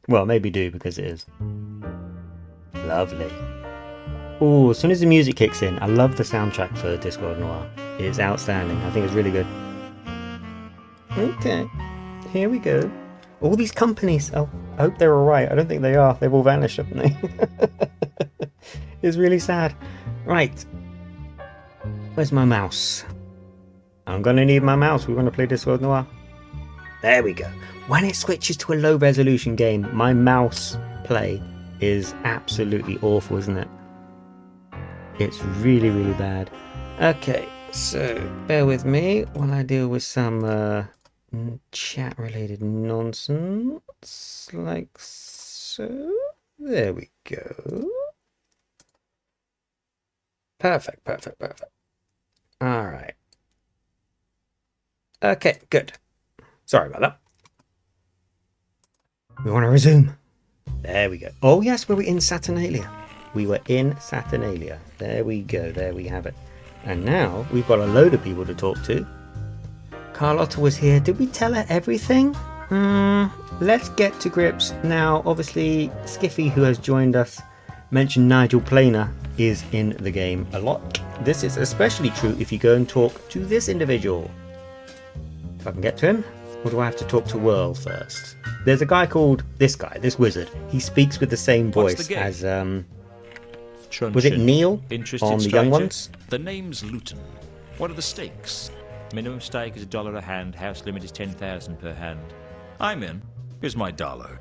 Well, maybe do because it is. Lovely. Oh, as soon as the music kicks in, I love the soundtrack for Discworld Noir. It's outstanding. I think it's really good. Okay, here we go. All these companies. Oh, I hope they're alright. I don't think they are. They've all vanished, haven't they? It's really sad. Right. Where's my mouse? I'm gonna need my mouse. We want to play Discworld Noir. There we go. When it switches to a low resolution game, my mouse play is absolutely awful, isn't it? It's really, really bad. Okay, so bear with me while I deal with some chat related nonsense, like so. There we go. Perfect, perfect, perfect. All right. Okay, good. Sorry about that. We want to resume. There we go. Oh yes, we were in Saturnalia. We were in Saturnalia. There we go. There we have it. And now we've got a load of people to talk to. Carlotta was here. Did we tell her everything? Let's get to grips. Now, obviously, Skiffy, who has joined us, mentioned Nigel Planer is in the game a lot. This is especially true if you go and talk to this individual. If I can get to him. Or do I have to talk to Whirl first? There's a guy called this wizard. He speaks with the same voice as was it Neil Interested on the stranger? Young Ones? The name's Luton. What are the stakes? Minimum stake is $1 a hand. House limit is 10,000 per hand. I'm in. Here's my dollar.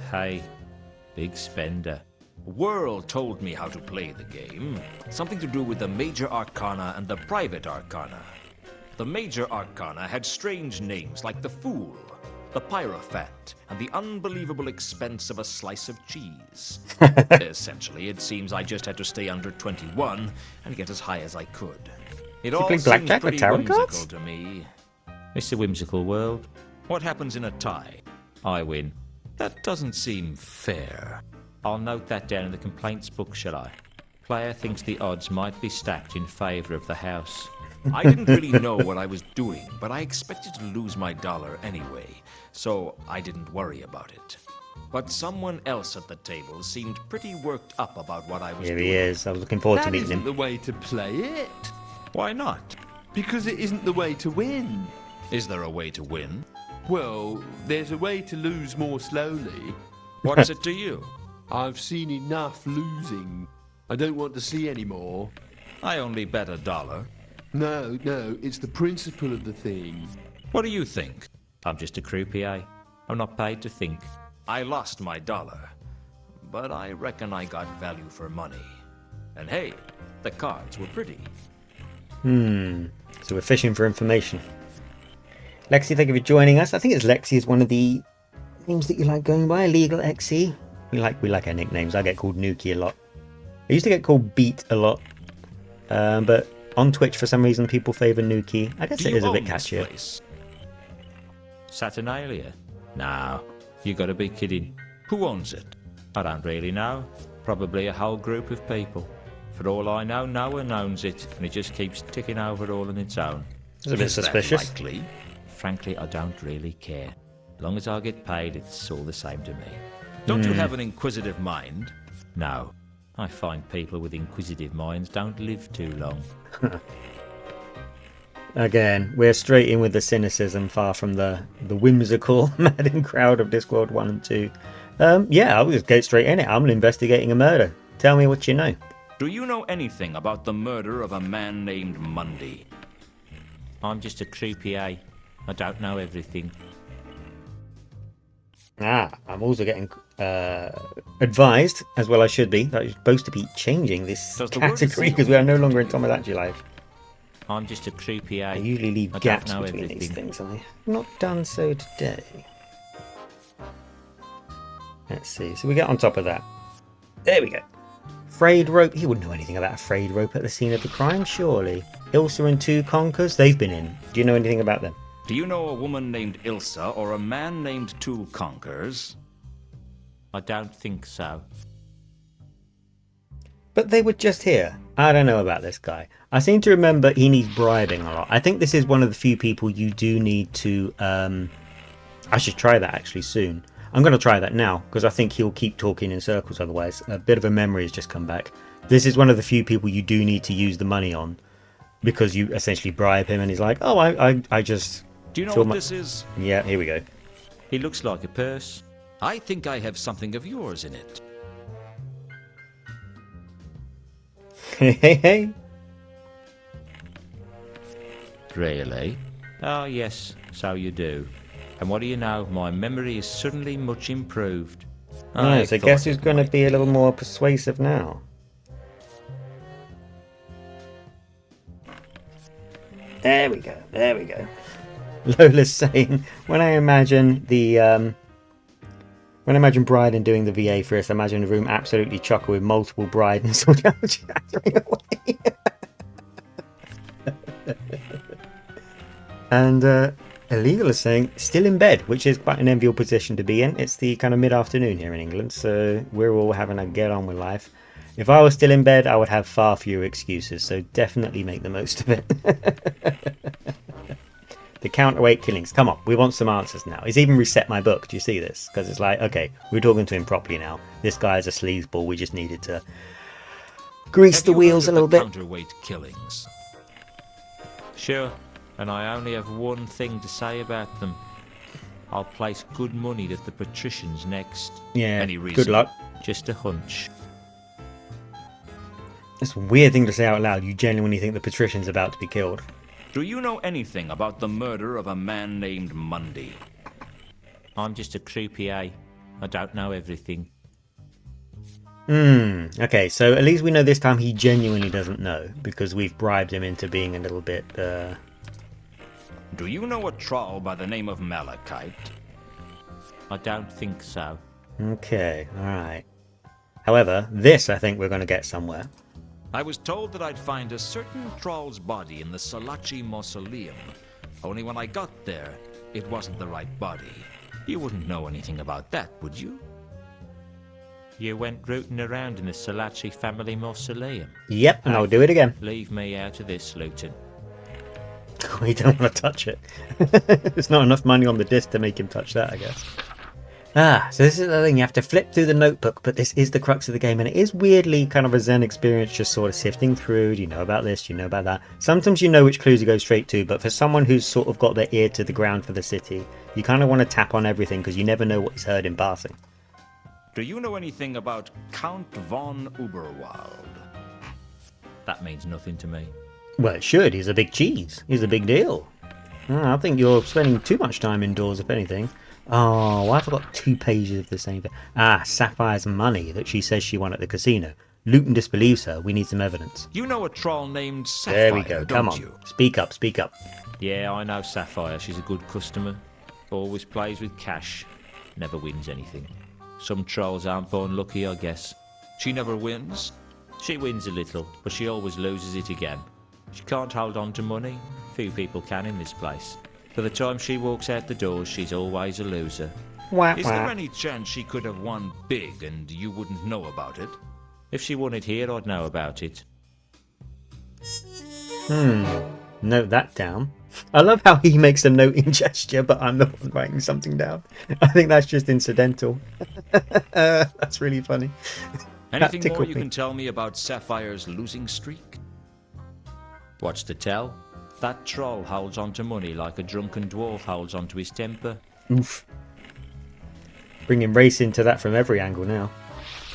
Hey, big spender. World told me how to play the game. Something to do with the major arcana and the private arcana. The major arcana had strange names like the Fool, the Pyrophant, and the unbelievable expense of a slice of cheese. Essentially, it seems I just had to stay under 21 and get as high as I could. It all play seems blackjack with pretty tarot whimsical cards? to me. Mr. Whimsical World, what happens in a tie? I win. That doesn't seem fair. I'll note that down in the complaints book, shall I? Player thinks the odds might be stacked in favour of the house. I didn't really know what I was doing, but I expected to lose my dollar anyway, so I didn't worry about it. But someone else at the table seemed pretty worked up about what I was Here doing. he is. I was looking forward to That meeting isn't him. the way to play it. Why not? Because it isn't the way to win. Is there a way to win? Well, there's a way to lose more slowly. What is it to you? I've seen enough losing. I don't want to see any more. I only bet $1. No, it's the principle of the thing. What do you think? I'm just a croupier. I'm not paid to think. I lost my dollar, but I reckon I got value for money. And hey, the cards were pretty. So we're fishing for information. Lexi, thank you for joining us. I think it's Lexi is one of the names that you like going by. Legal XE. We like our nicknames. I get called Nuki a lot. I used to get called Beat a lot, but on Twitch for some reason people favour Nuki. I guess Do it you is a bit own this catchier. place? Saturnalia? No, you gotta be kidding. Who owns it? I don't really know. Probably a whole group of people. For all I know, no one owns it, and it just keeps ticking over all on its own. It's a bit Is that suspicious. likely? Frankly, I don't really care. As long as I get paid, it's all the same to me. Don't you have an inquisitive mind? No. I find people with inquisitive minds don't live too long. Again, we're straight in with the cynicism, far from the whimsical, madding crowd of Discworld 1 and 2. Yeah, I'll just get straight in it. I'm investigating a murder. Tell me what you know. Do you know anything about the murder of a man named Mundy? I'm just a croupier. I don't know everything. I'm also getting advised, as well I should be, that you're supposed to be changing this Does the word category seal because we are no mean longer in to Tomodachi Live. I'm just a croupier. I usually leave I gaps don't know between these everything. things, and I have not done so today. Let's see, so we get on top of that. There we go. Frayed rope. He wouldn't know anything about a frayed rope at the scene of the crime, surely. Ilsa and two conkers, they've been in. Do you know anything about them? Do you know a woman named Ilsa or a man named Two Conkers? I don't think so. But they were just here. I don't know about this guy. I seem to remember he needs bribing a lot. I think this is one of the few people you do need to... I should try that actually soon. I'm going to try that now, because I think he'll keep talking in circles otherwise. A bit of a memory has just come back. This is one of the few people you do need to use the money on, because you essentially bribe him, and he's like, oh, I just... Do you know what this is? Yeah, here we go. He looks like a purse. I think I have something of yours in it. Hey. Really? Oh, yes, so you do. And what do you know? My memory is suddenly much improved. Yes, I guess who's going to be a little more persuasive now? There we go. Lola's saying, when I imagine Bryden doing the VA for us, I imagine the room absolutely chocker with multiple Brydens all chattering away. And Illegal is saying, still in bed, which is quite an enviable position to be in. It's the kind of mid-afternoon here in England, so we're all having a get on with life. If I was still in bed, I would have far fewer excuses, so definitely make the most of it. The counterweight killings. Come on, we want some answers now. He's even reset my book. Do you see this? Because it's like, okay, we're talking to him properly now. This guy is a sleazeball. We just needed to grease the wheels a little bit. Counterweight killings. Sure, and I only have one thing to say about them. I'll place good money that the patricians next. Yeah, Any reason? good luck. Just a hunch. It's a weird thing to say out loud. You genuinely think the patrician's about to be killed. Do you know anything about the murder of a man named Mundy? I'm just a croupier. I don't know everything. Okay, so at least we know this time he genuinely doesn't know, because we've bribed him into being a little bit, Do you know a troll by the name of Malachite? I don't think so. Okay, alright. However, this I think we're going to get somewhere. I was told that I'd find a certain troll's body in the Salaci Mausoleum. Only when I got there, it wasn't the right body. You wouldn't know anything about that, would you? You went rooting around in the Salaci family mausoleum? Yep, and I'll do it again. Leave me out of this, Luton. We don't want to touch it. There's not enough money on the disc to make him touch that, I guess. So this is the thing, you have to flip through the notebook, but this is the crux of the game, and it is weirdly kind of a Zen experience, just sort of sifting through. Do you know about this? Do you know about that? Sometimes you know which clues you go straight to, but for someone who's sort of got their ear to the ground for the city, you kind of want to tap on everything, because you never know what he's heard in passing. Do you know anything about Count von Uberwald? That means nothing to me. Well, it should. He's a big cheese. He's a big deal. I think you're spending too much time indoors, if anything. Oh, why have I got 2 pages of the same thing? Sapphire's money that she says she won at the casino. Luton disbelieves her. We need some evidence. You know a troll named Sapphire, There we go. Come on. you? Speak up, speak up. Yeah, I know Sapphire. She's a good customer. Always plays with cash. Never wins anything. Some trolls aren't born lucky, I guess. She never wins. She wins a little, but she always loses it again. She can't hold on to money. Few people can in this place. By the time she walks out the doors, she's always a loser. Is there any chance she could have won big and you wouldn't know about it? If she won it here, I'd know about it. Note that down. I love how he makes a noting gesture, but I'm the one writing something down. I think that's just incidental. That's really funny. Anything more you can tell me about Sapphire's losing streak? What's to tell? That troll holds on to money like a drunken dwarf holds on to his temper. Oof. Bringing race into that from every angle now.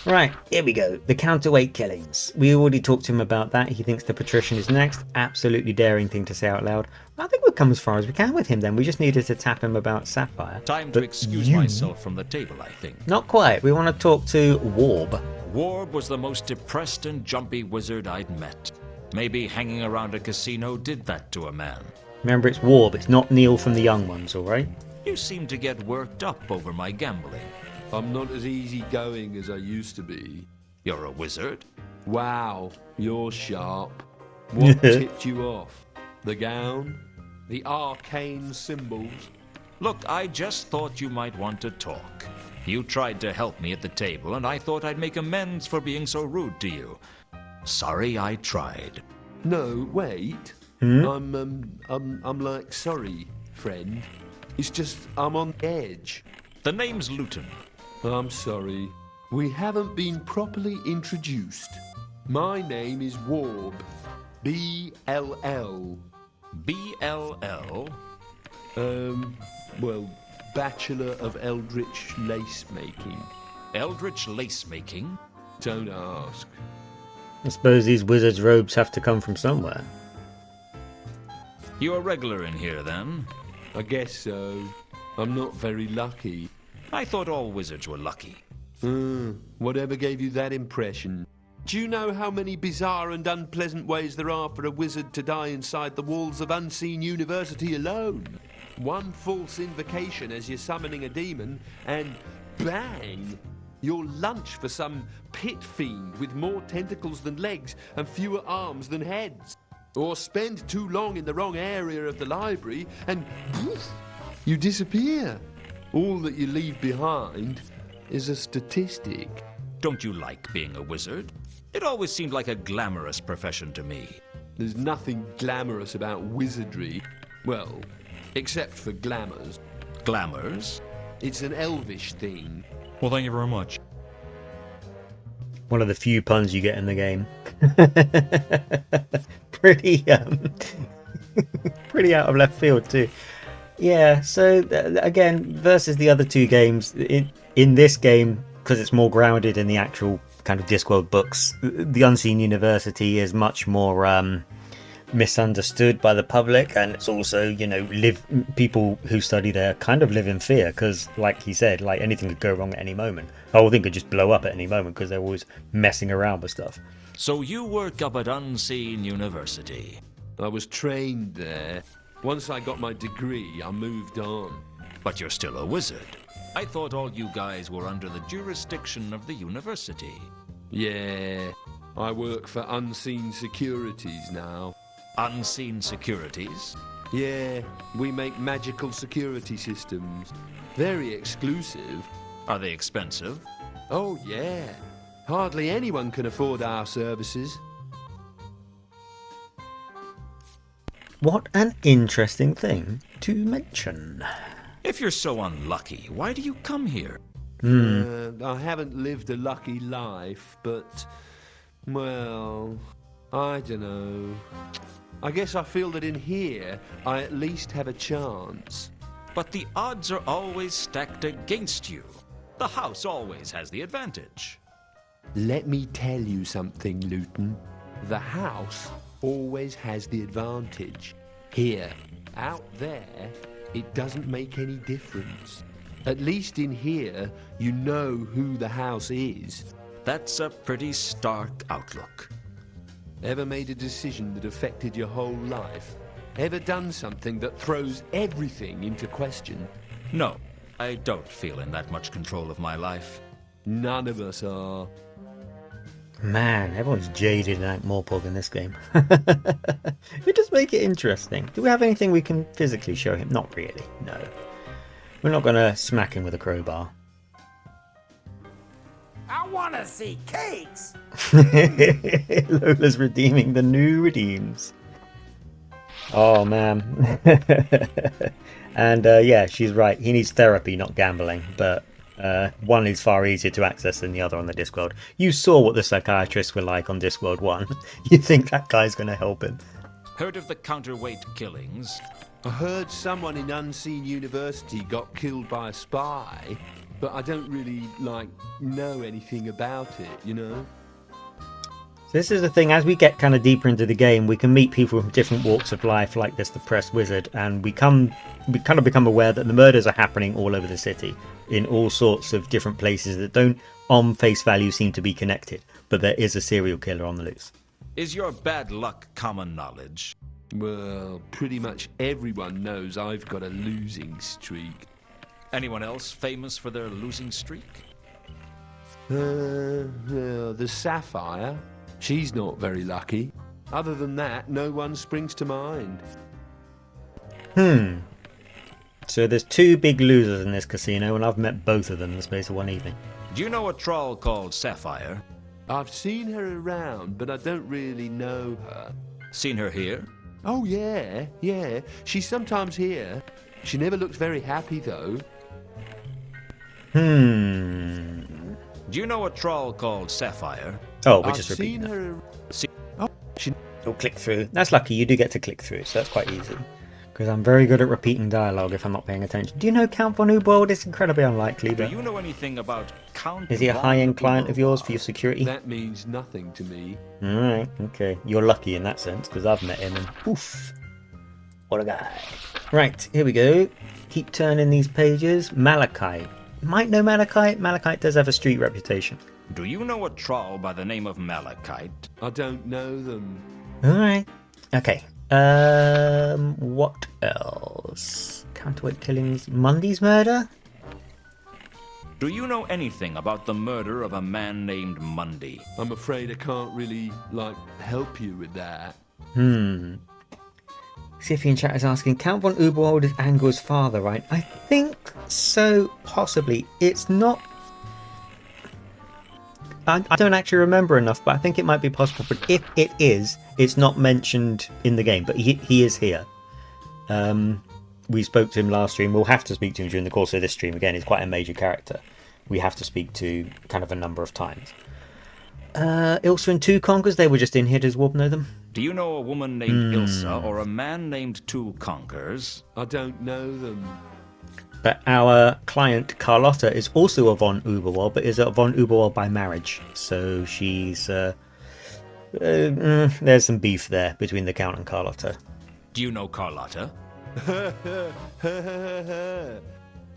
Right, here we go. The counterweight killings. We already talked to him about that. He thinks the patrician is next. Absolutely daring thing to say out loud. I think we've come as far as we can with him then. We just needed to tap him about Sapphire. Time to excuse myself from the table, I think. Not quite. We want to talk to Warb. Warb was the most depressed and jumpy wizard I'd met. Maybe hanging around a casino did that to a man. Remember, it's Warb. It's not Neil from the Young Ones, alright? You seem to get worked up over my gambling. I'm not as easygoing as I used to be. You're a wizard? Wow, you're sharp. What tipped you off? The gown? The arcane symbols? Look, I just thought you might want to talk. You tried to help me at the table, and I thought I'd make amends for being so rude to you. Sorry I tried. No, wait. I'm like, sorry, friend. It's just, I'm on the edge. The name's Luton. I'm sorry. We haven't been properly introduced. My name is Warb. B-L-L. B-L-L? Well, Bachelor of Eldritch Lace Making. Eldritch lace making? Don't ask. I suppose these wizards' robes have to come from somewhere. You a regular in here, then? I guess so. I'm not very lucky. I thought all wizards were lucky. Whatever gave you that impression? Do you know how many bizarre and unpleasant ways there are for a wizard to die inside the walls of Unseen University alone? One false invocation as you're summoning a demon, and bang! You're lunch for some pit fiend with more tentacles than legs and fewer arms than heads. Or spend too long in the wrong area of the library and poof, you disappear. All that you leave behind is a statistic. Don't you like being a wizard? It always seemed like a glamorous profession to me. There's nothing glamorous about wizardry. Well, except for glamours. Glamours? It's an elvish thing. Well, thank you very much. One of the few puns you get in the game. Pretty pretty out of left field too. Yeah, so again, versus the other two games, in this game, because it's more grounded in the actual kind of Discworld books, the Unseen University is much more misunderstood by the public, and it's also, you know, people who study there kind of live in fear because, like he said, like anything could go wrong at any moment. The whole thing could just blow up at any moment because they're always messing around with stuff. So you work up at Unseen University. I was trained there. Once I got my degree, I moved on. But you're still a wizard. I thought all you guys were under the jurisdiction of the university. Yeah, I work for Unseen Securities now. Unseen Securities? Yeah, we make magical security systems. Very exclusive. Are they expensive? Oh yeah. Hardly anyone can afford our services. What an interesting thing to mention. If you're so unlucky, why do you come here? I haven't lived a lucky life, but, well, I don't know. I guess I feel that in here, I at least have a chance. But the odds are always stacked against you. The house always has the advantage. Let me tell you something, Luton. The house always has the advantage. Here, out there, it doesn't make any difference. At least in here, you know who the house is. That's a pretty stark outlook. Ever made a decision that affected your whole life? Ever done something that throws everything into question? No, I don't feel in that much control of my life. None of us are. Man, everyone's jaded and Ankh-Morpork in this game. We just make it interesting. Do we have anything we can physically show him? Not really, no. We're not going to smack him with a crowbar. I want to see cakes! Lola's redeeming the new redeems. Oh, man. And yeah, she's right. He needs therapy, not gambling. But one is far easier to access than the other on the Discworld. You saw what the psychiatrists were like on Discworld 1. You think that guy's going to help him? Heard of the counterweight killings? I heard someone in Unseen University got killed by a spy, but I don't really, know anything about it, you know? So this is the thing, as we get kind of deeper into the game, we can meet people from different walks of life, like this depressed wizard, and we kind of become aware that the murders are happening all over the city, in all sorts of different places that don't, on face value, seem to be connected. But there is a serial killer on the loose. Is your bad luck common knowledge? Well, pretty much everyone knows I've got a losing streak. Anyone else famous for their losing streak? The Sapphire. She's not very lucky. Other than that, no one springs to mind. So there's two big losers in this casino, and I've met both of them in the space of one evening. Do you know a troll called Sapphire? I've seen her around, but I don't really know her. Seen her here? Oh, yeah. She's sometimes here. She never looks very happy, though. Hmm. Do you know a troll called Sapphire? Oh, we're I've just seen repeating that. her. You'll click through. That's lucky. You do get to click through, so that's quite easy. Because I'm very good at repeating dialogue if I'm not paying attention. Do you know Count von Uberwald? It's incredibly unlikely, Do but you know anything about Count is he a von high-end client of yours Uberwald? for your security? That means nothing to me. Alright, okay. You're lucky in that sense, because I've met him and oof. What a guy. Right, here we go. Keep turning these pages. Malachite. Might know Malachite. Malachite does have a street reputation. Do you know a troll by the name of Malachite? I don't know them. Alright. Okay. What else? Counterweight killings. Mundy's murder? Do you know anything about the murder of a man named Mundy? I'm afraid I can't really, help you with that. Scythian chat is asking, Count von Uberwald is Angor's father, right? I think so, possibly. It's not... I don't actually remember enough, but I think it might be possible. But if it is, it's not mentioned in the game, but he is here. We spoke to him last stream. We'll have to speak to him during the course of this stream. Again, he's quite a major character. We have to speak to kind of a number of times. Ilsa and Two Conquers, they were just in here. Does Wob know them? Do you know a woman named Ilsa or a man named Two Conquers? I don't know them. But our client, Carlotta, is also a von Uberwald, but is a von Uberwald by marriage. So she's... there's some beef there between the Count and Carlotta. Do you know Carlotta?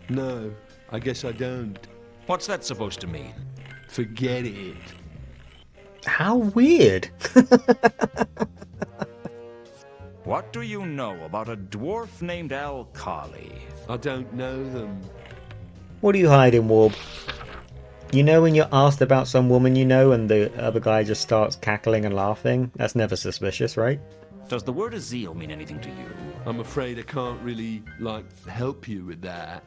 No, I guess I don't. What's that supposed to mean? Forget it. How weird. What do you know about a dwarf named Alkali? I don't know them. What are you hiding, Warb? You know when you're asked about some woman you know and the other guy just starts cackling and laughing? That's never suspicious, right? Does the word Azil mean anything to you? I'm afraid I can't really, help you with that.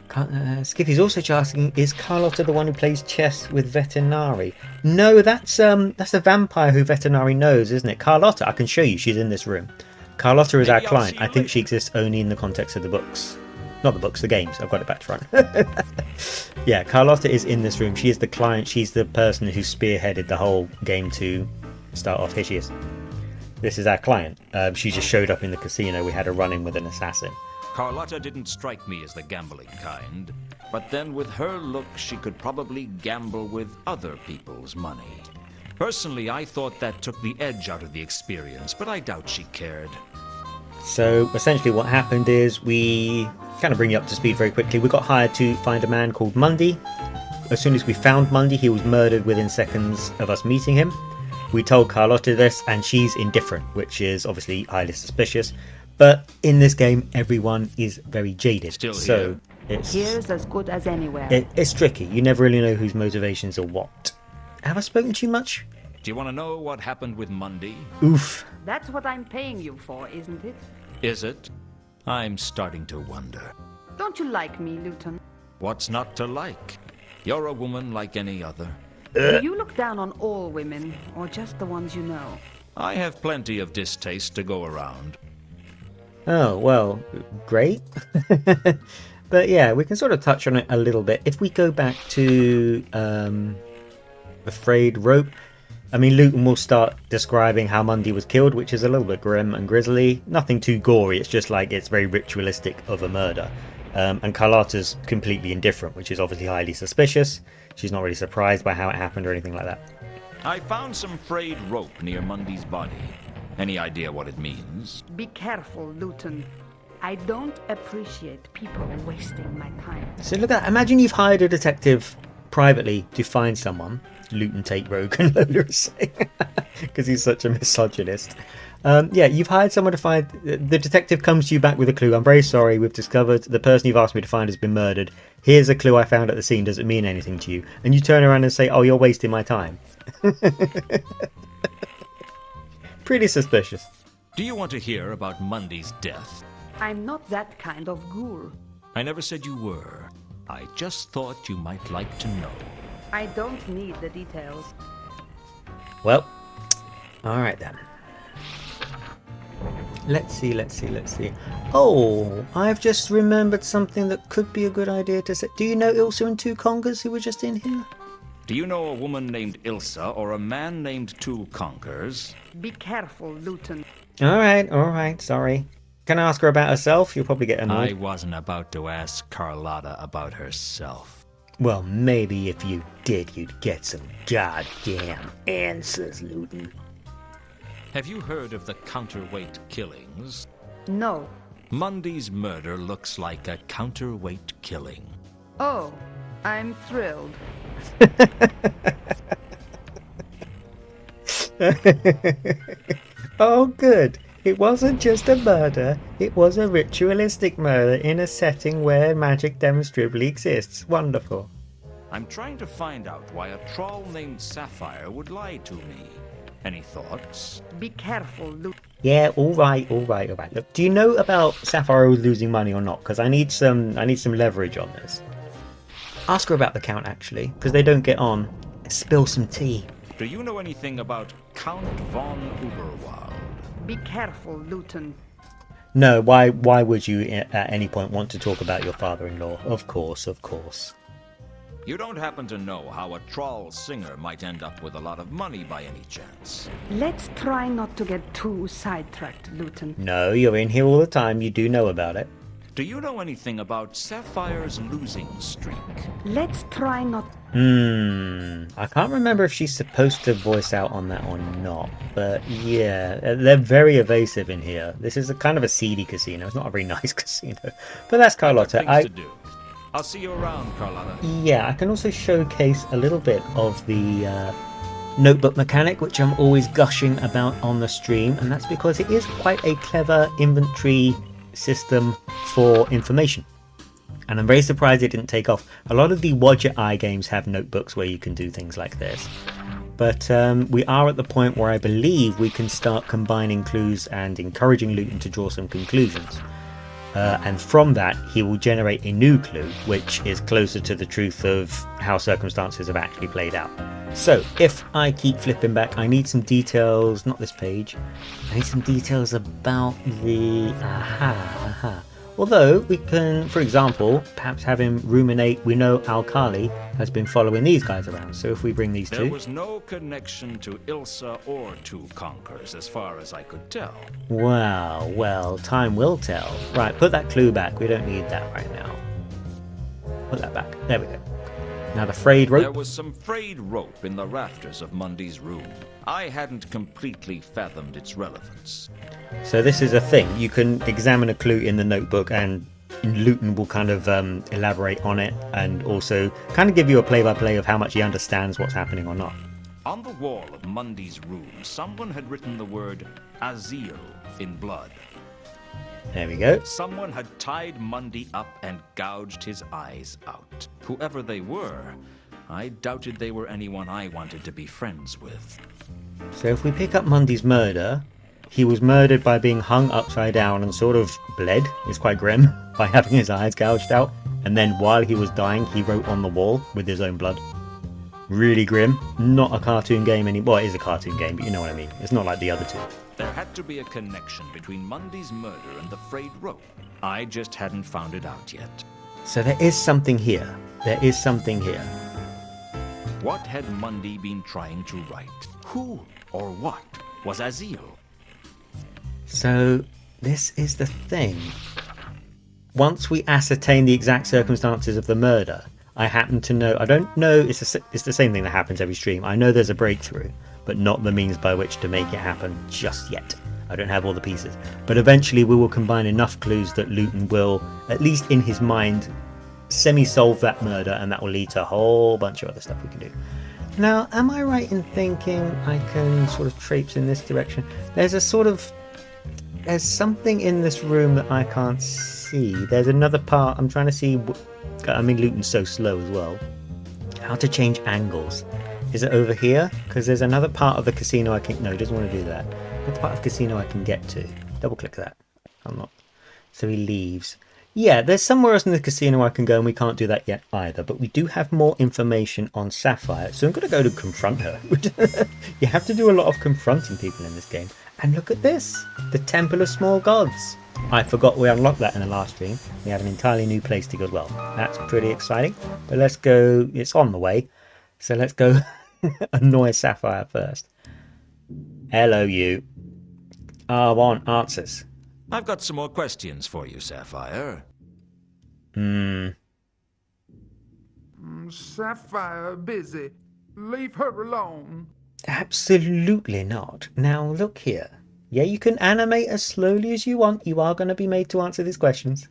Skiffy's also asking, is Carlotta the one who plays chess with Vetinari? No, that's a vampire who Vetinari knows, isn't it? Carlotta, I can show you, she's in this room. Carlotta is our Maybe I'll client. see you I think later. she exists only in the context of the books. Not the books, the games. I've got it back to front. Yeah, Carlotta is in this room. She is the client. She's the person who spearheaded the whole game to start off. Here she is. This is our client. She just showed up in the casino. We had a run-in with an assassin. Carlotta didn't strike me as the gambling kind, but then with her look she could probably gamble with other people's money. Personally, I thought that took the edge out of the experience, but I doubt she cared. So essentially what happened is we kind of bring you up to speed very quickly. We got hired to find a man called Mundy. As soon as we found Mundy, he was murdered within seconds of us meeting him. We told Carlotta this and she's indifferent, which is obviously highly suspicious. But in this game, everyone is very jaded. Still so here. Here's as good as anywhere. It's tricky. You never really know whose motivations are what. Have I spoken to you much? Do you want to know what happened with Mundy? Oof. That's what I'm paying you for, isn't it? Is it? I'm starting to wonder. Don't you like me, Luton? What's not to like? You're a woman like any other. Do you look down on all women, or just the ones you know? I have plenty of distaste to go around. Oh, well, great. But yeah, we can sort of touch on it a little bit. If we go back to the frayed rope, I mean, Luton will start describing how Mundy was killed, which is a little bit grim and grisly. Nothing too gory, it's just like it's very ritualistic of a murder. And Carlotta's completely indifferent, which is obviously highly suspicious. She's not really surprised by how it happened or anything like that. I found some frayed rope near Mundy's body. Any idea what it means? Be careful, Luton. I don't appreciate people wasting my time. So look at that. Imagine you've hired a detective privately to find someone. Luton take rogue and Lola is saying. Because he's such a misogynist. Yeah, you've hired someone to find... The detective comes to you back with a clue. I'm very sorry, we've discovered the person you've asked me to find has been murdered. Here's a clue I found at the scene. Does it mean anything to you? And you turn around and say, oh, you're wasting my time. Pretty suspicious. Do you want to hear about Mundy's death? I'm not that kind of ghoul. I never said you were. I just thought you might like to know. I don't need the details. Well, alright then. Let's see. Oh, I've just remembered something that could be a good idea to say. Do you know Ilsa and Two Conkers who were just in here? Do you know a woman named Ilsa or a man named Two Conkers? Be careful, Luton. Alright, sorry. Can I ask her about herself? You'll probably get annoyed. I wasn't about to ask Carlotta about herself. Well, maybe if you did, you'd get some goddamn answers, Luton. Have you heard of the counterweight killings? No. Mundy's murder looks like a counterweight killing. Oh, I'm thrilled. Oh, good. It wasn't just a murder, it was a ritualistic murder in a setting where magic demonstrably exists. Wonderful. I'm trying to find out why a troll named Sapphire would lie to me. Any thoughts? Be careful, Luton. Yeah, alright. Look, do you know about Sapphire losing money or not? Because I need some leverage on this. Ask her about the Count, actually, because they don't get on. Spill some tea. Do you know anything about Count von Uberwald? Be careful, Luton. No, why would you at any point want to talk about your father-in-law? Of course. You don't happen to know how a troll singer might end up with a lot of money by any chance? Let's try not to get too sidetracked, Luton. No, you're in here all the time. You do know about it. Do you know anything about Sapphire's losing streak? Let's try not... I can't remember if she's supposed to voice out on that or not. But yeah, they're very evasive in here. This is a kind of a seedy casino. It's not a very nice casino. But that's Carlotta. Things to do. I'll see you around, Carlotta. Yeah, I can also showcase a little bit of the notebook mechanic, which I'm always gushing about on the stream. And that's because it is quite a clever inventory system for information. And I'm very surprised it didn't take off. A lot of the Watch Your Eye games have notebooks where you can do things like this. But we are at the point where I believe we can start combining clues and encouraging Luton to draw some conclusions. And from that, he will generate a new clue, which is closer to the truth of how circumstances have actually played out. So, if I keep flipping back, I need some details, not this page. I need some details about the... Although, we can, for example, perhaps have him ruminate. We know Alkali has been following these guys around, so if we bring these two... There was no connection to Ilsa or Two Conkers, as far as I could tell. Well, time will tell. Right, put that clue back. We don't need that right now. Put that back. There we go. Now the frayed rope. There was some frayed rope in the rafters of Mundy's room. I hadn't completely fathomed its relevance. So this is a thing. You can examine a clue in the notebook and Luton will kind of elaborate on it and also kind of give you a play-by-play of how much he understands what's happening or not. On the wall of Mundy's room, someone had written the word Azil in blood. There we go. Someone had tied Mundy up and gouged his eyes out. Whoever they were, I doubted they were anyone I wanted to be friends with. So if we pick up Mundy's murder, he was murdered by being hung upside down and sort of bled, it's quite grim, by having his eyes gouged out. And then while he was dying, he wrote on the wall with his own blood. Really grim. Not a cartoon game anymore. Well, it is a cartoon game, but you know what I mean. It's not like the other two. There had to be a connection between Mundy's murder and the frayed rope. I just hadn't found it out yet. So there is something here. What had Mundy been trying to write? Who or what was Azil? So this is the thing. Once we ascertain the exact circumstances of the murder, I happen to know, I don't know, it's the same thing that happens every stream. I know there's a breakthrough, but not the means by which to make it happen just yet. I don't have all the pieces. But eventually we will combine enough clues that Luton will, at least in his mind, semi-solve that murder, and that will lead to a whole bunch of other stuff we can do. Now, am I right in thinking I can sort of traipse in this direction? There's something in this room that I can't see. There's another part, I'm trying to see, I mean Luton's so slow as well. How to change angles. Is it over here? Because there's another part of the casino I can... No, he doesn't want to do that. That's part of the casino I can get to. Double click that. I'm not... So he leaves. Yeah, there's somewhere else in the casino I can go and we can't do that yet either. But we do have more information on Sapphire. So I'm going to go to confront her. You have to do a lot of confronting people in this game. And look at this, the Temple of Small Gods. I forgot we unlocked that in the last stream. We have an entirely new place to go as well. That's pretty exciting. But let's go, it's on the way. So let's go annoy Sapphire first. Hello, you. I want answers. I've got some more questions for you, Sapphire. Sapphire busy. Leave her alone. Absolutely not. Now look here. Yeah, you can animate as slowly as you want. You are going to be made to answer these questions.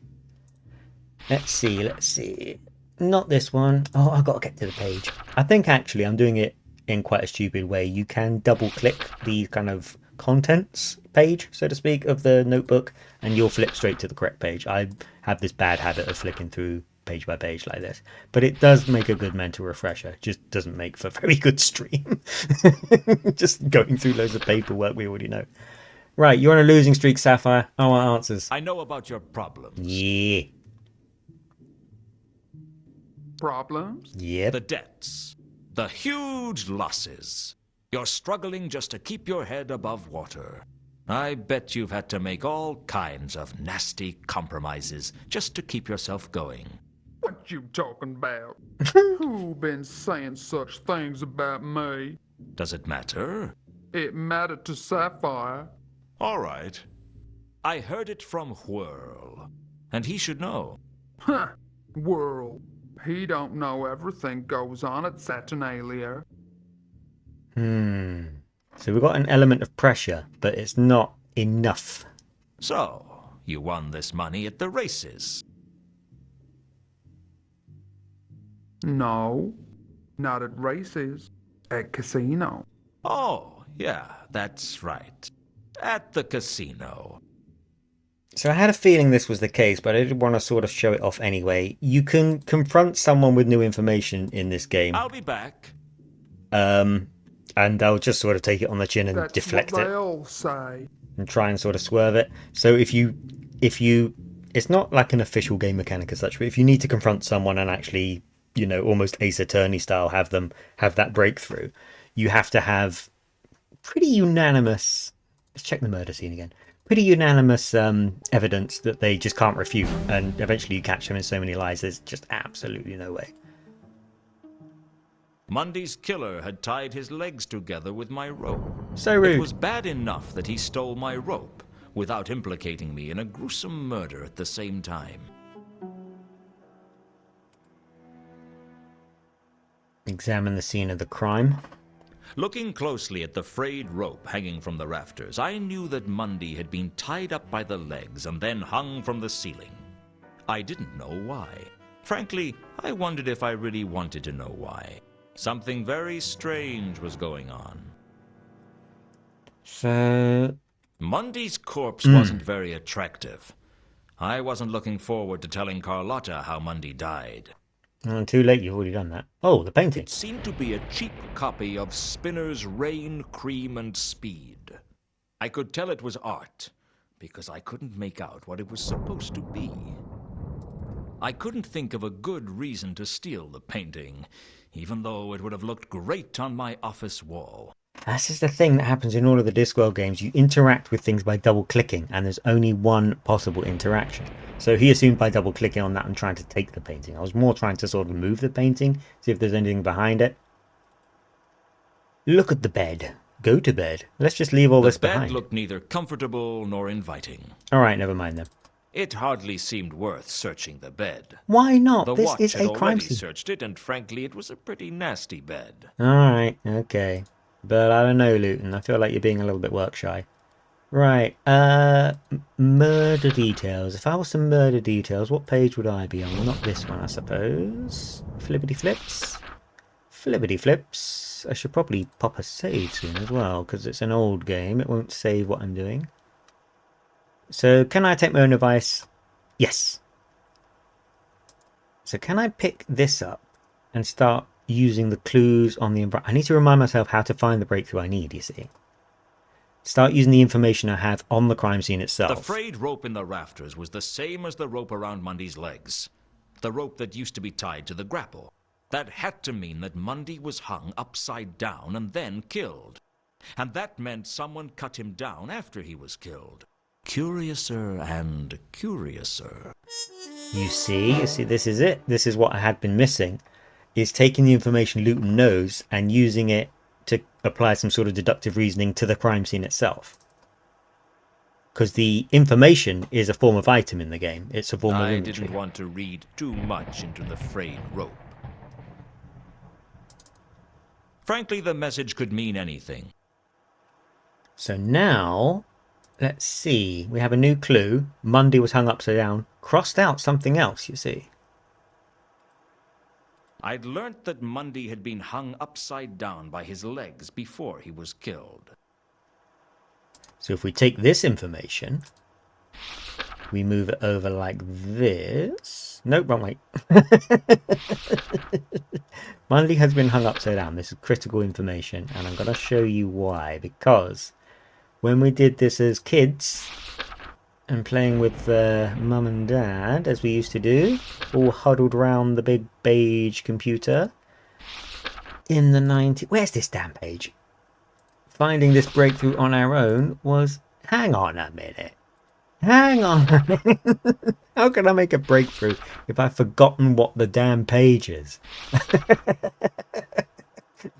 Let's see. Not this one. Oh, I've got to get to the page. I think actually I'm doing it in quite a stupid way. You can double click the kind of contents page, so to speak, of the notebook, and you'll flip straight to the correct page. I have this bad habit of flipping through page by page like this, but it does make a good mental refresher. Just doesn't make for a very good stream. Just going through loads of paperwork we already know. Right, you're on a losing streak, Sapphire. I want answers. I know about your problems. Yeah. Problems? Yep. The debts. The huge losses. You're struggling just to keep your head above water. I bet you've had to make all kinds of nasty compromises just to keep yourself going. What you talking about? Who been saying such things about me? Does it matter? It mattered to Sapphire. All right. I heard it from Whirl, and he should know. Huh. World. He don't know everything goes on at Saturnalia. So we've got an element of pressure, but it's not enough. So, you won this money at the races. No, not at races. At casino. Oh, yeah, that's right. At the casino. So I had a feeling this was the case, but I did want to sort of show it off anyway. You can confront someone with new information in this game. I'll be back. And they'll just sort of take it on the chin and That's deflect what it they all say. and try and sort of swerve it. So if you, it's not like an official game mechanic as such, but if you need to confront someone and actually, you know, almost Ace Attorney style, have that breakthrough, you have to have pretty unanimous. Let's check the murder scene again. Pretty unanimous evidence that they just can't refute, and eventually you catch them in so many lies. There's just absolutely no way. Mundy's killer had tied his legs together with my rope. So rude. It was bad enough that he stole my rope, without implicating me in a gruesome murder at the same time. Examine the scene of the crime. Looking closely at the frayed rope hanging from the rafters, I knew that Mundy had been tied up by the legs and then hung from the ceiling. I didn't know why. Frankly, I wondered if I really wanted to know why. Something very strange was going on. So Mundy's corpse wasn't very attractive. I wasn't looking forward to telling Carlotta how Mundy died. Too late, you've already done that. Oh, the painting. It seemed to be a cheap copy of Spinner's Rain, Cream and Speed. I could tell it was art, because I couldn't make out what it was supposed to be. I couldn't think of a good reason to steal the painting, even though it would have looked great on my office wall. This is the thing that happens in all of the Discworld games. You interact with things by double clicking, and there's only one possible interaction. So he assumed by double clicking on that I'm trying to take the painting. I was more trying to sort of move the painting, see if there's anything behind it. Look at the bed. Go to bed. Let's just leave all this The bed behind. looked neither comfortable nor inviting. Alright, never mind then. It hardly seemed worth searching the bed. Why not? The This watch is had a crime already scene. searched it, and frankly, it was a pretty nasty bed. Alright, okay. But I don't know, Luton. I feel like you're being a little bit work shy. Right, murder details. If I was some murder details, what page would I be on? Not this one, I suppose. Flippity flips. Flippity flips. I should probably pop a save soon as well, because it's an old game. It won't save what I'm doing. So, can I take my own advice? Yes. So, can I pick this up and start using the clues on the... I need to remind myself how to find the breakthrough I need, you see. Start using the information I have on the crime scene itself. The frayed rope in the rafters was the same as the rope around Mundy's legs. The rope that used to be tied to the grapple. That had to mean that Mundy was hung upside down and then killed. And that meant someone cut him down after he was killed. Curiouser and curiouser. You see, this is it. This is what I had been missing, is taking the information Luton knows and using it to apply some sort of deductive reasoning to the crime scene itself. Because the information is a form of item in the game. It's a form of I inventory. didn't want to read too much into the frayed rope. Frankly, the message could mean anything. So now, let's see. We have a new clue. Monday was hung upside down. Crossed out something else, you see. I'd learnt that Monday had been hung upside down by his legs before he was killed. So if we take this information, we move it over like this. Nope, wrong way. Monday has been hung upside down. This is critical information, and I'm going to show you why. Because when we did this as kids, and playing with mum and dad, as we used to do, all huddled around the big beige computer in the 90s. Where's this damn page? Finding this breakthrough on our own was, hang on a minute. Hang on a minute. How can I make a breakthrough if I've forgotten what the damn page is?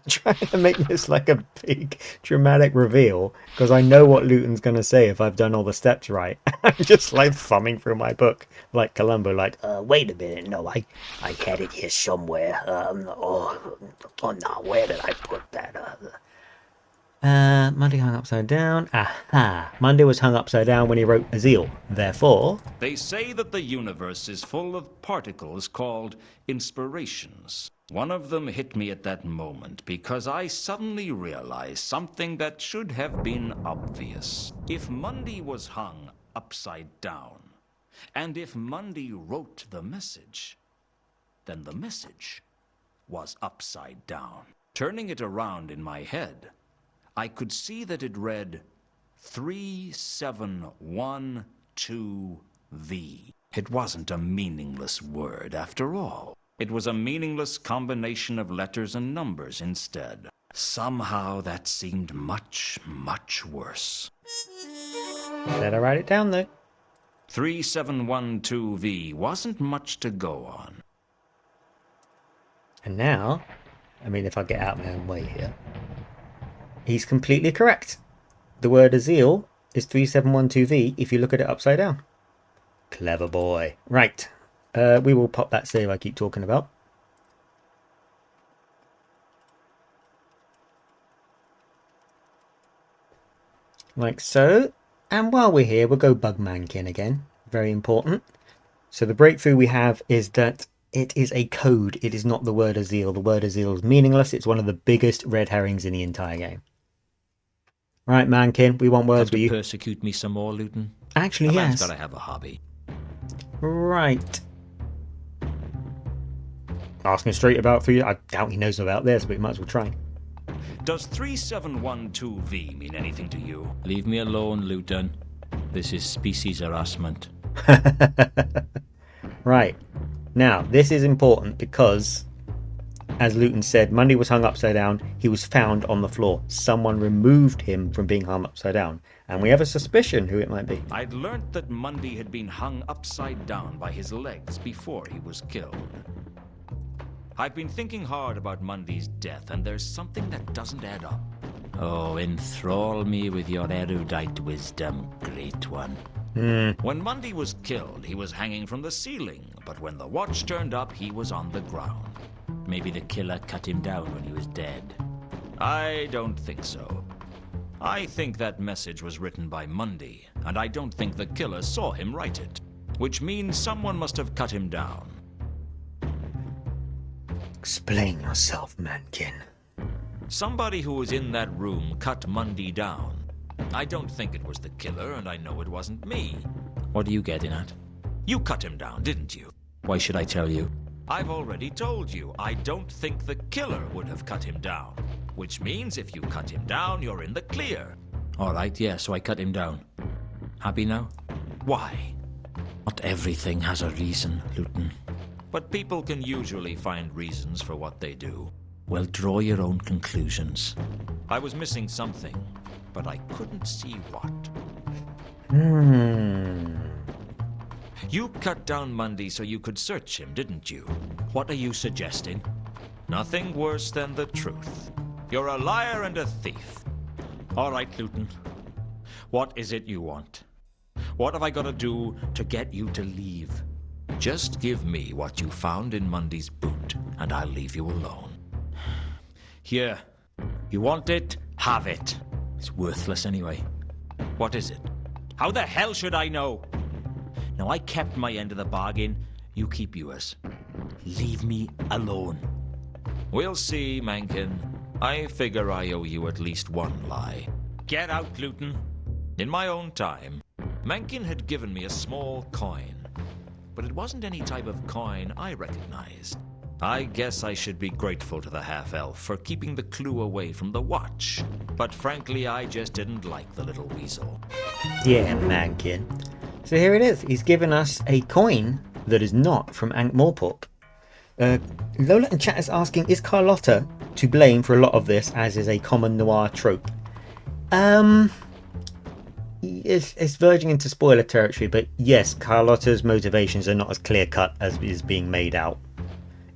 Trying to make this like a big dramatic reveal because I know what Luton's going to say if I've done all the steps right. I'm just like thumbing through my book like Columbo, like, wait a minute, no, I had it here somewhere. Oh no, where did I put that? Monday hung upside down. Aha! Monday was hung upside down when he wrote Azil. Therefore, They say that the universe is full of particles called inspirations. One of them hit me at that moment because I suddenly realized something that should have been obvious. If Monday was hung upside down, and if Monday wrote the message, then the message was upside down. Turning it around in my head, I could see that it read 3712V. It wasn't a meaningless word after all. It was a meaningless combination of letters and numbers instead. Somehow that seemed much, much worse. better write it down though. 3712V wasn't much to go on. And now, I mean, if I get out of my own way here, he's completely correct. The word Azil is 3712V if you look at it upside down. Clever boy. Right. We will pop that save I keep talking about. Like so. And while we're here, we'll go Bugmankin again. Very important. So the breakthrough we have is that it is a code. It is not the word Azil. The word Azil is meaningless. It's one of the biggest red herrings in the entire game. Right, Mankin, we want words Come with to you. persecute me some more, Luton? Actually, A man's yes. gotta have a hobby. Right. Asking straight about for you. I doubt he knows about this, but we might as well try. Does 3712V mean anything to you? Leave me alone, Luton. This is species harassment. Right. Now, this is important because, as Luton said, Monday was hung upside down. He was found on the floor. Someone removed him from being hung upside down. And we have a suspicion who it might be. I'd learnt that Monday had been hung upside down by his legs before he was killed. I've been thinking hard about Monday's death, and there's something that doesn't add up. Oh, enthrall me with your erudite wisdom, great one. When Monday was killed, he was hanging from the ceiling, but when the watch turned up, he was on the ground. Maybe the killer cut him down when he was dead. I don't think so. I think that message was written by Monday, and I don't think the killer saw him write it, which means someone must have cut him down. Explain yourself, Mankin. Somebody who was in that room cut Monday down. I don't think it was the killer, and I know it wasn't me. What are you getting at? You cut him down, didn't you? Why should I tell you? I've already told you, I don't think the killer would have cut him down. Which means if you cut him down, you're in the clear. All right, yeah, so I cut him down. Happy now? Why? Not everything has a reason, Luton. But people can usually find reasons for what they do. Well, draw your own conclusions. I was missing something, but I couldn't see what. You cut down Mundy so you could search him, didn't you? What are you suggesting? Nothing worse than the truth. You're a liar and a thief. All right, Luton. What is it you want? What have I got to do to get you to leave? Just give me what you found in Mundy's boot, and I'll leave you alone. Here. You want it? Have it. It's worthless anyway. What is it? How the hell should I know? Now, I kept my end of the bargain. You keep yours. Leave me alone. We'll see, Mencken. I figure I owe you at least one lie. Get out, Luton. In my own time, Mencken had given me a small coin. But it wasn't any type of coin I recognized. I guess I should be grateful to the half-elf for keeping the clue away from the watch. But frankly, I just didn't like the little weasel. Yeah, Mankin. So here it is. He's given us a coin that is not from Ankh-Morpork. Lola in chat is asking, is Carlotta to blame for a lot of this, as is a common noir trope? It's verging into spoiler territory, but yes, Carlotta's motivations are not as clear-cut as is being made out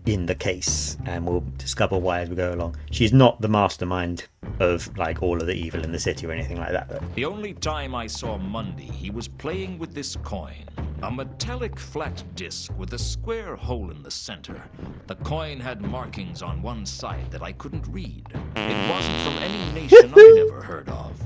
in the case, and we'll discover why as we go along. She's not the mastermind of like all of the evil in the city or anything like that, though. The only time I saw Mundy, he was playing with this coin. A metallic flat disc with a square hole in the center. The coin had markings on one side that I couldn't read. It wasn't from any nation I'd ever heard of.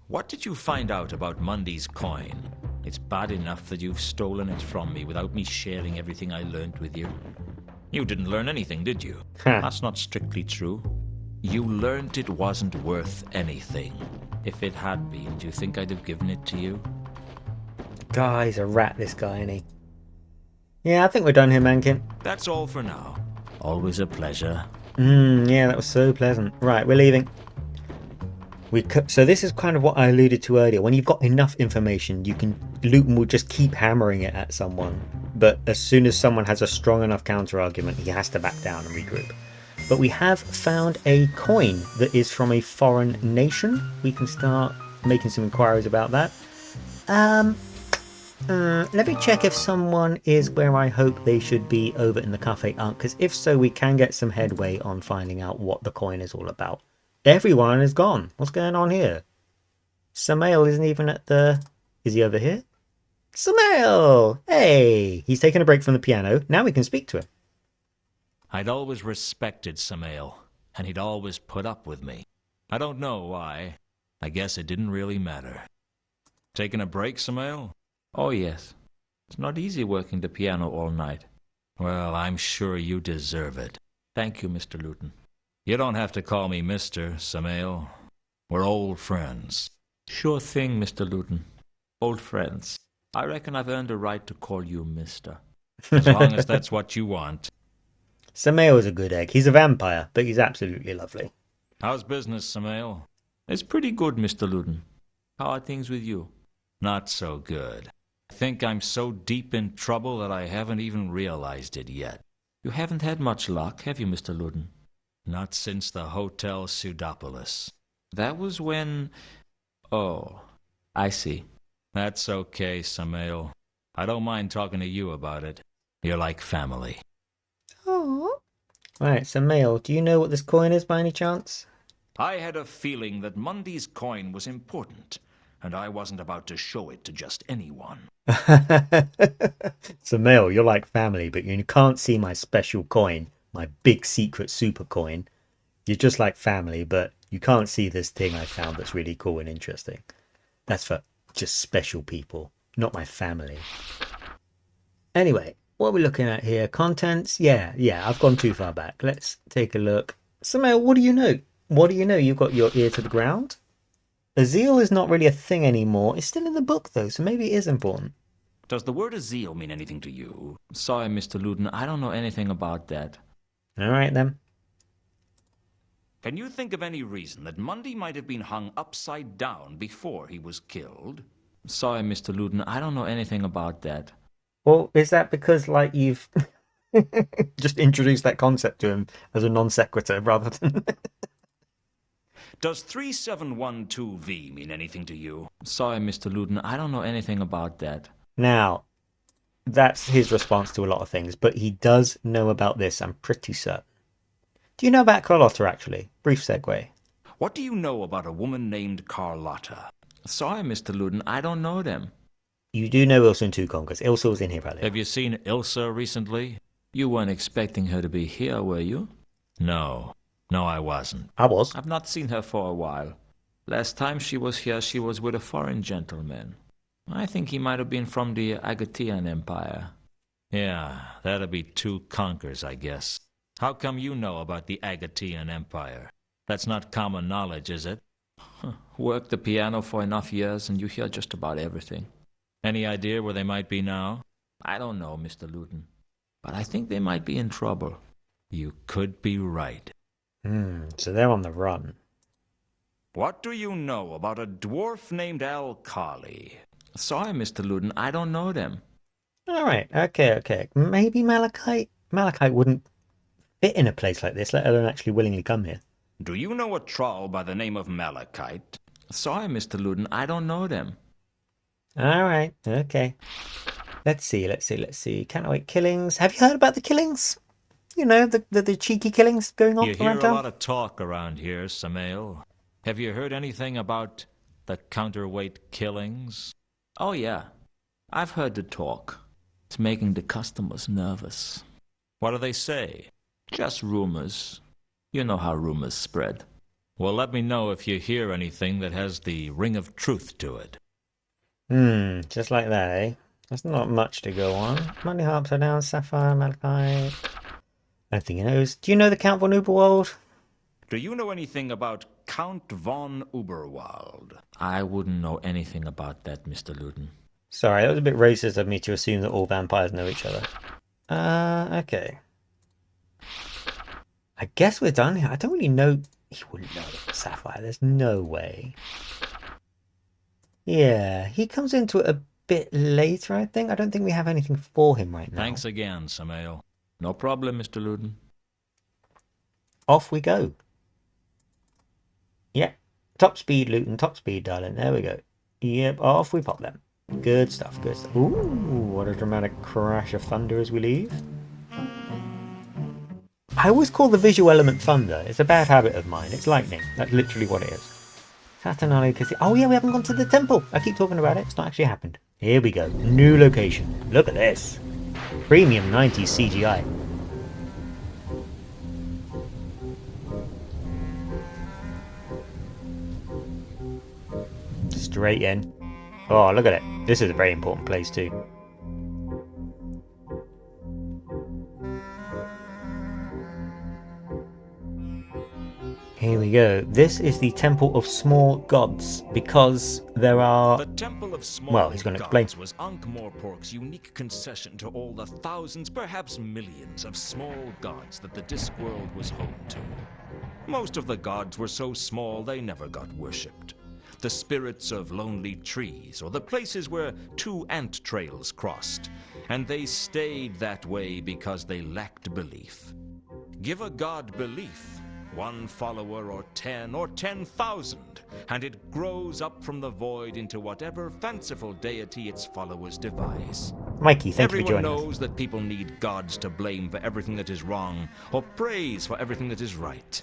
What did you find out about Mundy's coin? It's bad enough that you've stolen it from me without me sharing everything I learned with you. You didn't learn anything, did you? That's not strictly true. You learned it wasn't worth anything. If it had been, do you think I'd have given it to you? God, he's a rat, this guy, isn't he? Yeah, I think we're done here, Mankin. That's all for now. Always a pleasure. Yeah, that was so pleasant. Right, we're leaving. So this is kind of what I alluded to earlier. When you've got enough information, Luton will just keep hammering it at someone. But as soon as someone has a strong enough counter argument, he has to back down and regroup. But we have found a coin that is from a foreign nation. We can start making some inquiries about that. Let me check if someone is where I hope they should be over in the Cafe Art, because if so, we can get some headway on finding out what the coin is all about. Everyone is gone. What's going on here? Samael isn't even at the... Is he over here? Samael! Hey! He's taking a break from the piano. Now we can speak to him. I'd always respected Samael, and he'd always put up with me. I don't know why. I guess it didn't really matter. Taking a break, Samael? Oh, yes. It's not easy working the piano all night. Well, I'm sure you deserve it. Thank you, Mr. Luton. You don't have to call me Mr. Samael. We're old friends. Sure thing, Mr. Luton. Old friends. I reckon I've earned a right to call you Mr. As long as that's what you want. Samael is a good egg. He's a vampire, but he's absolutely lovely. How's business, Samael? It's pretty good, Mr. Luton. How are things with you? Not so good. I think I'm so deep in trouble that I haven't even realized it yet. You haven't had much luck, have you, Mr. Luton? Not since the Hotel Pseudopolis. That was when... Oh, I see. That's okay, Samael. I don't mind talking to you about it. You're like family. Oh. Right, Samael, do you know what this coin is by any chance? I had a feeling that Mundy's coin was important, and I wasn't about to show it to just anyone. Samael, you're like family, but you can't see my special coin. My big secret super coin. You're just like family, but you can't see this thing I found that's really cool and interesting. That's for just special people, not my family. Anyway, what are we looking at here? Contents? Yeah, I've gone too far back. Let's take a look. Samael, what do you know? What do you know? You've got your ear to the ground. Azil is not really a thing anymore. It's still in the book, though, so maybe it is important. Does the word Azil mean anything to you? Sorry, Mr. Luton, I don't know anything about that. All right, then. Can you think of any reason that Mundy might have been hung upside down before he was killed? Sorry, Mr. Luton, I don't know anything about that. Well, is that because, like, you've Just introduce that concept to him as a non sequitur rather than. Does 3712V mean anything to you? Sorry, Mr. Luden, I don't know anything about that. Now, that's his response to a lot of things, but he does know about this, I'm pretty certain. Do you know about Carlotta, actually? Brief segue. What do you know about a woman named Carlotta? Sorry, Mr. Luden, I don't know them. You do know Ilsa and Tukon, because Ilsa was in here earlier. Have you seen Ilsa recently? You weren't expecting her to be here, were you? No, I wasn't. I was. I've not seen her for a while. Last time she was here, she was with a foreign gentleman. I think he might have been from the Agatian Empire. Yeah, that'd be two conkers, I guess. How come you know about the Agatian Empire? That's not common knowledge, is it? Worked the piano for enough years and you hear just about everything. Any idea where they might be now? I don't know, Mr. Luden. But I think they might be in trouble. You could be right. So they're on the run. What do you know about a dwarf named Alkali? Sorry, Mr. Luden, I don't know them. Alright, okay. Maybe Malachite? Malachite wouldn't fit in a place like this, let alone actually willingly come here. Do you know a troll by the name of Malachite? Sorry, Mr. Luden, I don't know them. Alright, okay. Let's see. Counterweight killings. Have you heard about the killings? You know, the cheeky killings going on You hear around a town? lot of talk around here, Samael. Have you heard anything about the counterweight killings? Oh, yeah. I've heard the talk. It's making the customers nervous. What do they say? Just rumors. You know how rumors spread. Well, let me know if you hear anything that has the ring of truth to it. Just like that, eh? There's not much to go on. Money harps are down, Sapphire, Malachite. Anything he knows. Do you know the Count von Uberwald? Do you know anything about Count von Uberwald? I wouldn't know anything about that, Mr. Luden. Sorry, that was a bit racist of me to assume that all vampires know each other. Okay. I guess we're done here. I don't really know. He wouldn't know Sapphire. There's no way. Yeah, he comes into it a bit later, I think. I don't think we have anything for him right now. Thanks again, Samael. No problem, Mr. Luden. Off we go. Yeah. Top speed, Luton. Top speed, darling. There we go. Yep, off we pop them. Good stuff, good stuff. Ooh, what a dramatic crash of thunder as we leave. I always call the visual element thunder. It's a bad habit of mine. It's lightning. That's literally what it is. Saturnale Casino. Oh yeah, we haven't gone to the temple. I keep talking about it. It's not actually happened. Here we go. New location. Look at this. Premium 90s CGI. Straight in. Oh, look at it. This is a very important place too. Here we go. This is the Temple of Small Gods, because there are... The Temple of Small Well, he's going to explain. Gods was Ankh-Morpork's unique concession to all the thousands, perhaps millions, of small gods that the Discworld was home to. Most of the gods were so small they never got worshipped. The spirits of lonely trees, or the places where two ant trails crossed, and they stayed that way because they lacked belief. Give a god belief, one follower or 10,000, and it grows up from the void into whatever fanciful deity its followers devise. Mikey, thank you for Everyone joining us. knows that people need gods to blame for everything that is wrong, or praise for everything that is right.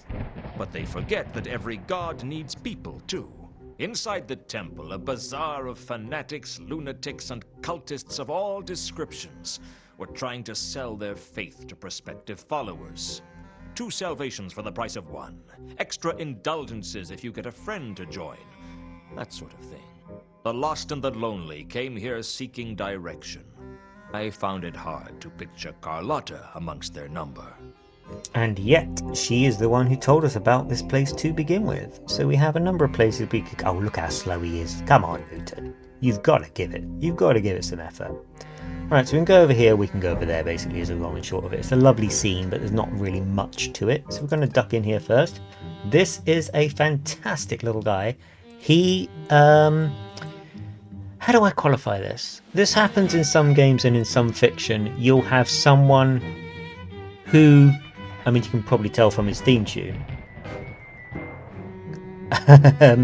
But they forget that every god needs people, too. Inside the temple, a bazaar of fanatics, lunatics, and cultists of all descriptions were trying to sell their faith to prospective followers. 2 salvations for the price of 1. Extra indulgences if you get a friend to join. That sort of thing. The lost and the lonely came here seeking direction. I found it hard to picture Carlotta amongst their number. And yet, she is the one who told us about this place to begin with. So we have a number of places we could... Oh, look how slow he is. Come on, Luton. You've got to give it some effort. Right, so we can go over here, we can go over there, basically, is the long and short of it. It's a lovely scene, but there's not really much to it. So we're going to duck in here first. This is a fantastic little guy. He, how do I qualify this? This happens in some games and in some fiction. You'll have someone who, I mean, you can probably tell from his theme tune,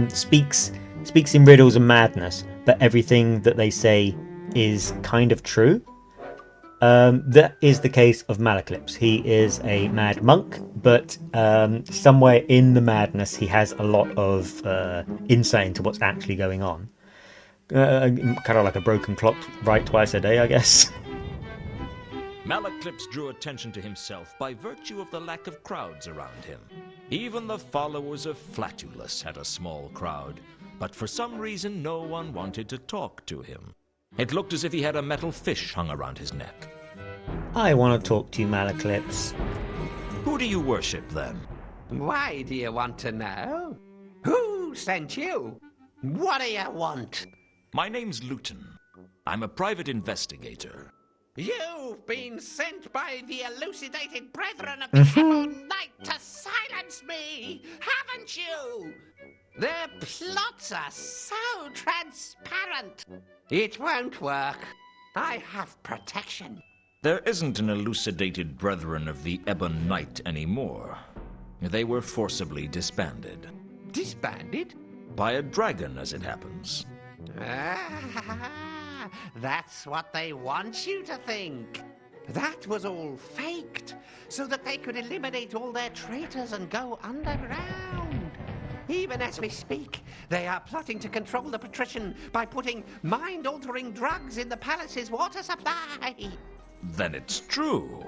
speaks in riddles and madness, but everything that they say is kind of true. That is the case of Malaclips. He is a mad monk, but somewhere in the madness he has a lot of insight into what's actually going on. Kind of like a broken clock right twice a day, I guess. Malaclips drew attention to himself by virtue of the lack of crowds around him. Even the followers of Flatulus had a small crowd, but for some reason no one wanted to talk to him. It looked as if he had a metal fish hung around his neck. I want to talk to you, Malaclips. Who do you worship, then? Why do you want to know? Who sent you? What do you want? My name's Luton. I'm a private investigator. You've been sent by the elucidated brethren of the Ebon Knight to silence me, haven't you? Their plots are so transparent. It won't work. I have protection. There isn't an elucidated brethren of the Ebon Knight anymore. They were forcibly disbanded. Disbanded? By a dragon, as it happens. Ah, that's what they want you to think. That was all faked, so that they could eliminate all their traitors and go underground. Even as we speak, they are plotting to control the patrician by putting mind-altering drugs in the palace's water supply. Then it's true.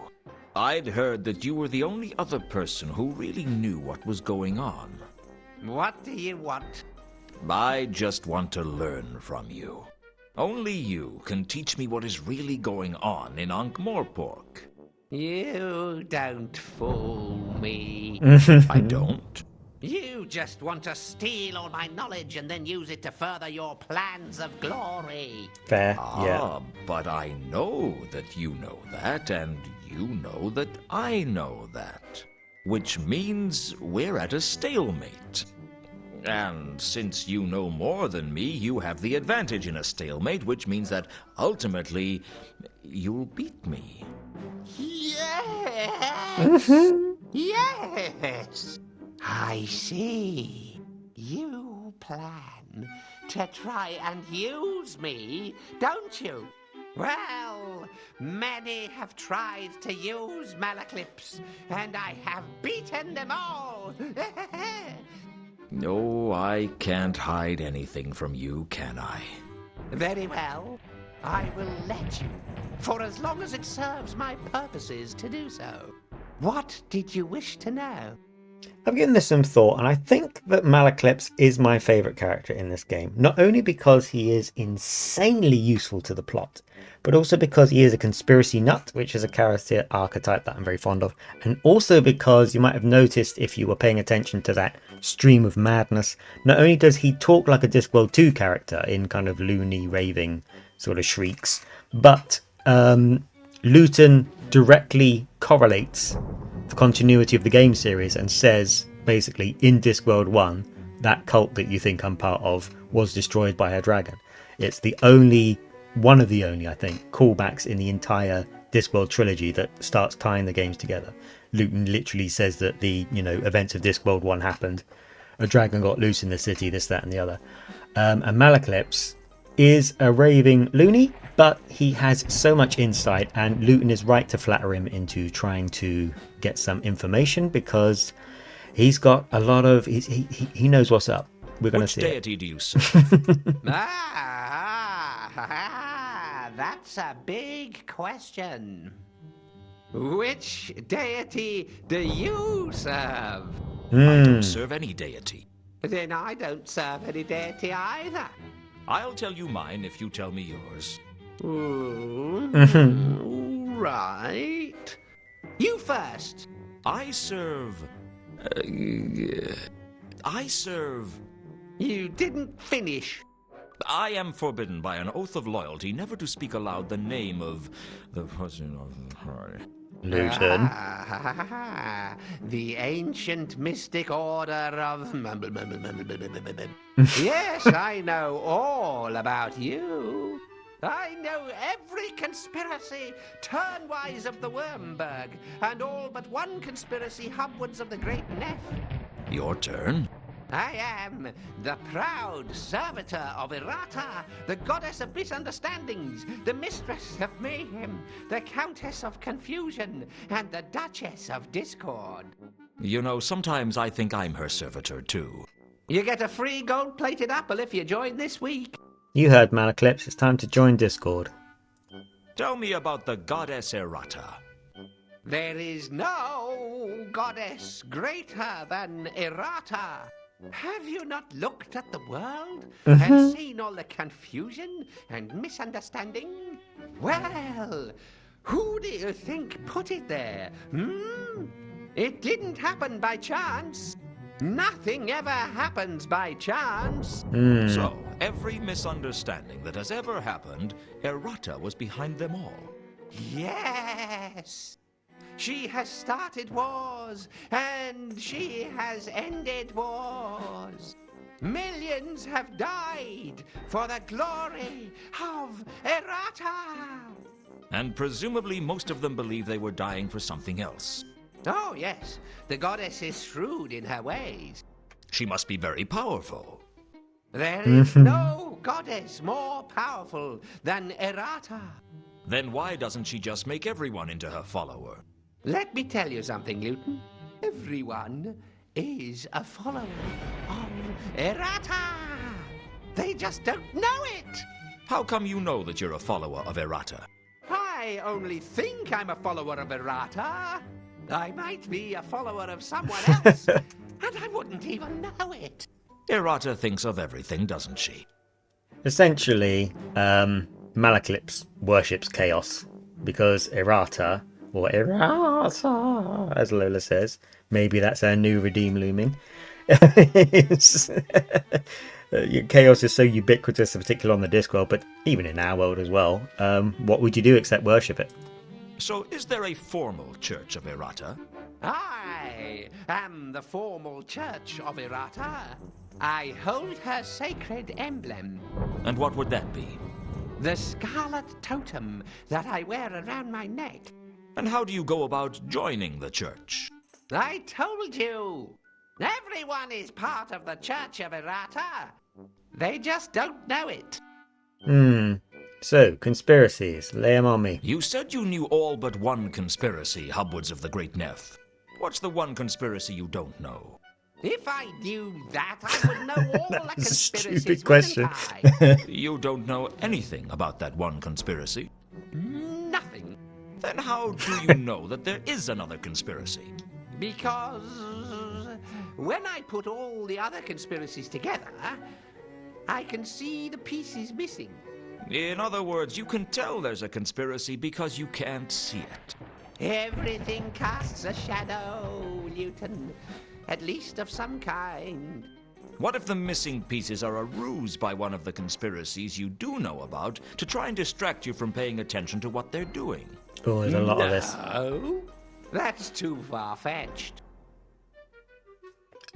I'd heard that you were the only other person who really knew what was going on. What do you want? I just want to learn from you. Only you can teach me what is really going on in Ankh-Morpork. You don't fool me. I don't. You just want to steal all my knowledge and then use it to further your plans of glory. Fair, yeah. Ah, but I know that you know that, and you know that I know that. Which means we're at a stalemate. And since you know more than me, you have the advantage in a stalemate, which means that ultimately you'll beat me. Yes! Yes! I see. You plan to try and use me, don't you? Well, many have tried to use Malaclips, and I have beaten them all. No, I can't hide anything from you, can I? Very well. I will let you, for as long as it serves my purposes to do so. What did you wish to know? I've given this some thought, and I think that Malaclips is my favourite character in this game. Not only because he is insanely useful to the plot, but also because he is a conspiracy nut, which is a character archetype that I'm very fond of, and also because you might have noticed if you were paying attention to that stream of madness, not only does he talk like a Discworld 2 character in kind of loony, raving sort of shrieks, but Luton directly correlates the continuity of the game series and says, basically, in Discworld 1, that cult that you think I'm part of was destroyed by a dragon. It's the only, one of the only, I think, callbacks in the entire Discworld trilogy that starts tying the games together. Luton literally says that the, events of Discworld 1 happened. A dragon got loose in the city, this, that, and the other. And Malaclips is a raving loony, but he has so much insight, and Luton is right to flatter him into trying to get some information because he's got a lot of he knows what's up. We're going to see deity it. do you serve? That's a big question. Which deity do you serve? I don't serve any deity. Then I don't serve any deity either. I'll tell you mine if you tell me yours. Right. You first. I serve... You didn't finish. I am forbidden by an oath of loyalty never to speak aloud the name of the person of Luton. The ancient mystic order of... Yes, I know all about you. I know every conspiracy turnwise of the Wormberg, and all but one conspiracy hubwards of the Great Neff. Your turn. I am the proud servitor of Errata, the goddess of misunderstandings, the mistress of mayhem, the countess of confusion, and the duchess of discord. You know, sometimes I think I'm her servitor, too. You get a free gold-plated apple if you join this week. You heard Malaclips, it's time to join Discord. Tell me about the goddess Errata. There is no goddess greater than Errata. Have you not looked at the world and seen all the confusion and misunderstanding? Well, who do you think put it there? It didn't happen by chance. Nothing ever happens by chance. So, every misunderstanding that has ever happened, Errata was behind them all. Yes. She has started wars, and she has ended wars. Millions have died for the glory of Errata. And presumably most of them believe they were dying for something else. Oh, yes. The goddess is shrewd in her ways. She must be very powerful. There is no goddess more powerful than Errata. Then why doesn't she just make everyone into her follower? Let me tell you something, Luton. Everyone is a follower of Errata. They just don't know it. How come you know that you're a follower of Errata? I only think I'm a follower of Errata. I might be a follower of someone else, and I wouldn't even know it. Errata thinks of everything, doesn't she? Essentially, Malaclips worships chaos because Errata, or Errata, as Lola says, maybe that's our new redeem looming. Chaos is so ubiquitous, particularly on the Discworld, but even in our world as well. What would you do except worship it? So is there a formal church of Errata? I am the formal church of Errata. I hold her sacred emblem, And what would that be? the scarlet totem that I wear around my neck. And how do you go about joining the church? I told you! Everyone is part of the Church of Errata. They just don't know it. So, conspiracies, lay 'em on me. You said you knew all but one conspiracy, Hubwards of the Great Neff. What's the one conspiracy you don't know? If I knew that, I would know all the That's a conspiracies, stupid question. wouldn't I? You don't know anything about that one conspiracy. Nothing. Then how do you know that there is another conspiracy? Because when I put all the other conspiracies together, I can see the pieces missing. In other words, you can tell there's a conspiracy because you can't see it. Everything casts a shadow, Luton. At least of some kind. What if the missing pieces are a ruse by one of the conspiracies you do know about to try and distract you from paying attention to what they're doing? Oh, there's a lot of this. No, that's too far-fetched.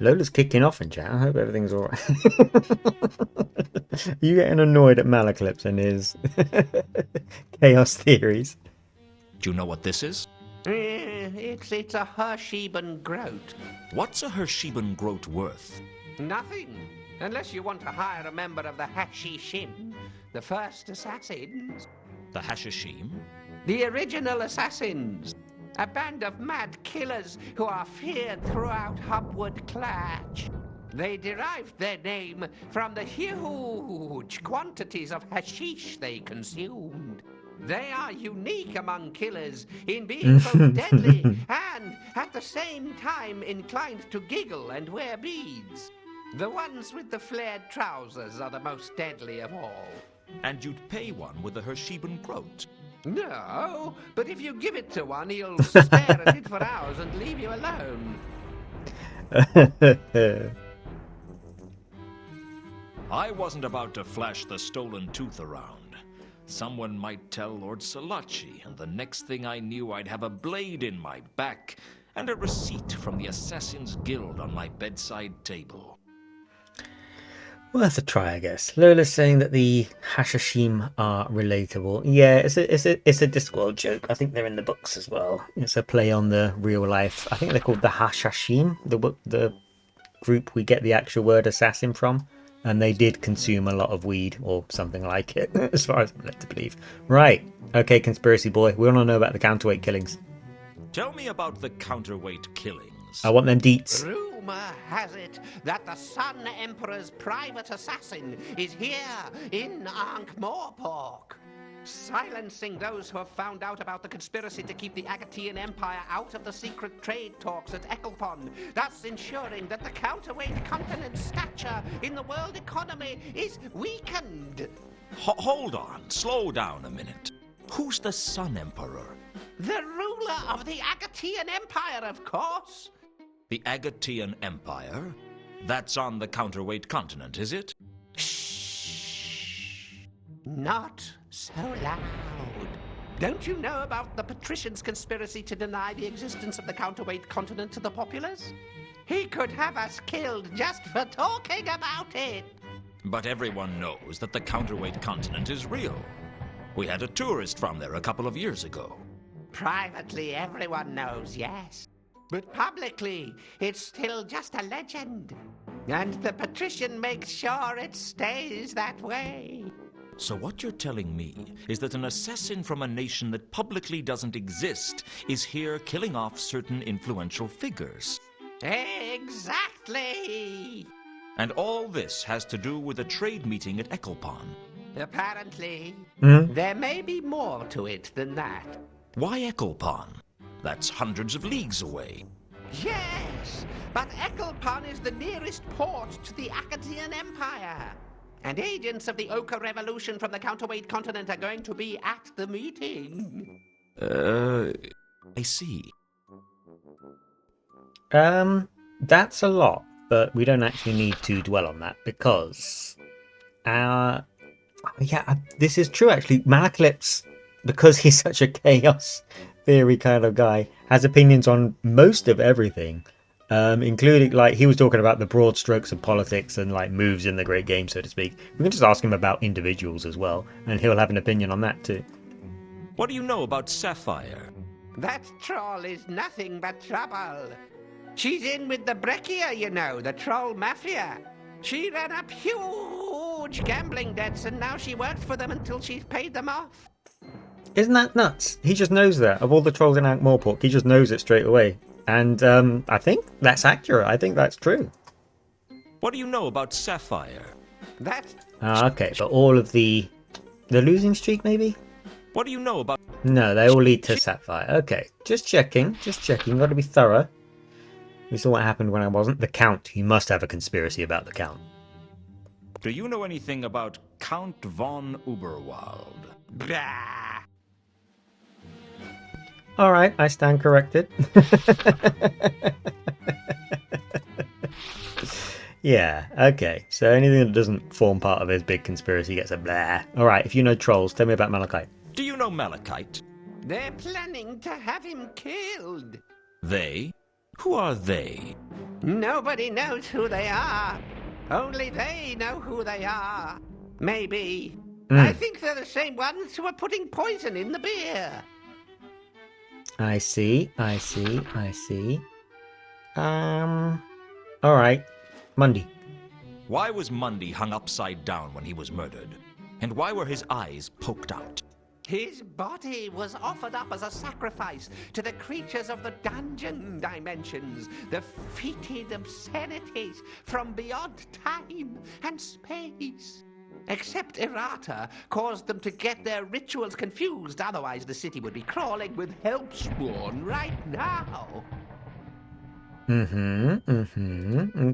Lola's kicking off in chat. I hope everything's alright. You getting annoyed at Malaclips and his chaos theories? Do you know what this is? It's a Hersheben groat. What's a Hersheben groat worth? Nothing. Unless you want to hire a member of the Hashishim, the first assassins. The Hashishim? The original assassins. A band of mad killers who are feared throughout Hubwood Clatch. They derived their name from the huge quantities of hashish they consumed. They are unique among killers in being both deadly and, at the same time, inclined to giggle and wear beads. The ones with the flared trousers are the most deadly of all. And you'd pay one with a Hersheben groat? No, but if you give it to one, he'll stare at it for hours and leave you alone. I wasn't about to flash the stolen tooth around. Someone might tell Lord Salachi, and the next thing I knew I'd have a blade in my back and a receipt from the Assassin's Guild on my bedside table. Worth a try, I guess. Lola's saying that the Hashashim are relatable. Yeah, it's a Discworld joke. I think they're in the books as well. It's a play on the real life. I think they're called the Hashashim, the group we get the actual word assassin from. And they did consume a lot of weed or something like it, as far as I'm led to believe. Right. Okay, conspiracy boy. We want to know about the counterweight killings. Tell me about the counterweight killings. I want them deets. Rumor has it that the Sun Emperor's private assassin is here in Ankh-Morpork, silencing those who have found out about the conspiracy to keep the Agatean Empire out of the secret trade talks at Ecclefon, thus ensuring that the counterweight continent's stature in the world economy is weakened. Hold on, slow down a minute. Who's the Sun Emperor? The ruler of the Agatean Empire, of course. The Agatean Empire? That's on the counterweight continent, is it? Shh. Not so loud. Don't you know about the patrician's conspiracy to deny the existence of the counterweight continent to the populace? He could have us killed just for talking about it. But everyone knows that the counterweight continent is real. We had a tourist from there a couple of years ago. Privately, everyone knows, yes. But publicly, it's still just a legend. And the patrician makes sure it stays that way. So what you're telling me is that an assassin from a nation that publicly doesn't exist is here killing off certain influential figures. Exactly! And all this has to do with a trade meeting at Ecclefon. Apparently, Mm-hmm. there may be more to it than that. Why Ecclefon? That's hundreds of leagues away. Yes, but Ecclefon is the nearest port to the Agatean Empire. And agents of the Ochre Revolution from the counterweight continent are going to be at the meeting. I see. That's a lot, but we don't actually need to dwell on that because this is true actually. Malakalypse, because he's such a chaos theory kind of guy, has opinions on most of everything, including, like, he was talking about the broad strokes of politics and like moves in the great game, so to speak. We can just ask him about individuals as well, and he'll have an opinion on that too. What do you know about Sapphire? That troll is nothing but trouble. She's in with the Breccia, you know, the troll mafia. She ran up huge gambling debts, and now she works for them until she's paid them off. Isn't that nuts? He just knows that. Of all the trolls in Ankh-Morpork, he just knows it straight away. And I think that's accurate. I think that's true. What do you know about Sapphire? Okay, but all of the losing streak, maybe? What do you know about... No, they all lead to Sapphire. Okay, just checking. Got to be thorough. We saw what happened when I wasn't. The Count. You must have a conspiracy about the Count. Do you know anything about Count von Uberwald? Bah! All right, I stand corrected. Yeah, okay. So anything that doesn't form part of his big conspiracy gets a blah. All right, if you know trolls, tell me about Malachite. Do you know Malachite? They're planning to have him killed. They? Who are they? Nobody knows who they are. Only they know who they are. Maybe. I think they're the same ones who are putting poison in the beer. I see. All right. Mundy. Why was Mundy hung upside down when he was murdered? And why were his eyes poked out? His body was offered up as a sacrifice to the creatures of the dungeon dimensions, the fetid obscenities from beyond time and space. Except errata caused them to get their rituals confused, otherwise the city would be crawling with Helpspawn right now.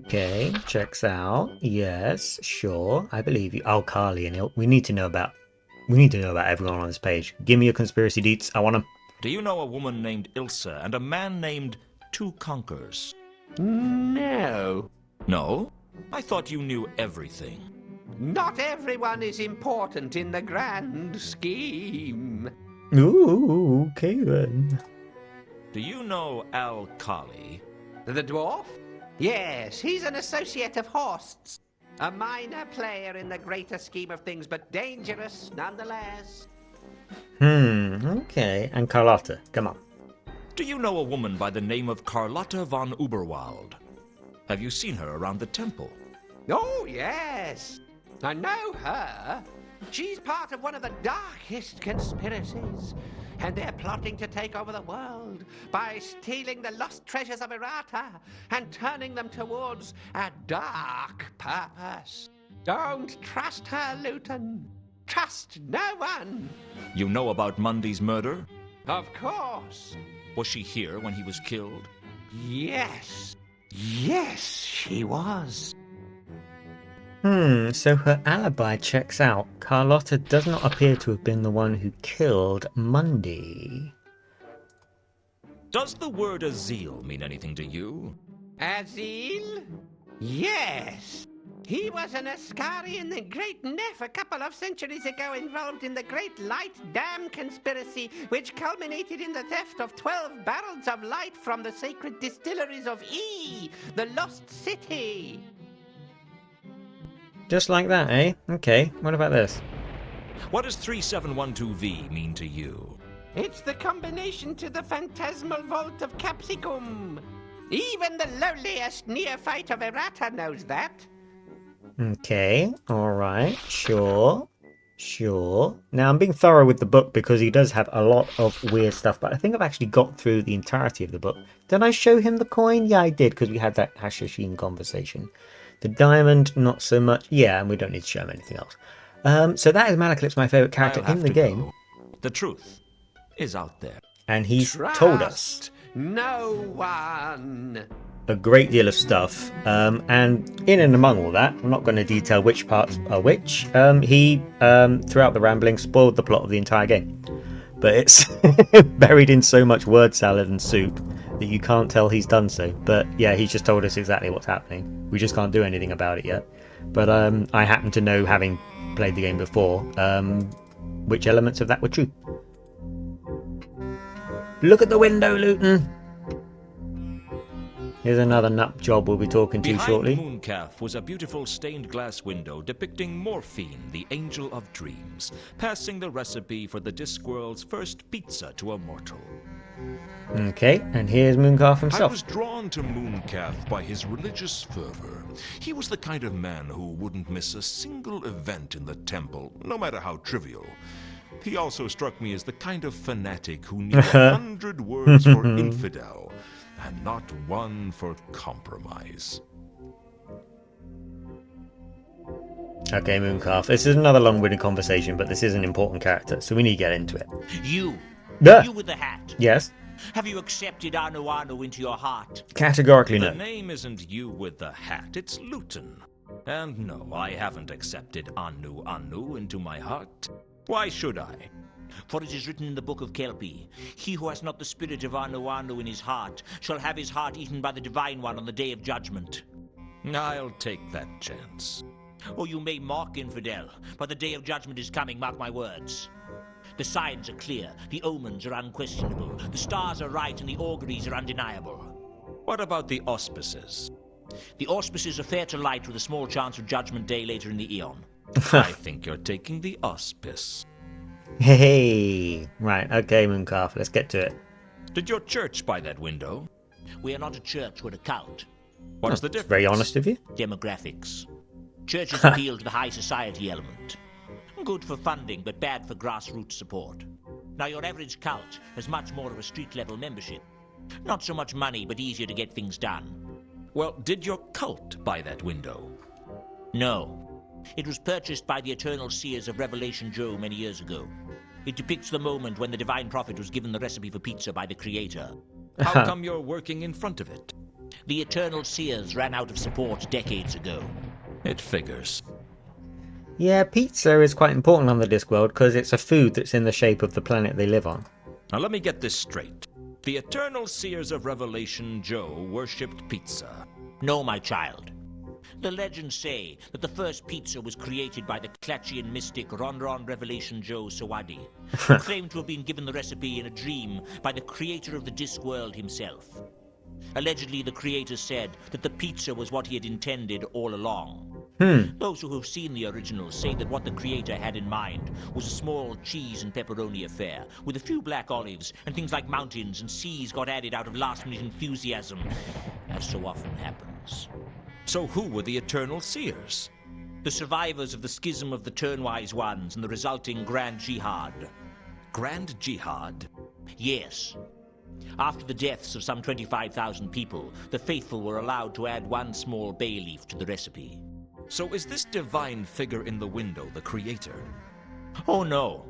Okay, checks out. Yes, sure. I believe you. Oh, Carly and Il. We need to know about everyone on this page. Give me your conspiracy deets. I want them. Do you know a woman named Ilsa and a man named Two Conkers? No. No? I thought you knew everything. Not everyone is important in the grand scheme. Ooh, okay then. Do you know Al-Kali? The dwarf? Yes, he's an associate of Horst's. A minor player in the greater scheme of things, but dangerous nonetheless. Okay. And Carlotta, come on. Do you know a woman by the name of Carlotta von Uberwald? Have you seen her around the temple? Oh, yes. I know her. She's part of one of the darkest conspiracies. And they're plotting to take over the world by stealing the lost treasures of Errata and turning them towards a dark purpose. Don't trust her, Luton. Trust no one. You know about Mundy's murder? Of course. Was she here when he was killed? Yes. Yes, she was. So her alibi checks out. Carlotta does not appear to have been the one who killed Mundy. Does the word Azil mean anything to you? Azil? Yes. He was an Ascari in the Great Neff a couple of centuries ago, involved in the Great Light Dam conspiracy, which culminated in the theft of 12 barrels of light from the sacred distilleries of E, the Lost City. Just like that, eh? Okay, what about this? What does 3712V mean to you? It's the combination to the phantasmal vault of Capsicum. Even the lowliest neophyte of Errata knows that. Okay, alright, sure. Now, I'm being thorough with the book because he does have a lot of weird stuff, but I think I've actually got through the entirety of the book. Did I show him the coin? Yeah, I did, because we had that Hashashin conversation. The diamond, not so much. Yeah, and we don't need to show him anything else. So that is Malaclip's my favourite character in the game. Go. The truth is out there. And he's Trust told us no one. a great deal of stuff. And in and among all that, I'm not going to detail which parts are which. He, throughout the rambling, spoiled the plot of the entire game. But it's buried in so much word salad and soup that you can't tell he's done so. But yeah, he's just told us exactly what's happening. We just can't do anything about it yet. But I happen to know, having played the game before, which elements of that were true. Look at the window, Luton! Here's another nut job we'll be talking to shortly. Behind Mooncalf was a beautiful stained glass window depicting Morphine, the angel of dreams, passing the recipe for the Discworld's first pizza to a mortal. Okay, and here's Mooncalf I himself. was drawn to Mooncalf by his religious fervor. He was the kind of man who wouldn't miss a single event in the temple, no matter how trivial. He also struck me as the kind of fanatic who needed 100 words for infidel, and not one for compromise. Okay, Mooncalf. This is another long-winded conversation, but this is an important character, so we need to get into it. You. Yeah. You with the hat. Yes? Have you accepted Anu Anu into your heart? Categorically The no. name isn't you with the hat, it's Luton. And no, I haven't accepted Anu Anu into my heart. Why should I? For it is written in the book of Kelpie, he who has not the spirit of Anu Anu in his heart shall have his heart eaten by the Divine One on the day of judgment. I'll take that chance. Or you may mock infidel, but the day of judgment is coming, mark my words. The signs are clear, the omens are unquestionable, the stars are right and the auguries are undeniable. What about the auspices? The auspices are fair to light with a small chance of judgment day later in the eon. I think you're taking the auspice. Hey, right, okay, Mooncalf, let's get to it. Did your church buy that window? We are not a church, we're a cult. What's the It's difference? very honest of you. Demographics. Churches appeal to the high society element. Good for funding, but bad for grassroots support. Now, your average cult has much more of a street-level membership. Not so much money, but easier to get things done. Well, did your cult buy that window? No. It was purchased by the Eternal Seers of Revelation Joe many years ago. It depicts the moment when the Divine Prophet was given the recipe for pizza by the Creator. How come you're working in front of it? The Eternal Seers ran out of support decades ago. It figures. Yeah, pizza is quite important on the Discworld because it's a food that's in the shape of the planet they live on. Now let me get this straight. The Eternal Seers of Revelation Joe worshipped pizza. No, my child. The legends say that the first pizza was created by the Klatchian mystic Ronron Revelation Joe Sawadi, who claimed to have been given the recipe in a dream by the creator of the Discworld himself. Allegedly, the creator said that the pizza was what he had intended all along. Those who have seen the original say that what the creator had in mind was a small cheese and pepperoni affair, with a few black olives, and things like mountains and seas got added out of last-minute enthusiasm, as so often happens. So who were the Eternal Seers? The survivors of the schism of the Turnwise Ones and the resulting Grand Jihad. Grand Jihad? Yes. After the deaths of some 25,000 people, the faithful were allowed to add one small bay leaf to the recipe. So is this divine figure in the window the creator? Oh no.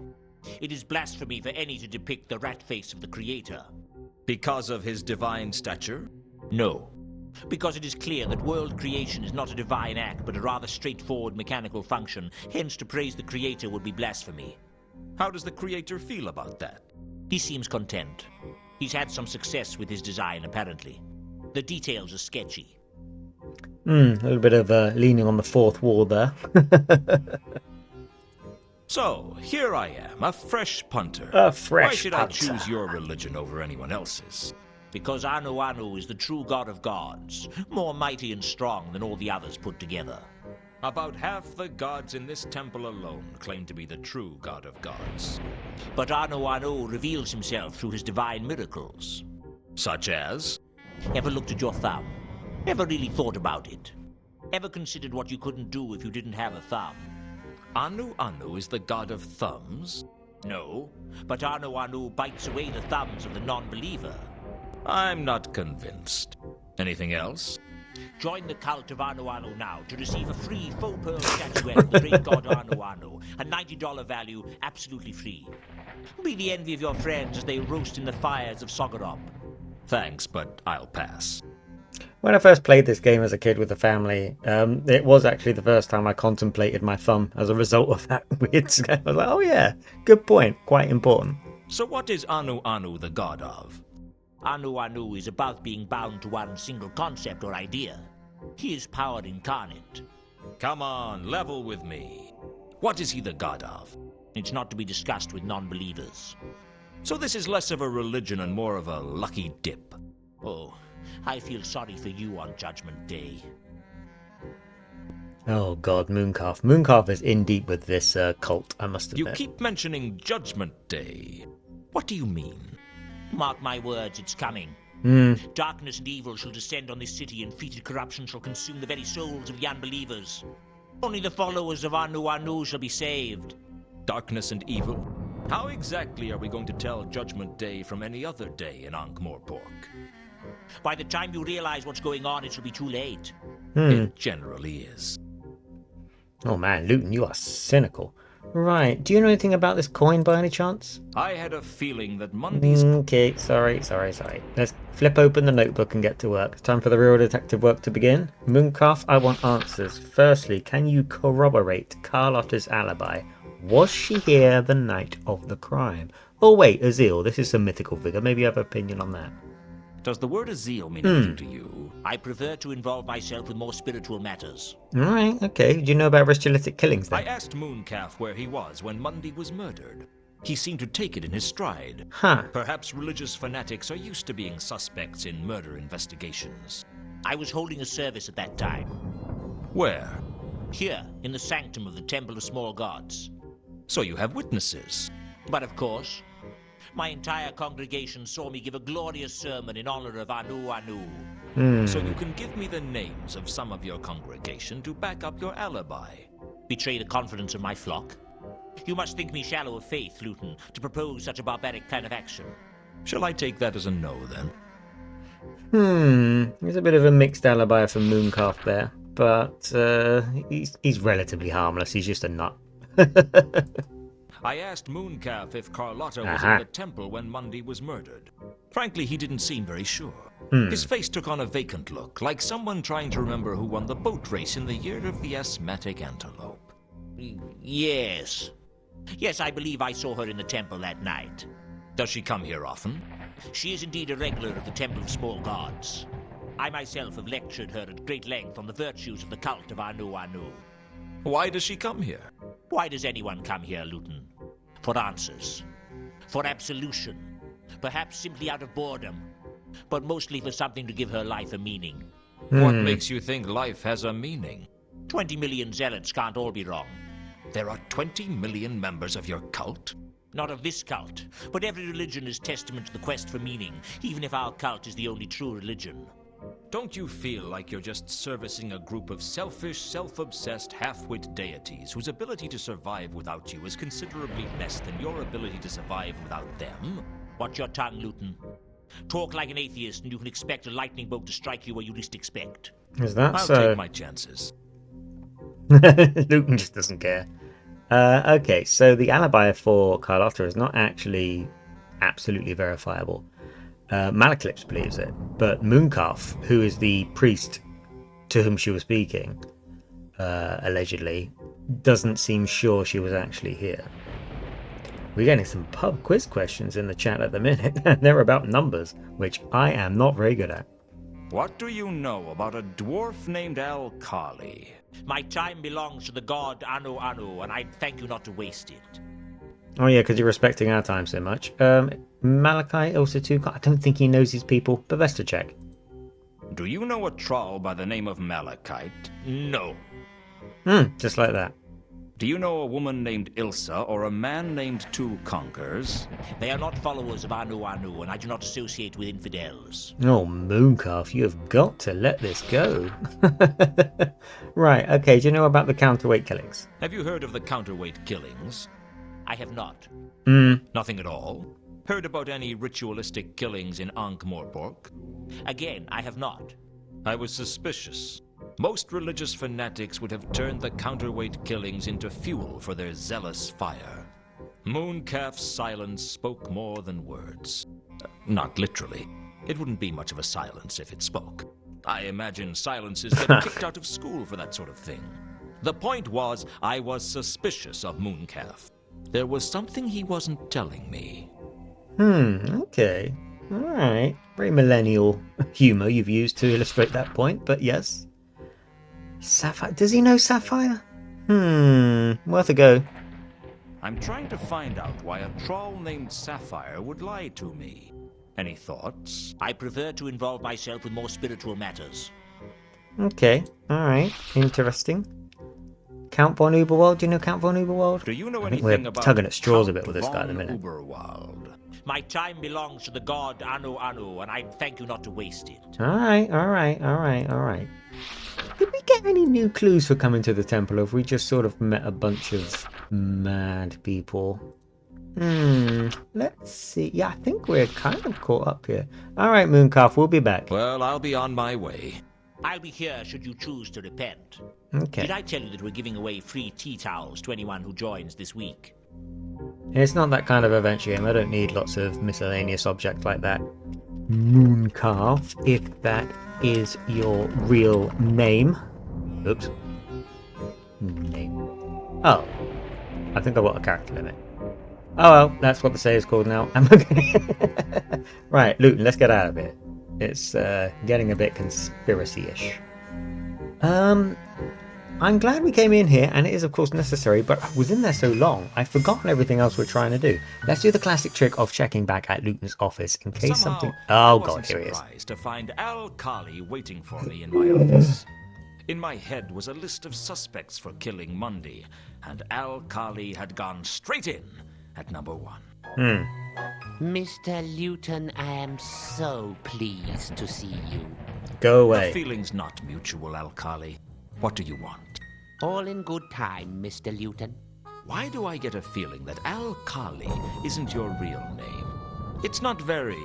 It is blasphemy for any to depict the rat face of the creator. Because of his divine stature? No. Because it is clear that world creation is not a divine act, but a rather straightforward mechanical function. Hence, to praise the creator would be blasphemy. How does the creator feel about that? He seems content. He's had some success with his design, apparently. The details are sketchy. A little bit of leaning on the fourth wall there. So, here I am, a fresh punter. A fresh Why should punter. I choose your religion over anyone else's? Because Anu is the true god of gods, more mighty and strong than all the others put together. About half the gods in this temple alone claim to be the true god of gods. But Anu reveals himself through his divine miracles. Such as? Ever looked at your thumb? Ever really thought about it? Ever considered what you couldn't do if you didn't have a thumb? Anu is the god of thumbs? No, but Anu bites away the thumbs of the non-believer. I'm not convinced. Anything else? Join the cult of Anu now to receive a free faux pearl statuette of the great god Anu, a $90 value, absolutely free. Be the envy of your friends as they roast in the fires of Sogorop. Thanks, but I'll pass. When I first played this game as a kid with the family, it was actually the first time I contemplated my thumb as a result of that weird scale. I was like, oh yeah, good point, quite important. So what is Anu the god of? Anu is above being bound to one single concept or idea. He is power incarnate. Come on, level with me. What is he the god of? It's not to be discussed with non-believers. So this is less of a religion and more of a lucky dip. Oh, I feel sorry for you on Judgment Day. Oh god, Mooncalf. Mooncalf is in deep with this cult, I must You admit. keep mentioning Judgment Day. What do you mean? Mark my words, it's coming. Darkness and evil shall descend on this city, and fetid corruption shall consume the very souls of the unbelievers. Only the followers of Anu shall be saved. Darkness and evil? How exactly are we going to tell Judgment Day from any other day in Ankh-Morpork? By the time you realize what's going on, it shall be too late. It generally is. Oh man, Luton, you are cynical. Right, do you know anything about this coin by any chance? I had a feeling that Monday's... Okay, sorry. Let's flip open the notebook and get to work. It's time for the real detective work to begin. Mooncalf, I want answers. Firstly, can you corroborate Carlotta's alibi? Was she here the night of the crime? Oh wait, Azil, this is a mythical figure. Maybe you have an opinion on that. Does the word Azil mean anything to you? I prefer to involve myself with more spiritual matters. Alright, okay. Do you know about ritualistic killings I then? asked Mooncalf where he was when Monday was murdered. He seemed to take it in his stride. Huh. Perhaps religious fanatics are used to being suspects in murder investigations. I was holding a service at that time. Where? Here, in the sanctum of the Temple of Small Gods. So you have witnesses. But of course, my entire congregation saw me give a glorious sermon in honor of Anu. So you can give me the names of some of your congregation to back up your alibi. Betray the confidence of my flock? You must think me shallow of faith, Luton, to propose such a barbaric plan of action. Shall I take that as a no, then? There's a bit of a mixed alibi from Mooncalf there. But he's relatively harmless. He's just a nut. I asked Mooncalf if Carlotta was in the temple when Monday was murdered. Frankly, he didn't seem very sure. His face took on a vacant look, like someone trying to remember who won the boat race in the year of the asthmatic antelope. Yes. Yes, I believe I saw her in the temple that night. Does she come here often? She is indeed a regular of the Temple of Small Gods. I myself have lectured her at great length on the virtues of the cult of Anu. Why does she come here? Why does anyone come here, Luton? For answers. For absolution. Perhaps simply out of boredom. But mostly for something to give her life a meaning. What makes you think life has a meaning? 20 million zealots can't all be wrong. There are 20 million members of your cult? Not of this cult, but every religion is testament to the quest for meaning, even if our cult is the only true religion. Don't you feel like you're just servicing a group of selfish, self-obsessed, half-wit deities whose ability to survive without you is considerably less than your ability to survive without them? Watch your tongue, Luton. Talk like an atheist and you can expect a lightning bolt to strike you where you least expect. Is that I'll so? take my chances. Luton just doesn't care. Okay, so the alibi for Carlotta is not actually absolutely verifiable. Malaclips believes it, but Mooncalf, who is the priest to whom she was speaking, allegedly, doesn't seem sure she was actually here. We're getting some pub quiz questions in the chat at the minute, and they're about numbers, which I am not very good at. What do you know about a dwarf named Al-Kali? My time belongs to the god Anu Anu, and I'd thank you not to waste it. Oh yeah, because you're respecting our time so much. Malachi also too. I don't think he knows his people, but best to check. Do you know a troll by the name of Malachite? No. Just like that. Do you know a woman named Ilsa or a man named Two Conkers? They are not followers of Anu Anu, and I do not associate with infidels. Oh, Mooncalf, you have got to let this go. Right, okay, do you know about the counterweight killings? Have you heard of the counterweight killings? I have not. Nothing at all? Heard about any ritualistic killings in Ankh-Morpork? Again, I have not. I was suspicious. Most religious fanatics would have turned the counterweight killings into fuel for their zealous fire. Mooncalf's silence spoke more than words. Not literally. It wouldn't be much of a silence if it spoke. I imagine silences get kicked out of school for that sort of thing. The point was, I was suspicious of Mooncalf. There was something he wasn't telling me. Okay. Alright. Very millennial humour you've used to illustrate that point, but yes. Sapphire. Does he know Sapphire? Worth a go. I'm trying to find out why a troll named Sapphire would lie to me. Any thoughts? I prefer to involve myself with more spiritual matters. Okay. Alright. Interesting. Count von Uberwald? Do you know Count von Uberwald? Do you know I think anything we're about tugging at straws a Count bit with this guy in a von minute. Uberwald? My time belongs to the god Anu Anu, and I'd thank you not to waste it. Alright. Did we get any new clues for coming to the temple, or have we just sort of met a bunch of mad people? Let's see. Yeah, I think we're kind of caught up here. Alright, Mooncalf, we'll be back. Well, I'll be on my way. I'll be here should you choose to repent. Okay. Did I tell you that we're giving away free tea towels to anyone who joins this week? It's not that kind of adventure game. I don't need lots of miscellaneous objects like that. Mooncalf, if that is your real name. Oops. Name. Oh. I think I got a character limit. Oh well, that's what the save is called now. Right, Luton, let's get out of here. It's getting a bit conspiracy-ish. I'm glad we came in here, and it is of course necessary, but I was in there so long, I've forgotten everything else we're trying to do. Let's do the classic trick of checking back at Luton's office in case something... Oh god, here he is. Surprised to find Al-Kali waiting for me in my office. In my head was a list of suspects for killing Mundy, and Al-Kali had gone straight in at number 1. Mr. Luton, I am so pleased to see you. Go The away. feeling's not mutual, Al-Kali. What do you want? All in good time, Mr. Luton. Why do I get a feeling that Al-Kali isn't your real name? It's not very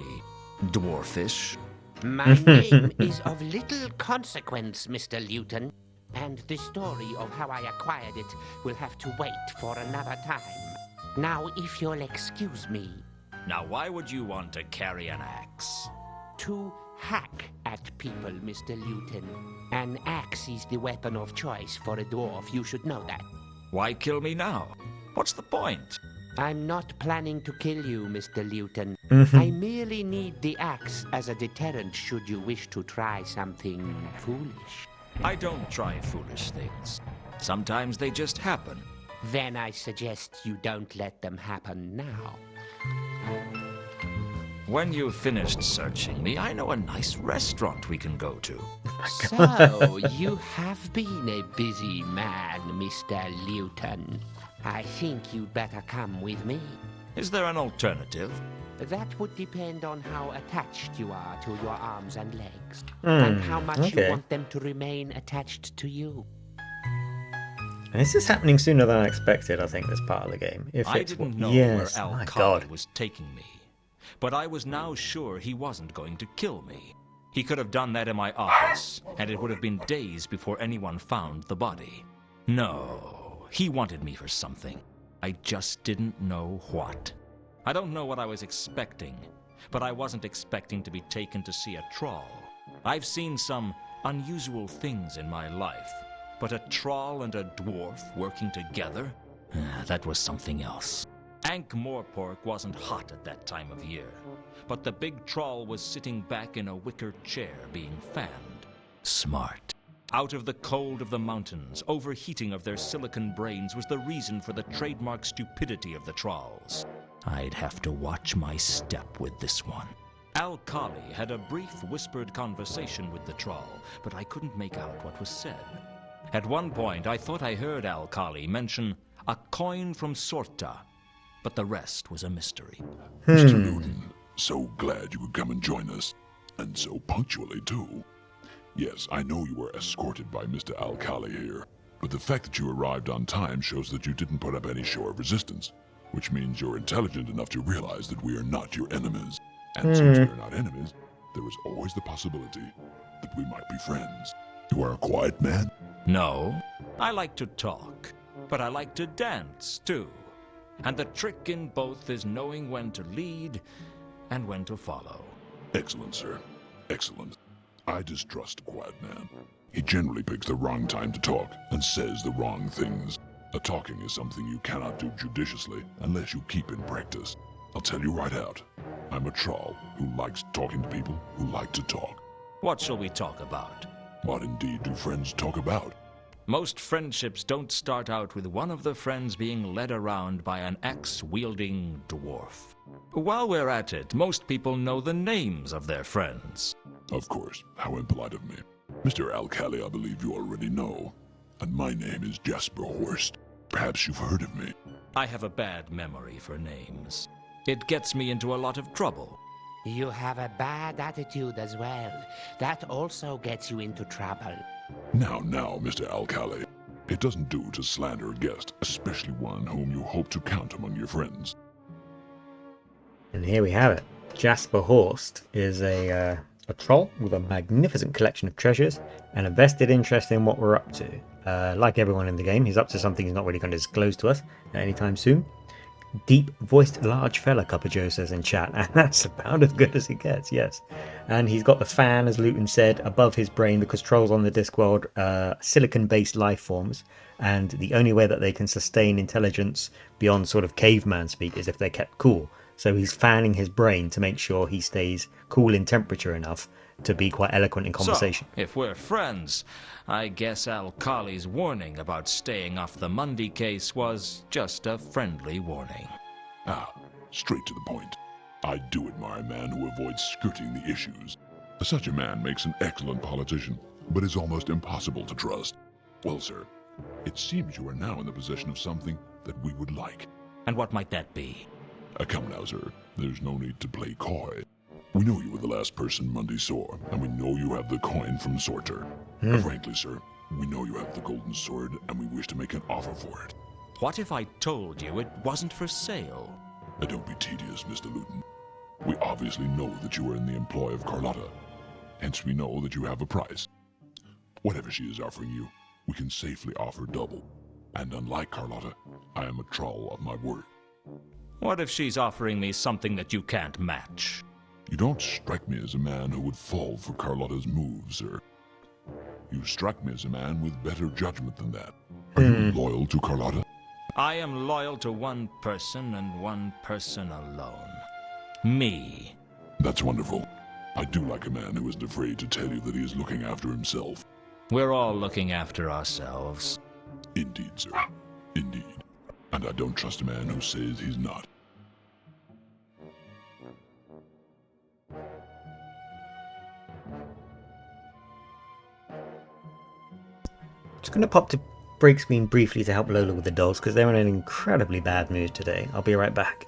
dwarfish. My name is of little consequence, Mr. Luton, and the story of how I acquired it will have to wait for another time. Now, if you'll excuse me. Now, why would you want to carry an axe? To hack at people, Mr. Luton. An axe is the weapon of choice for a dwarf, you should know that. Why kill me now? What's the point? I'm not planning to kill you, Mr. Luton. I merely need the axe as a deterrent should you wish to try something foolish. I don't try foolish things. Sometimes they just happen. Then I suggest you don't let them happen now. When you've finished searching me, I know a nice restaurant we can go to. So, you have been a busy man, Mr. Luton. I think you'd better come with me. Is there an alternative? That would depend on how attached you are to your arms and legs, and how much you okay. want them to remain attached to you. This is happening sooner than I expected, I think, this part of the game. If I it's didn't know yes, where Al my Kali God. was taking me, but I was now sure he wasn't going to kill me. He could have done that in my office, and it would have been days before anyone found the body. No, he wanted me for something. I just didn't know what. I don't know what I was expecting, but I wasn't expecting to be taken to see a troll. I've seen some unusual things in my life, but a troll and a dwarf working together? That was something else. Ankh-Morpork wasn't hot at that time of year, but the big troll was sitting back in a wicker chair being fanned. Smart. Out of the cold of the mountains, overheating of their silicon brains was the reason for the trademark stupidity of the trolls. I'd have to watch my step with this one. Al Kali had a brief whispered conversation with the troll, but I couldn't make out what was said. At one point, I thought I heard Al Kali mention a coin from Sorta, but the rest was a mystery. Mr. Newton, so glad you could come and join us. And so punctually, too. Yes, I know you were escorted by Mr. Al Kali here, but the fact that you arrived on time shows that you didn't put up any show of resistance, which means you're intelligent enough to realize that we are not your enemies. And since we are not enemies, there is always the possibility that we might be friends. You are a quiet man? No, I like to talk, but I like to dance, too. And the trick in both is knowing when to lead and when to follow. Excellent, sir. Excellent. I distrust a quiet man. He generally picks the wrong time to talk and says the wrong things. A talking is something you cannot do judiciously unless you keep in practice. I'll tell you right out. I'm a troll who likes talking to people who like to talk. What shall we talk about? What indeed do friends talk about? Most friendships don't start out with one of the friends being led around by an axe-wielding dwarf. While we're at it, most people know the names of their friends. Of course. How impolite of me. Mr. Al Kali, I believe you already know. And my name is Jasper Horst. Perhaps you've heard of me. I have a bad memory for names. It gets me into a lot of trouble. You have a bad attitude as well. That also gets you into trouble. Now, Mr. Al Kali. It doesn't do to slander a guest, especially one whom you hope to count among your friends. And here we have it. Jasper Horst is a troll with a magnificent collection of treasures and a vested interest in what we're up to. Like everyone in the game, he's up to something he's not really going to disclose to us at any time soon. Deep-voiced large fella, Cuppa Joe says in chat, and that's about as good as it gets, yes. And he's got the fan, as Luton said, above his brain because trolls on the Discworld are silicon-based life forms, and the only way that they can sustain intelligence beyond sort of caveman speak is if they're kept cool. So he's fanning his brain to make sure he stays cool in temperature enough to be quite eloquent in conversation. So, if we're friends, I guess Al Kali's warning about staying off the Mundy case was just a friendly warning. Straight to the point. I do admire a man who avoids skirting the issues. Such a man makes an excellent politician, but is almost impossible to trust. Well, sir, it seems you are now in the possession of something that we would like. And what might that be? Come now, sir. There's no need to play coy. We know you were the last person Mundy saw, and we know you have the coin from Sorter. Frankly, sir, we know you have the golden sword, and we wish to make an offer for it. What if I told you it wasn't for sale? Don't be tedious, Mr. Luton. We obviously know that you are in the employ of Carlotta. Hence we know that you have a price. Whatever she is offering you, we can safely offer double. And unlike Carlotta, I am a troll of my word. What if she's offering me something that you can't match? You don't strike me as a man who would fall for Carlotta's moves, sir. You strike me as a man with better judgment than that. Are you loyal to Carlotta? I am loyal to one person and one person alone. Me. That's wonderful. I do like a man who isn't afraid to tell you that he is looking after himself. We're all looking after ourselves. Indeed, sir. Indeed. And I don't trust a man who says he's not. Just going to pop to break screen briefly to help Lola with the dogs because they're in an incredibly bad mood today. I'll be right back.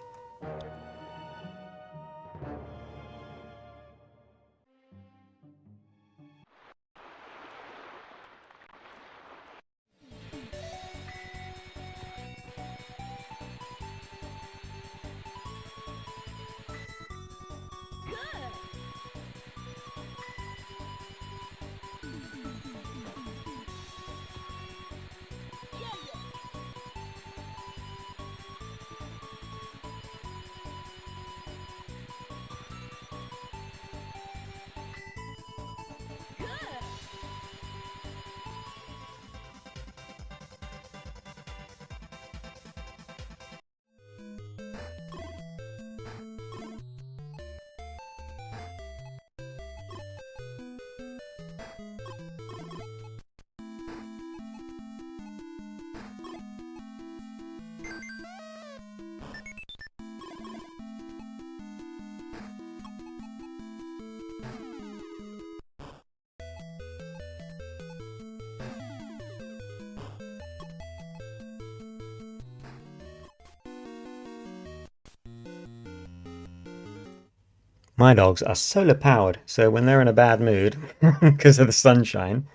My dogs are solar powered, so when they're in a bad mood because of the sunshine,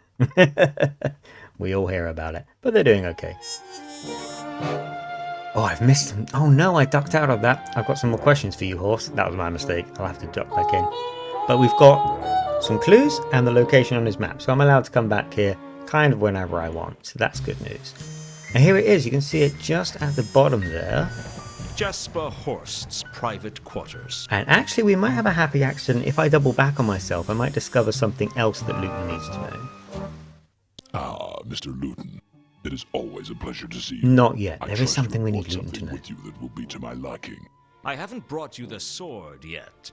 we all hear about it. But they're doing okay. Oh, I've missed them. Oh no, I ducked out of that. I've got some more questions for you, horse. That was my mistake. I'll have to duck back in. But we've got some clues and the location on his map, so I'm allowed to come back here kind of whenever I want. So that's good news. And here it is. You can see it just at the bottom there. Jasper Horst's private quarters. And actually, we might have a happy accident. If I double back on myself, I might discover something else that Luton needs to know. Ah, Mr. Luton. It is always a pleasure to see you. Not yet. I There is trust you something we have need brought Luton to something know. with you that will be to my liking. I haven't brought you the sword yet,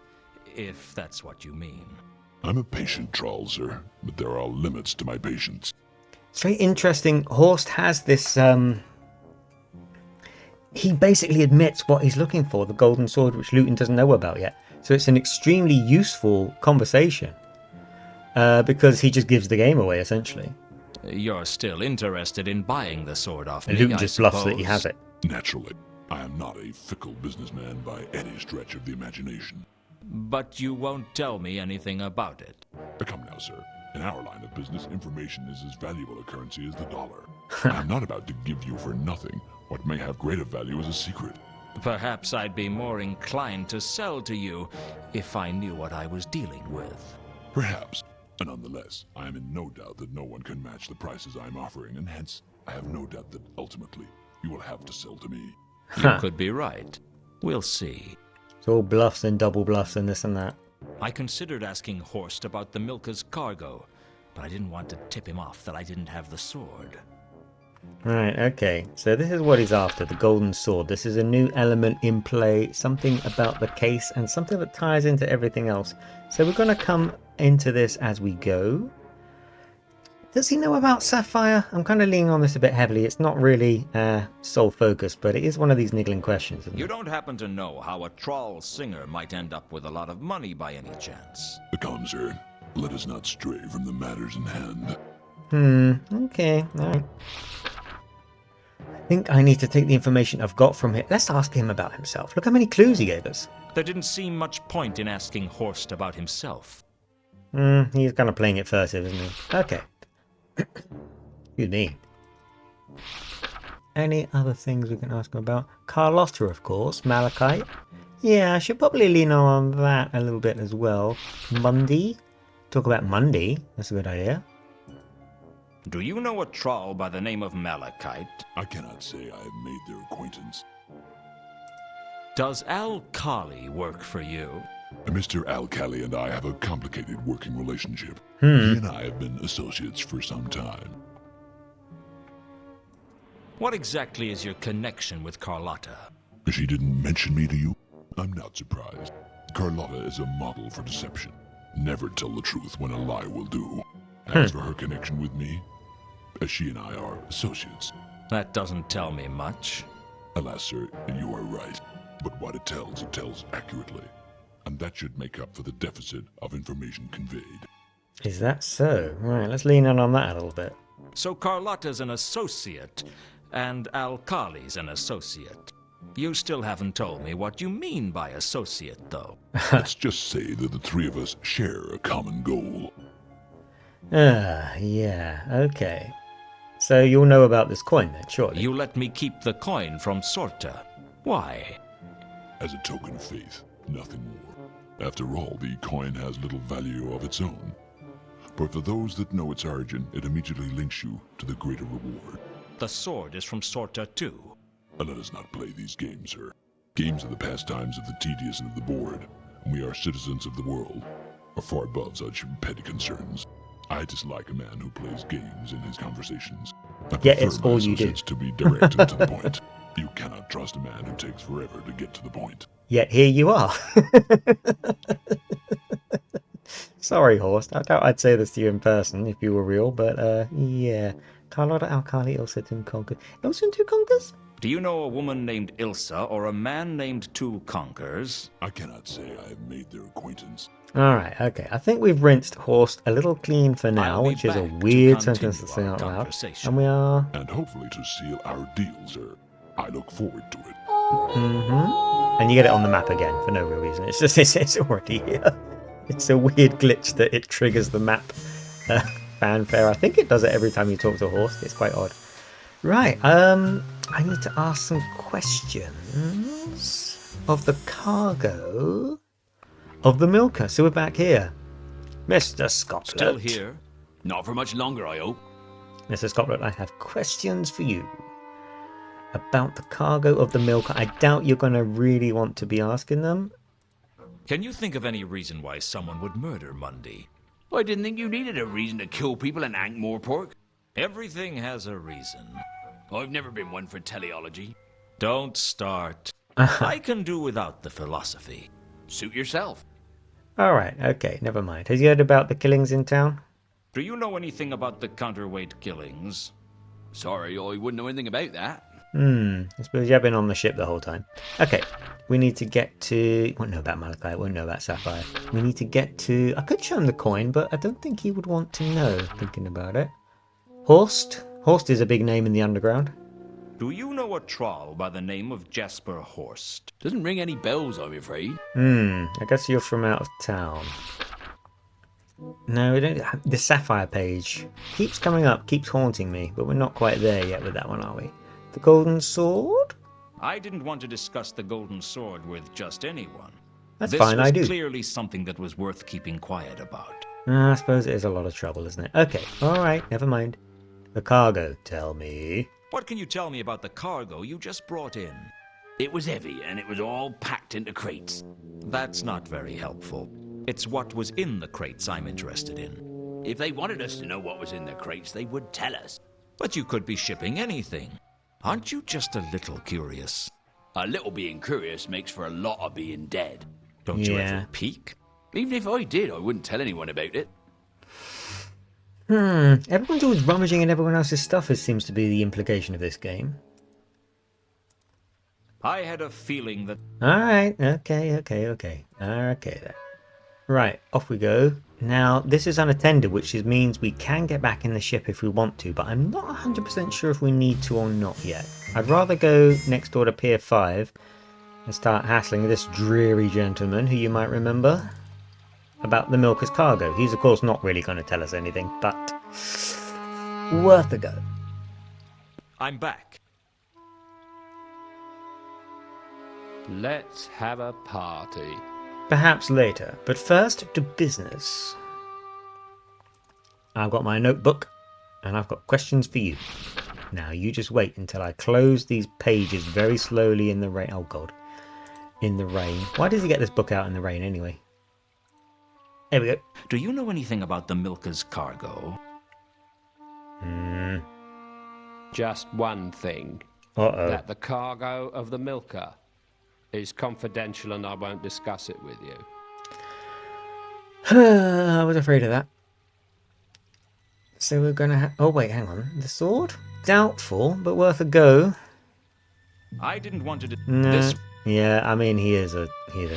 if that's what you mean. I'm a patient troll, sir, but there are limits to my patience. It's very interesting. Horst has this... He basically admits what he's looking for, the golden sword, which Luton doesn't know about yet. So it's an extremely useful conversation. Because he just gives the game away, essentially. You're still interested in buying the sword off me, And Luton I just bluffs that he suppose. has it. Naturally, I am not a fickle businessman by any stretch of the imagination. But you won't tell me anything about it. Come now, sir. In our line of business, information is as valuable a currency as the dollar. I'm not about to give you for nothing what may have greater value as a secret. Perhaps I'd be more inclined to sell to you if I knew what I was dealing with. Perhaps. And nonetheless, I am in no doubt that no one can match the prices I'm offering, and hence, I have no doubt that ultimately, you will have to sell to me. You could be right. We'll see. It's all bluffs and double bluffs and this and that. I considered asking Horst about the Milka's cargo, but I didn't want to tip him off that I didn't have the sword. Right, okay. So this is what he's after, the golden sword. This is a new element in play, something about the case and something that ties into everything else. So we're going to come into this as we go. Does he know about Sapphire? I'm kind of leaning on this a bit heavily. It's not really sole focused, but it is one of these niggling questions. Isn't You it? don't happen to know how a troll singer might end up with a lot of money by any chance? Come, sir. Let us not stray from the matters in hand. Okay, alright. I think I need to take the information I've got from here. Let's ask him about himself. Look how many clues he gave us. There didn't seem much point in asking Horst about himself. He's kind of playing it furtive, isn't he? Okay. Excuse me. Any other things we can ask him about? Carlotta, of course. Malachite. Yeah, I should probably lean on that a little bit as well. Mundy. Talk about Mundy. That's a good idea. Do you know a troll by the name of Malachite? I cannot say I have made their acquaintance. Does Al-Khali work for you? Mr. Al-Khali and I have a complicated working relationship. He and I have been associates for some time. What exactly is your connection with Carlotta? She didn't mention me to you? I'm not surprised. Carlotta is a model for deception. Never tell the truth when a lie will do. As for her connection with me, she and I are associates. That doesn't tell me much. Alas, sir, you are right. But what it tells accurately. And that should make up for the deficit of information conveyed. Is that so? Right, let's lean in on that a little bit. So Carlotta's an associate, and Alkali's an associate. You still haven't told me what you mean by associate, though. Let's just say that the three of us share a common goal. Yeah, okay. So you'll know about this coin then, surely? You let me keep the coin from Sorta. Why? As a token of faith, nothing more. After all, the coin has little value of its own. But for those that know its origin, it immediately links you to the greater reward. The sword is from Sorta too. Let us not play these games, sir. Games are the pastimes of the tedious and of the bored, and we are citizens of the world, are far above such petty concerns. I dislike a man who plays games in his conversations. I Yeah, prefer it's my all you do. associates to be direct and to the point. You cannot trust a man who takes forever to get to the point. Yet here you are. Sorry, Horst. I doubt I'd say this to you in person if you were real, but yeah. Carlotta Alkali Ilsa Two Conquers. Ilsa Two Conquers? Do you know a woman named Ilsa or a man named Two Conquers? I cannot say I have made their acquaintance. Alright, okay. I think we've rinsed Horst a little clean for now, I'll be which is a back to weird sentence to continue say our out loud. conversation. And we are... And hopefully to seal our deal, sir. I look forward to it. And you get it on the map again for no real reason. It's just it's already here. It's a weird glitch that it triggers the map fanfare. I think it does it every time you talk to a horse. It's quite odd. Right, I need to ask some questions of the cargo of the milker. So we're back here. Mr. Scotland. Still here? Not for much longer, I hope. Mr. Scotland, I have questions for you about the cargo of the milker. I doubt you're going to really want to be asking them. Can you think of any reason why someone would murder Mundy? I didn't think you needed a reason to kill people in Ankh-Morpork. Everything has a reason. I've never been one for teleology. Don't start. I can do without the philosophy. Suit yourself. Alright, okay, never mind. Has you heard about the killings in town? Do you know anything about the counterweight killings? Sorry, I wouldn't know anything about that. I suppose you have been on the ship the whole time. Okay, we need to get to... Won't know about Malachite, won't know about Sapphire. We need to get to... I could show him the coin, but I don't think he would want to know, thinking about it. Horst? Horst is a big name in the underground. Do you know a troll by the name of Jasper Horst? Doesn't ring any bells, I'm afraid. I guess you're from out of town. No, we don't... The Sapphire page keeps coming up, keeps haunting me, but we're not quite there yet with that one, are we? The Golden Sword? I didn't want to discuss the Golden Sword with just anyone. That's fine, I do. This was clearly something that was worth keeping quiet about. I suppose it is a lot of trouble, isn't it? Okay, alright, never mind. The cargo, tell me. What can you tell me about the cargo you just brought in? It was heavy, and it was all packed into crates. That's not very helpful. It's what was in the crates I'm interested in. If they wanted us to know what was in the crates, they would tell us. But you could be shipping anything. Aren't you just a little curious? A little being curious makes for a lot of being dead. Don't you ever peek? Even if I did, I wouldn't tell anyone about it. Everyone's always rummaging in everyone else's stuff, it seems to be the implication of this game. I had a feeling that... Alright, okay. Okay then. Right, off we go. Now, this is unattended, which means we can get back in the ship if we want to, but I'm not 100% sure if we need to or not yet. I'd rather go next door to Pier 5 and start hassling this dreary gentleman, who you might remember, about the milker's cargo. He's, of course, not really going to tell us anything, but worth a go. I'm back. Let's have a party. Perhaps later, but first to business. I've got my notebook, and I've got questions for you. Now, you just wait until I close these pages very slowly in the rain. Oh, God. In the rain. Why does he get this book out in the rain, anyway? There we go. Do you know anything about the milker's cargo? Just one thing. Uh-oh. That the cargo of the milker is confidential and I won't discuss it with you. I was afraid of that. So we're gonna have... Oh, wait, hang on. The sword? Doubtful, but worth a go. I didn't want to... No. Yeah, I mean, he's an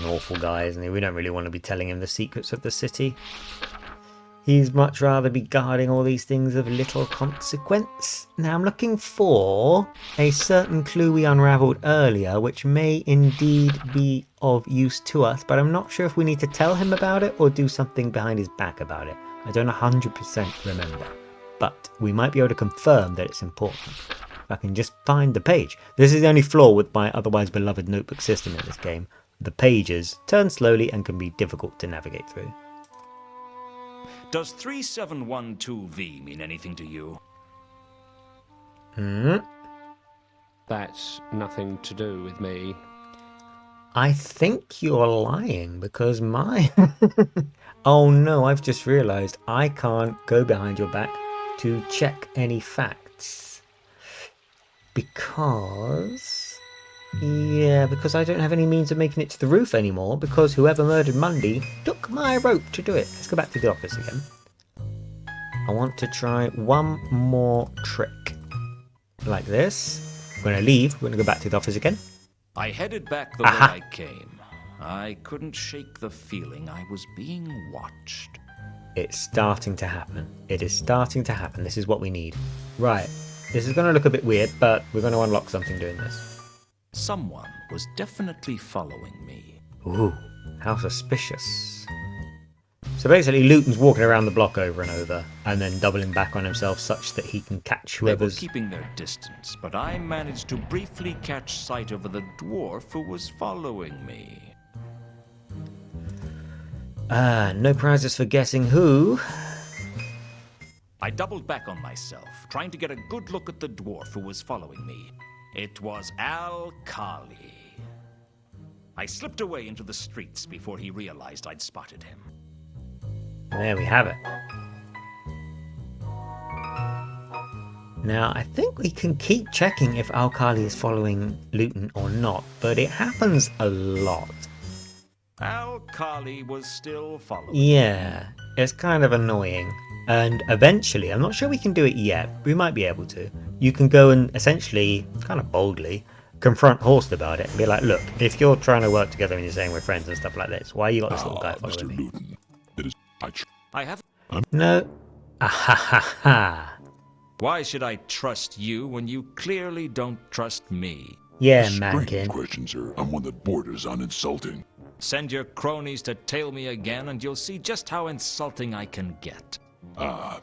awful guy, isn't he? We don't really want to be telling him the secrets of the city. He's much rather be guarding all these things of little consequence. Now I'm looking for a certain clue we unravelled earlier, which may indeed be of use to us, but I'm not sure if we need to tell him about it or do something behind his back about it. I don't 100% remember, but we might be able to confirm that it's important. If I can just find the page. This is the only flaw with my otherwise beloved notebook system in this game. The pages turn slowly and can be difficult to navigate through. Does 3712V mean anything to you? That's nothing to do with me. I think you're lying because my... Oh no, I've just realised I can't go behind your back to check any facts. Because... Yeah, because I don't have any means of making it to the roof anymore, because whoever murdered Mundy took my rope to do it. Let's go back to the office again. I want to try one more trick. Like this. We're going to leave. We're going to go back to the office again. I headed back the way I came. I couldn't shake the feeling I was being watched. It's starting to happen. It is starting to happen. This is what we need. Right. This is going to look a bit weird, but we're going to unlock something doing this. Someone was definitely following me. Ooh, how suspicious. So basically Luton's walking around the block over and over, and then doubling back on himself such that he can catch whoever's... They were keeping their distance, but I managed to briefly catch sight of the dwarf who was following me. No prizes for guessing who. I doubled back on myself, trying to get a good look at the dwarf who was following me. It was Al-Khali. I slipped away into the streets before he realized I'd spotted him. There we have it. Now, I think we can keep checking if Al-Khali is following Luton or not, but it happens a lot. Al-Khali was still following. Yeah, it's kind of annoying. And eventually, I'm not sure we can do it yet, we might be able to. You can go and essentially, kind of boldly, confront Horst about it and be like, look, if you're trying to work together and you're saying we're friends and stuff like this, why you got this little guy following me? Luton, it is I have... No. Ahahaha. Why should I trust you when you clearly don't trust me? Yeah, strange mankin. question, sir, and one that borders on insulting. Send your cronies to tail me again and you'll see just how insulting I can get. I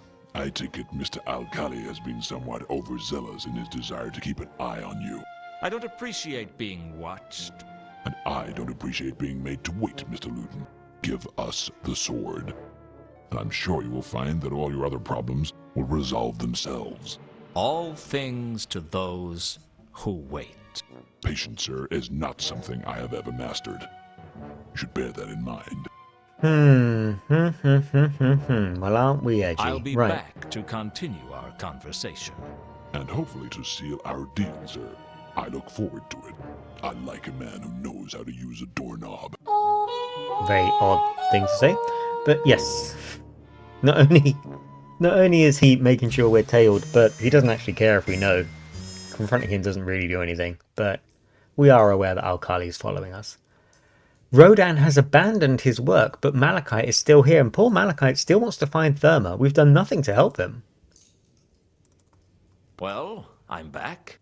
take it Mr. Al-Khali has been somewhat overzealous in his desire to keep an eye on you. I don't appreciate being watched. And I don't appreciate being made to wait, Mr. Luton. Give us the sword. I'm sure you will find that all your other problems will resolve themselves. All things to those who wait. Patience, sir, is not something I have ever mastered. You should bear that in mind. Well, aren't we edgy? I'll be right. back to continue our conversation. And hopefully to seal our deal, sir. I look forward to it. I like a man who knows how to use a doorknob. Very odd thing to say. But yes. Not only is he making sure we're tailed, but he doesn't actually care if we know. Confronting him doesn't really do anything, but we are aware that Al-Khali is following us. Rodan has abandoned his work, but Malachite is still here, and poor Malachite still wants to find Therma. We've done nothing to help him. Well, I'm back.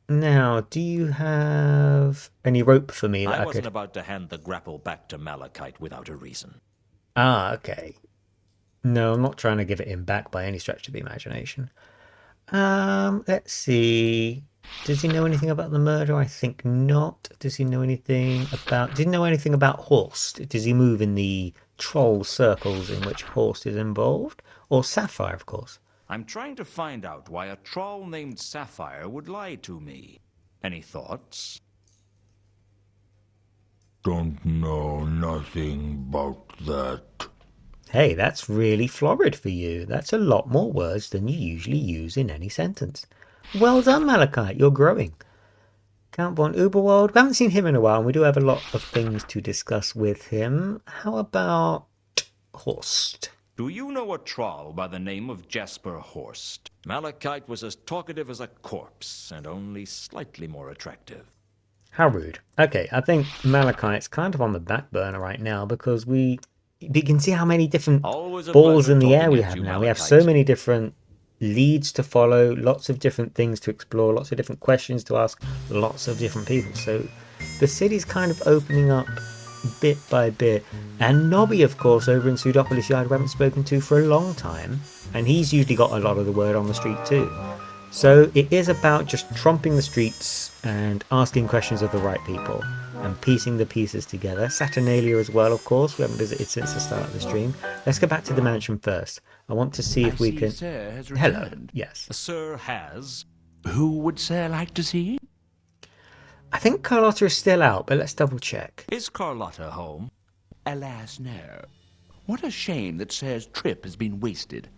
Now, do you have any rope for me that I I wasn't could... about to hand the grapple back to Malachite without a reason. Ah, okay. No, I'm not trying to give it him back by any stretch of the imagination. Let's see... Does he know anything about the murder? I think not. Does he know anything about... Does he know anything about Horst? Does he move in the troll circles in which Horst is involved? Or Sapphire, of course. I'm trying to find out why a troll named Sapphire would lie to me. Any thoughts? Don't know nothing about that. Hey, that's really florid for you. That's a lot more words than you usually use in any sentence. Well done, Malachite. You're growing. Count von Uberwald. We haven't seen him in a while, and we do have a lot of things to discuss with him. How about Horst? Do you know a troll by the name of Jasper Horst? Malachite was as talkative as a corpse, and only slightly more attractive. How rude. Okay, I think Malachite's kind of on the back burner right now because we you can see how many different Always a balls pleasure in the air talking we at have you, now. We have Malachite. so many different leads to follow, lots of different things to explore, lots of different questions to ask, lots of different people. So the city's kind of opening up bit by bit. And Nobby, of course, over in Pseudopolis Yard, we haven't spoken to for a long time. And he's usually got a lot of the word on the street too. So it is about just tromping the streets and asking questions of the right people and piecing the pieces together. Saturnalia as well, of course. We haven't visited since the start of the stream. Let's go back to the mansion first. I want to see if we can... Sir has Hello. returned. Yes. Sir has. Who would Sir like to see? I think Carlotta is still out, but let's double check. Is Carlotta home? Alas, no. What a shame that Sir's trip has been wasted.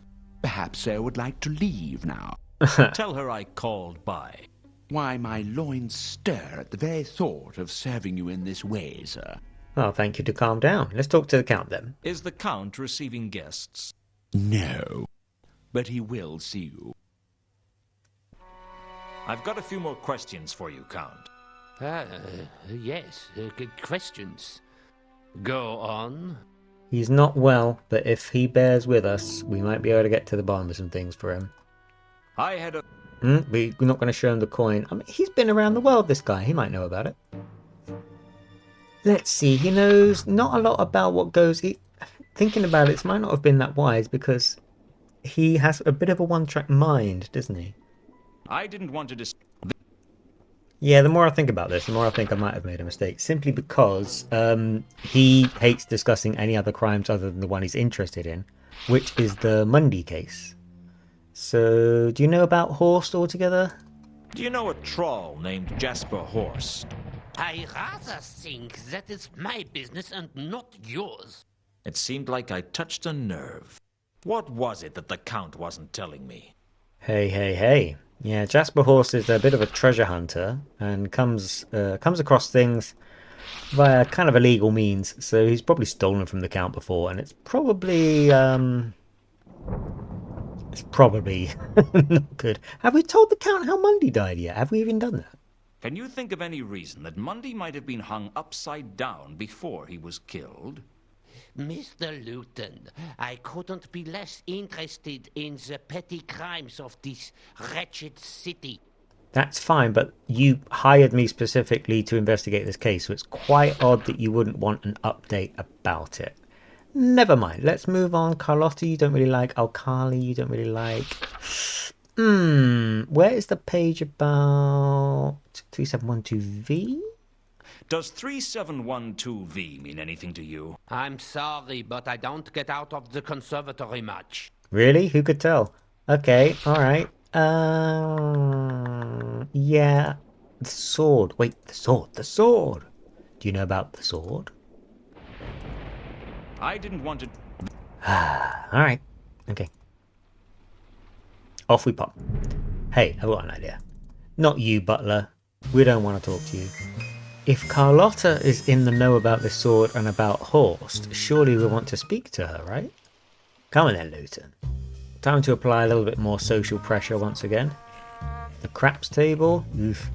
Perhaps Sir would like to leave now. Tell her I called by. Why, my loins stir at the very thought of serving you in this way, sir. Well, thank you to calm down. Let's talk to the Count then. Is the Count receiving guests? No, but he will see you. I've got a few more questions for you, Count. Yes, good questions. Go on. He's not well, but if he bears with us, we might be able to get to the bottom of some things for him. I had a... We're not going to show him the coin. I mean, he's been around the world, this guy. He might know about it. Let's see. He knows not a lot about what goes... Thinking about it might not have been that wise because he has a bit of a one-track mind, doesn't he? I didn't want to... Yeah, the more I think about this, the more I think I might have made a mistake. Simply because he hates discussing any other crimes other than the one he's interested in, which is the Mundy case. So, do you know about Horst altogether? Do you know a troll named Jasper Horst? I rather think that is my business and not yours. It seemed like I touched a nerve. What was it that the Count wasn't telling me? Hey. Yeah, Jasper Horst is a bit of a treasure hunter and comes across things via kind of illegal means. So he's probably stolen from the Count before, and it's probably not good. Have we told the Count how Mundy died yet? Have we even done that? Can you think of any reason that Mundy might have been hung upside down before he was killed? Mr. Luton, I couldn't be less interested in the petty crimes of this wretched city. That's fine, but you hired me specifically to investigate this case, so it's quite odd that you wouldn't want an update about it. Never mind, let's move on. Carlotta you don't really like, Alkali you don't really like. Where is the page about 3712V? Does 3712V mean anything to you? I'm sorry, but I don't get out of the conservatory much. Really? Who could tell? Okay, alright. Yeah. The sword. Wait, the sword. Do you know about the sword? I didn't want to... Alright. Okay. Off we pop. Hey, I've got an idea. Not you, Butler. We don't want to talk to you. If Carlotta is in the know about this sword and about Horst, surely we want to speak to her, right? Come on then, Luton. Time to apply a little bit more social pressure once again. The craps table? Oof.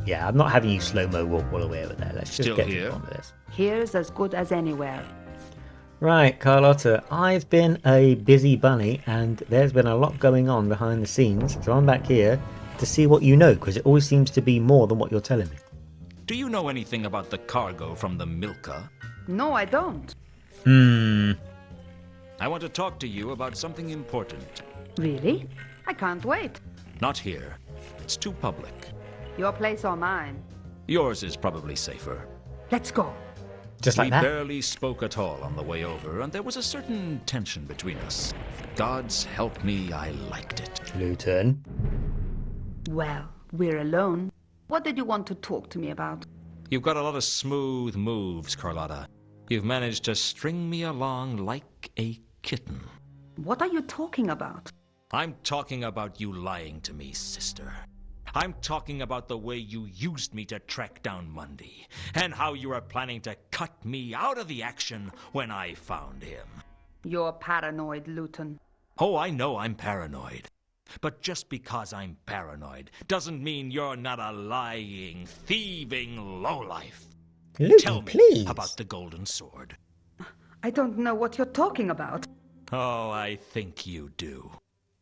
Yeah, I'm not having you slow-mo walk all the way over there. Let's just get to the bottom of this. Here's as good as anywhere. Right, Carlotta, I've been a busy bunny and there's been a lot going on behind the scenes, so I'm back here to see what you know, because it always seems to be more than what you're telling me. Do you know anything about the cargo from the Milka? No, I don't. I want to talk to you about something important. Really? I can't wait. Not here. It's too public. Your place or mine? Yours is probably safer. Let's go. Just like we that? barely spoke at all on the way over, and there was a certain tension between us. Gods help me, I liked it. Luton. Well, we're alone. What did you want to talk to me about? You've got a lot of smooth moves, Carlotta. You've managed to string me along like a kitten. What are you talking about? I'm talking about you lying to me, sister. I'm talking about the way you used me to track down Mundy, and how you were planning to cut me out of the action when I found him. You're paranoid, Luton. Oh, I know I'm paranoid. But just because I'm paranoid doesn't mean you're not a lying, thieving lowlife. Luton, Tell me please. about the golden sword. I don't know what you're talking about. Oh, I think you do.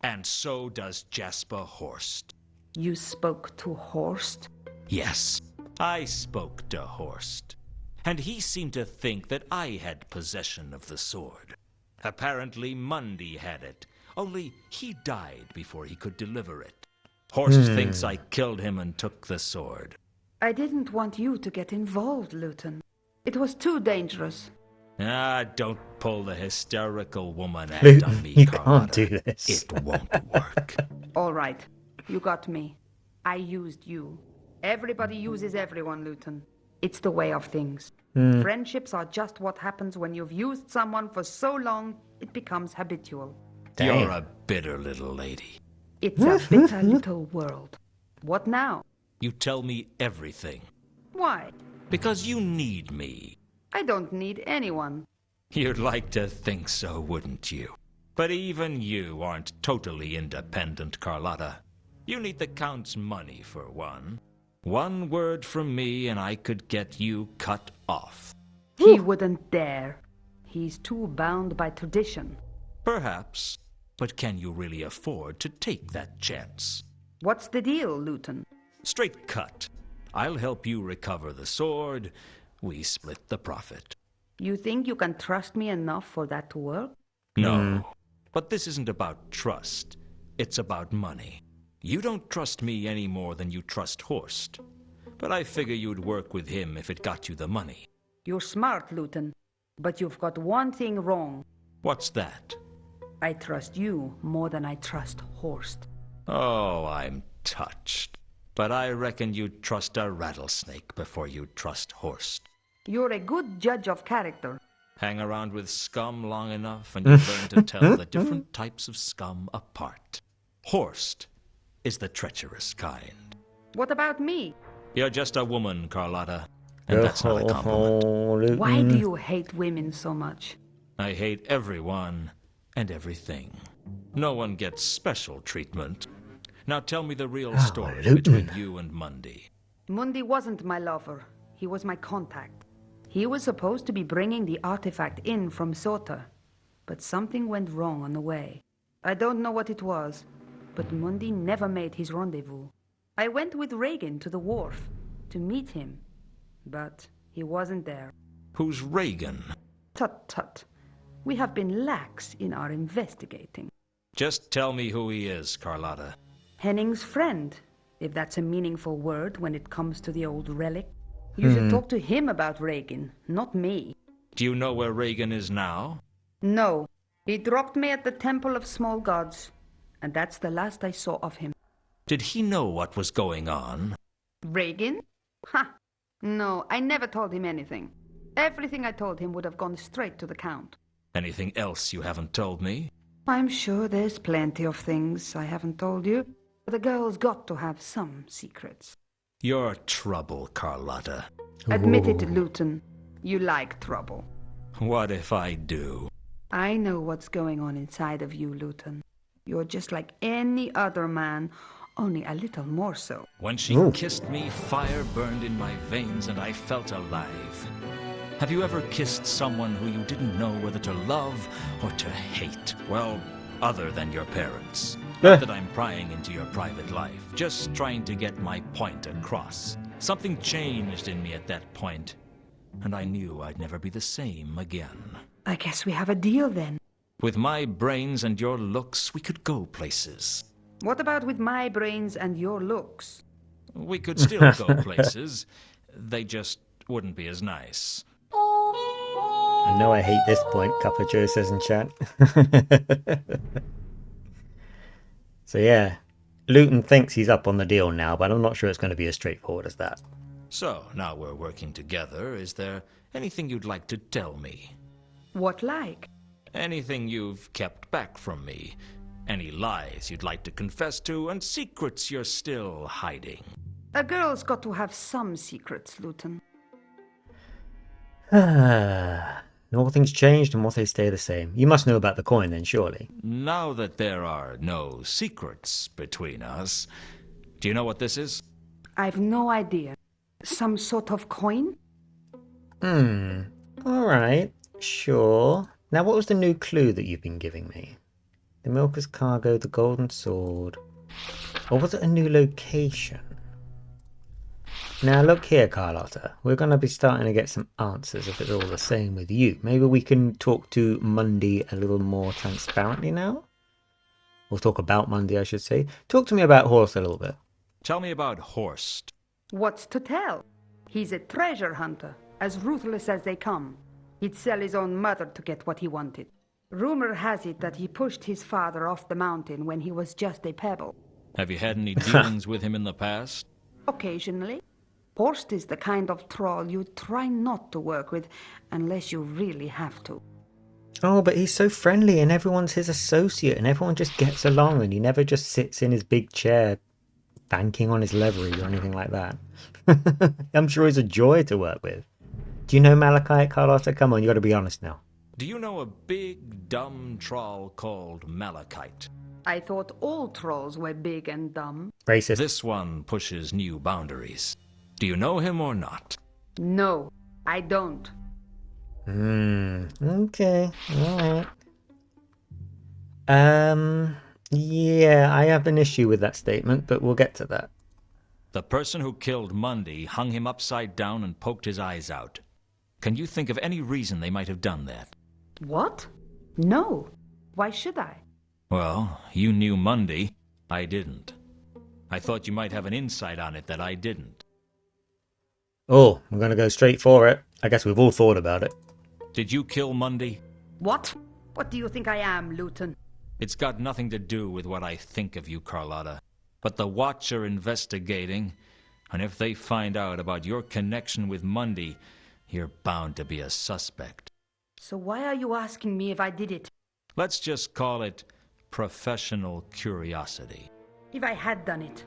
And so does Jasper Horst. You spoke to Horst? Yes, I spoke to Horst. And he seemed to think that I had possession of the sword. Apparently Mundy had it, only he died before he could deliver it. Horst thinks I killed him and took the sword. I didn't want you to get involved, Luton. It was too dangerous. Ah, don't pull the hysterical woman act Luton, on me, you Carlotta. can't do this. It won't work. All right, you got me. I used you. Everybody uses everyone, Luton. It's the way of things. Friendships are just what happens when you've used someone for so long, it becomes habitual. Damn. You're a bitter little lady. It's a bitter little world. What now? You tell me everything. Why? Because you need me. I don't need anyone. You'd like to think so, wouldn't you? But even you aren't totally independent, Carlotta. You need the Count's money, for one. One word from me and I could get you cut off. He wouldn't dare. He's too bound by tradition. Perhaps. But can you really afford to take that chance? What's the deal, Luton? Straight cut. I'll help you recover the sword. We split the profit. You think you can trust me enough for that to work? No. But this isn't about trust. It's about money. You don't trust me any more than you trust Horst. But I figure you'd work with him if it got you the money. You're smart, Luton. But you've got one thing wrong. What's that? I trust you more than I trust Horst. Oh, I'm touched. But I reckon you'd trust a rattlesnake before you'd trust Horst. You're a good judge of character. Hang around with scum long enough and you learn to tell the different types of scum apart. Horst is the treacherous kind. What about me? You're just a woman, Carlotta. And that's not a compliment. Why do you hate women so much? I hate everyone and everything. No one gets special treatment. Now tell me the real story between you and Mundy. Mundy wasn't my lover. He was my contact. He was supposed to be bringing the artifact in from Sota, but something went wrong on the way. I don't know what it was, but Mundy never made his rendezvous. I went with Reagan to the wharf to meet him, but he wasn't there. Who's Reagan? Tut tut. We have been lax in our investigating. Just tell me who he is, Carlotta. Henning's friend, if that's a meaningful word when it comes to the old relic. You should talk to him about Reagan, not me. Do you know where Reagan is now? No. He dropped me at the Temple of Small Gods, and that's the last I saw of him. Did he know what was going on? Reagan? Ha! No, I never told him anything. Everything I told him would have gone straight to the Count. Anything else you haven't told me? I'm sure there's plenty of things I haven't told you. The girl's got to have some secrets. You're trouble, Carlotta. Admit it, Luton. You like trouble. What if I do? I know what's going on inside of you, Luton. You're just like any other man, only a little more so. When she kissed me, fire burned in my veins and I felt alive. Have you ever kissed someone who you didn't know whether to love or to hate? Well, other than your parents. Not that I'm prying into your private life, just trying to get my point across. Something changed in me at that point, and I knew I'd never be the same again. I guess we have a deal then. With my brains and your looks, we could go places. What about with my brains and your looks? We could still go places. They just wouldn't be as nice. I know I hate this point, Cuppa Joe says in chat. So yeah, Luton thinks he's up on the deal now, but I'm not sure it's going to be as straightforward as that. So, now we're working together, is there anything you'd like to tell me? What like? Anything you've kept back from me? Any lies you'd like to confess to, and secrets you're still hiding? A girl's got to have some secrets, Luton. Nothing's changed and what they stay the same. You must know about the coin then, surely. Now that there are no secrets between us, do you know what this is? I've no idea. Some sort of coin? Alright. Sure. Now, what was the new clue that you've been giving me? The Milker's cargo, the golden sword. Or was it a new location? Now, look here, Carlotta. We're going to be starting to get some answers if it's all the same with you. Maybe we can talk to Mundy a little more transparently now? Or talk about Mundy, I should say. Talk to me about Horst a little bit. Tell me about Horst. What's to tell? He's a treasure hunter, as ruthless as they come. He'd sell his own mother to get what he wanted. Rumor has it that he pushed his father off the mountain when he was just a pebble. Have you had any dealings with him in the past? Occasionally. Horst is the kind of troll you try not to work with unless you really have to. Oh, but he's so friendly and everyone's his associate and everyone just gets along and he never just sits in his big chair banking on his leverage or anything like that. I'm sure he's a joy to work with. Do you know Malachite, Carlotta? Come on, you got to be honest now. Do you know a big, dumb troll called Malachite? I thought all trolls were big and dumb. Racist. This one pushes new boundaries. Do you know him or not? No, I don't. Okay, alright. Yeah, I have an issue with that statement, but we'll get to that. The person who killed Mundy hung him upside down and poked his eyes out. Can you think of any reason they might have done that? What? No. Why should I? Well, you knew Mundy. I didn't. I thought you might have an insight on it that I didn't. Oh, we're going to go straight for it. I guess we've all thought about it. Did you kill Mundy? What? What do you think I am, Luton? It's got nothing to do with what I think of you, Carlotta. But the Watch are investigating, and if they find out about your connection with Mundy, you're bound to be a suspect. So why are you asking me if I did it? Let's just call it professional curiosity. If I had done it,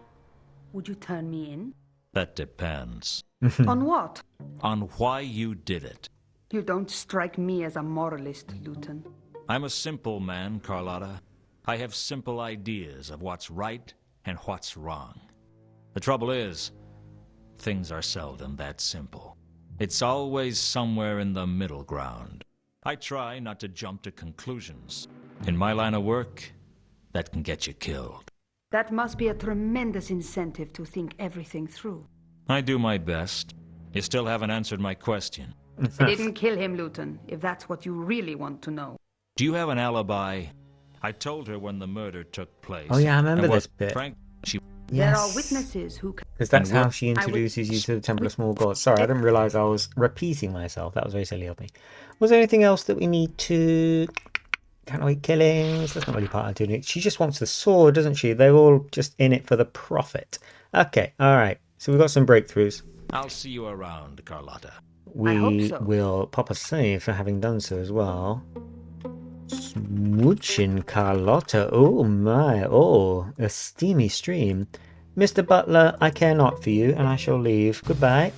would you turn me in? That depends. On what? On why you did it. You don't strike me as a moralist, Luton. I'm a simple man, Carlotta. I have simple ideas of what's right and what's wrong. The trouble is, things are seldom that simple. It's always somewhere in the middle ground. I try not to jump to conclusions. In my line of work, that can get you killed. That must be a tremendous incentive to think everything through. I do my best. You still haven't answered my question. I didn't kill him, Luton, if that's what you really want to know. Do you have an alibi? I told her when the murder took place. Oh yeah, I remember this bit. There are witnesses who can... Because that's how she introduces you to the Temple of Small Gods. Sorry, I didn't realise I was repeating myself. That was very silly of me. Was there anything else that we need to... Can't wait killings? That's not really part of doing it. She just wants the sword, doesn't she? They're all just in it for the profit. Okay, alright. So we've got some breakthroughs. I'll see you around, Carlotta. We will pop a save for having done so as well. Smooching Carlotta. Oh my. Oh, a steamy stream. Mr. Butler, I care not for you, and I shall leave. Goodbye.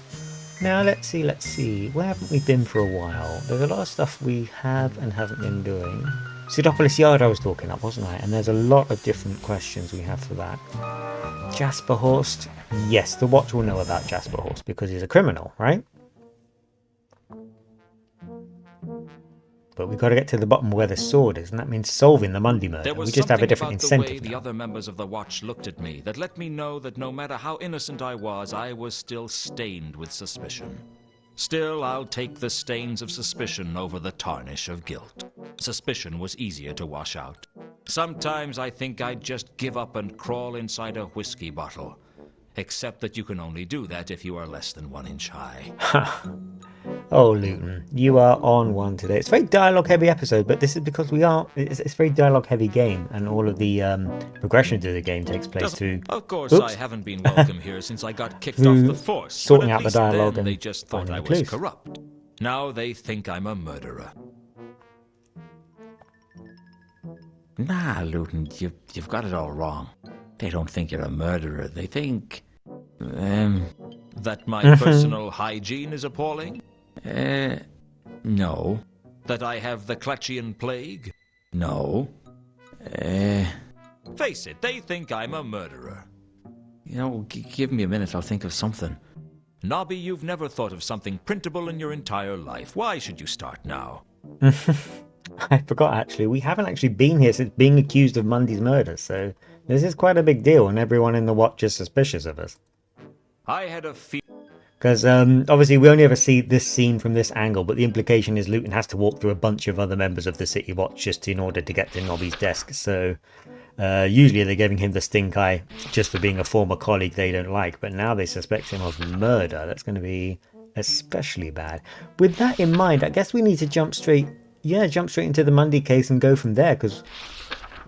Now, let's see. Where haven't we been for a while? There's a lot of stuff we have and haven't been doing. Pseudopolis Yard I was talking up, wasn't I? And there's a lot of different questions we have for that. Jasper Horst. Yes, the Watch will know about Jasper Horst because he's a criminal, right? But we've got to get to the bottom of where the sword is, and that means solving the Mundy murder. We just have a different incentive. There was something about the way the other members of the Watch looked at me that let me know that no matter how innocent I was still stained with suspicion. Still, I'll take the stains of suspicion over the tarnish of guilt. Suspicion was easier to wash out. Sometimes I think I'd just give up and crawl inside a whiskey bottle. Except that you can only do that if you are less than 1 inch high. Oh, Luton, you are on one today. It's a very dialogue-heavy episode, but this is because it's a very dialogue-heavy game, and all of the progression to the game takes place through... Of course, I haven't been welcome here since I got kicked off the force. Sorting out the dialogue and they just thought I was clues. Corrupt. Now they think I'm a murderer. Nah, Luton, you've got it all wrong. They don't think you're a murderer. They think... That my personal hygiene is appalling? No. That I have the Clutchian plague? No. Face it, they think I'm a murderer. You know, give me a minute, I'll think of something. Nobby, you've never thought of something printable in your entire life. Why should you start now? I forgot, actually. We haven't actually been here since being accused of Mundy's murder, so this is quite a big deal, and everyone in the Watch is suspicious of us. I had a feeling. Because obviously we only ever see this scene from this angle, but the implication is Luton has to walk through a bunch of other members of the City Watch just in order to get to Nobby's desk. So usually they're giving him the stink eye just for being a former colleague they don't like, but now they suspect him of murder. That's going to be especially bad. With that in mind, I guess we need to jump straight into the Mundy case and go from there, because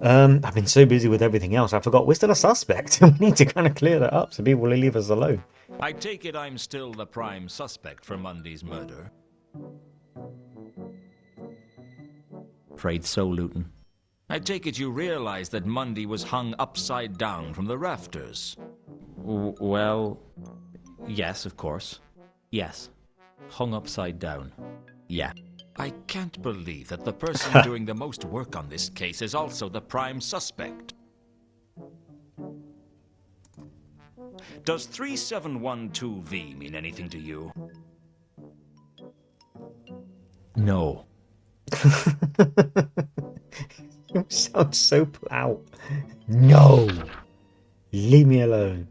I've been so busy with everything else, I forgot we're still a suspect. We need to kind of clear that up so people will leave us alone. I take it I'm still the prime suspect for Mundy's murder. Afraid so, Luton. I take it you realize that Mundy was hung upside down from the rafters. Well, yes, of course. Yes. Hung upside down. Yeah. I can't believe that the person doing the most work on this case is also the prime suspect. Does 3712V mean anything to you? No. You sound so put out. No. Leave me alone.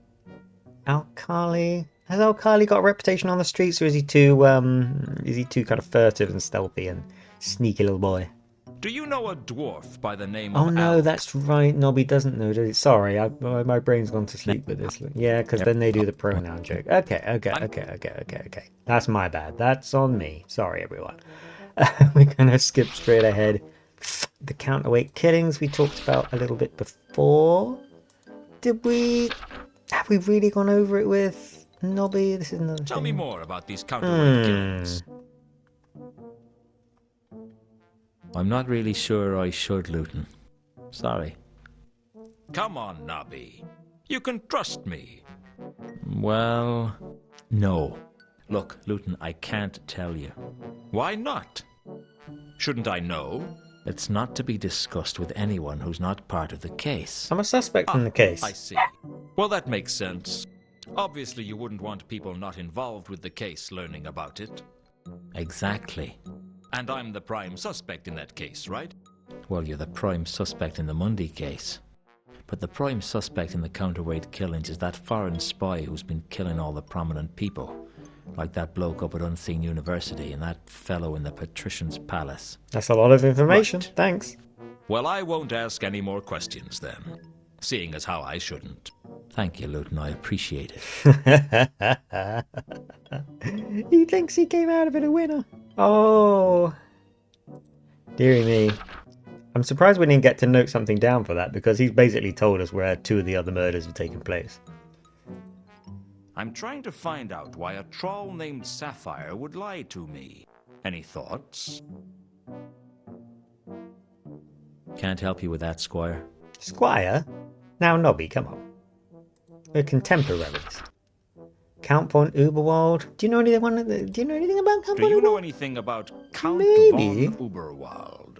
Alkali. Has Alkali got a reputation on the streets, or is he too kind of furtive and stealthy and sneaky little boy? Do you know a dwarf by the name Oh of no, Al? that's right. Nobby doesn't know, does he? Sorry, my brain's gone to sleep with this. Yeah, because then they do the pronoun joke. Okay. That's my bad. That's on me. Sorry, everyone. We're gonna skip straight ahead. The counterweight killings we talked about a little bit before. Have we really gone over it with Nobby? This is another Tell me thing. more about these counterweight killings. I'm not really sure I should, Luton. Sorry. Come on, Nobby. You can trust me. Well, no. Look, Luton, I can't tell you. Why not? Shouldn't I know? It's not to be discussed with anyone who's not part of the case. I'm a suspect in the case. I see. Well, that makes sense. Obviously, you wouldn't want people not involved with the case learning about it. Exactly. And I'm the prime suspect in that case, right? Well, you're the prime suspect in the Mundy case. But the prime suspect in the counterweight killings is that foreign spy who's been killing all the prominent people. Like that bloke up at Unseen University and that fellow in the Patrician's Palace. That's a lot of information. Right. Thanks. Well, I won't ask any more questions then. Seeing as how I shouldn't. Thank you, Luton. I appreciate it. He thinks he came out of it a winner. Oh. Dearie me. I'm surprised we didn't get to note something down for that, because he's basically told us where 2 of the other murders have taken place. I'm trying to find out why a troll named Sapphire would lie to me. Any thoughts? Can't help you with that, Squire. Squire? Now, Nobby, come on. We're contemporaries. Count von Uberwald. Do you know anything about Count Do von you know Uberwald? anything about Count Maybe. von Uberwald?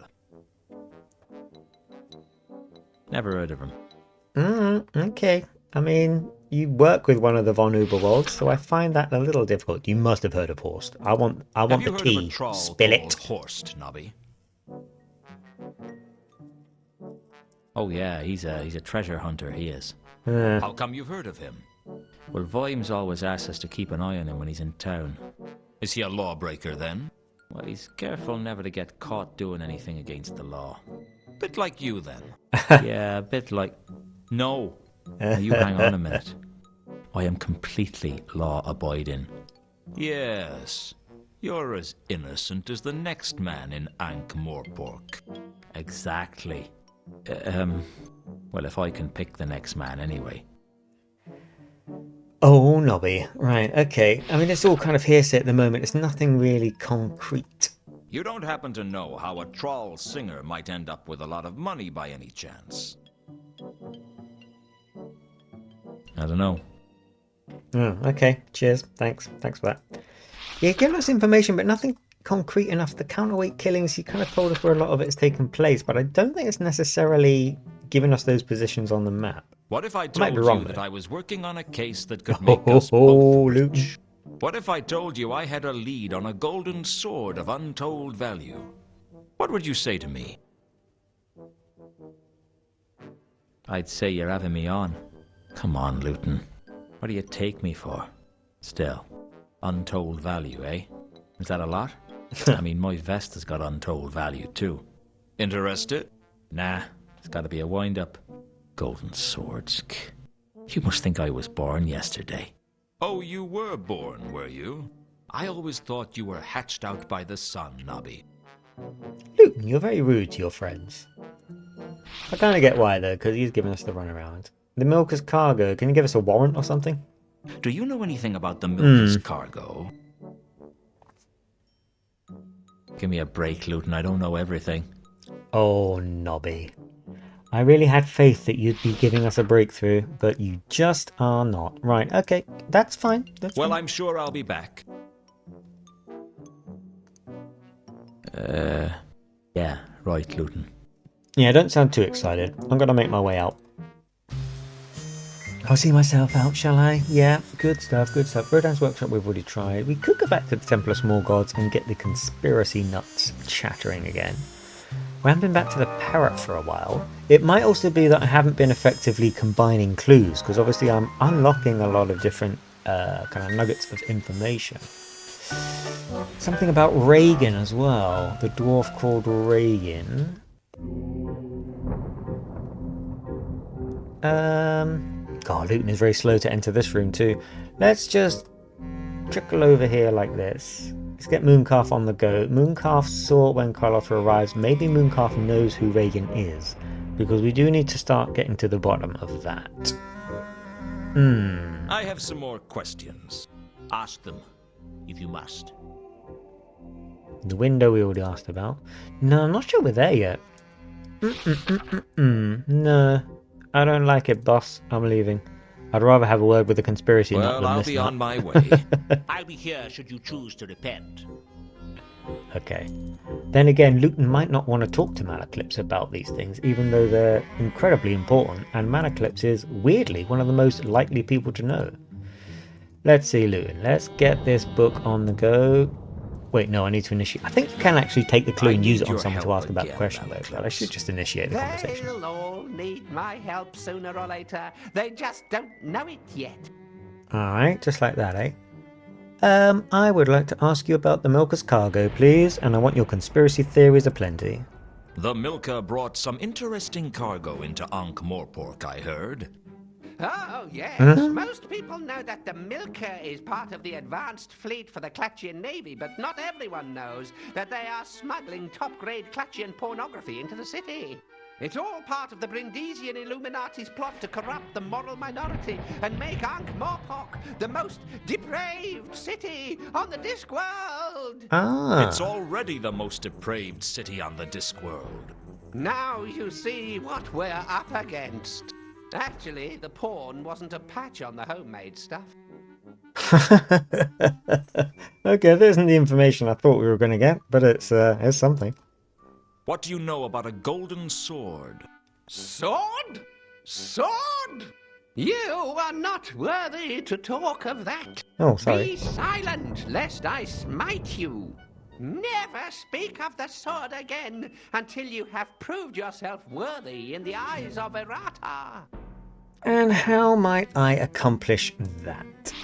Never heard of him. Okay. I mean, you work with one of the von Uberwalds, so I find that a little difficult. You must have heard of Horst. I want Have you the heard tea. of a troll Spill called it. Horst, Nobby? Oh yeah, he's a treasure hunter, he is. How come you've heard of him? Well, Vimes always asks us to keep an eye on him when he's in town. Is he a lawbreaker then? Well, he's careful never to get caught doing anything against the law. Bit like you then. Yeah, a bit like... No. Now you hang on a minute. I am completely law-abiding. Yes. You're as innocent as the next man in Ankh-Morpork. Exactly. Well, if I can pick the next man anyway. Oh, Nobby. Right, okay. I mean, it's all kind of hearsay at the moment. It's nothing really concrete. You don't happen to know how a troll singer might end up with a lot of money by any chance? I don't know. Oh, okay. Cheers. Thanks for that. Yeah, giving us information, but nothing concrete enough. The counterweight killings, you kind of told us where a lot of it has taken place, but I don't think it's necessarily giving us those positions on the map. What if I might told be wrong, you that though. I was working on a case that could make us both Luton. rich? What if I told you I had a lead on a golden sword of untold value? What would you say to me? I'd say you're having me on. Come on, Luton. What do you take me for? Still, untold value, eh? Is that a lot? I mean, my vest has got untold value, too. Interested? Nah, it's gotta be a wind-up. Golden swords. You must think I was born yesterday. Oh, you were born, were you? I always thought you were hatched out by the sun, Nobby. Luton, you're very rude to your friends. I kind of get why, though, because he's giving us the runaround. The Milker's cargo, can you give us a warrant or something? Do you know anything about the Milker's cargo? Give me a break, Luton. I don't know everything. Oh, Nobby. I really had faith that you'd be giving us a breakthrough, but you just are not. Right, okay, that's fine. Well, I'm sure I'll be back. Yeah, right, Luton. Yeah, don't sound too excited. I'm gonna make my way out. I'll see myself out, shall I? Yeah, good stuff, good stuff. Rodan's workshop we've already tried. We could go back to the Temple of Small Gods and get the conspiracy nuts chattering again. We haven't been back to the parrot for a while. It might also be that I haven't been effectively combining clues, because obviously I'm unlocking a lot of different kind of nuggets of information. Something about Reagan as well. The dwarf called Reagan. God, Luton is very slow to enter this room too. Let's just trickle over here like this. Let's get Mooncalf on the go. Mooncalf saw when Carlotta arrives. Maybe Mooncalf knows who Reagan is, because we do need to start getting to the bottom of that. I have some more questions. Ask them, if you must. The window we already asked about. No, I'm not sure we're there yet. No, I don't like it, boss. I'm leaving. I'd rather have a word with the conspiracy nut than Well, I'll this be nut. on my way. I'll be here should you choose to repent. Okay. Then again, Luton might not want to talk to Malaclips about these things, even though they're incredibly important, and Malaclips is, weirdly, one of the most likely people to know. Let's see, Luton. Let's get this book on the go. Wait, no, I need to initiate. I think you can actually take the clue and use it on someone to ask about the question, though, but I should just initiate the conversation. They'll all need my help sooner or later. They just don't know it yet. Alright, just like that, eh? I would like to ask you about the Milker's cargo, please, and I want your conspiracy theories aplenty. The Milka brought some interesting cargo into Ankh-Morpork, I heard. Oh, yes. Most people know that the Milker is part of the advanced fleet for the Klatchian Navy, but not everyone knows that they are smuggling top-grade Klatchian pornography into the city. It's all part of the Brindisian Illuminati's plot to corrupt the moral minority and make Ankh-Morpork the most depraved city on the Discworld. It's already the most depraved city on the Discworld. Now you see what we're up against. Actually, the porn wasn't a patch on the homemade stuff. Okay, that isn't the information I thought we were going to get, but it's something. What do you know about a golden sword? Sword? Sword? You are not worthy to talk of that. Oh, sorry. Be silent, lest I smite you. Never speak of the sword again until you have proved yourself worthy in the eyes of Errata. And how might I accomplish that?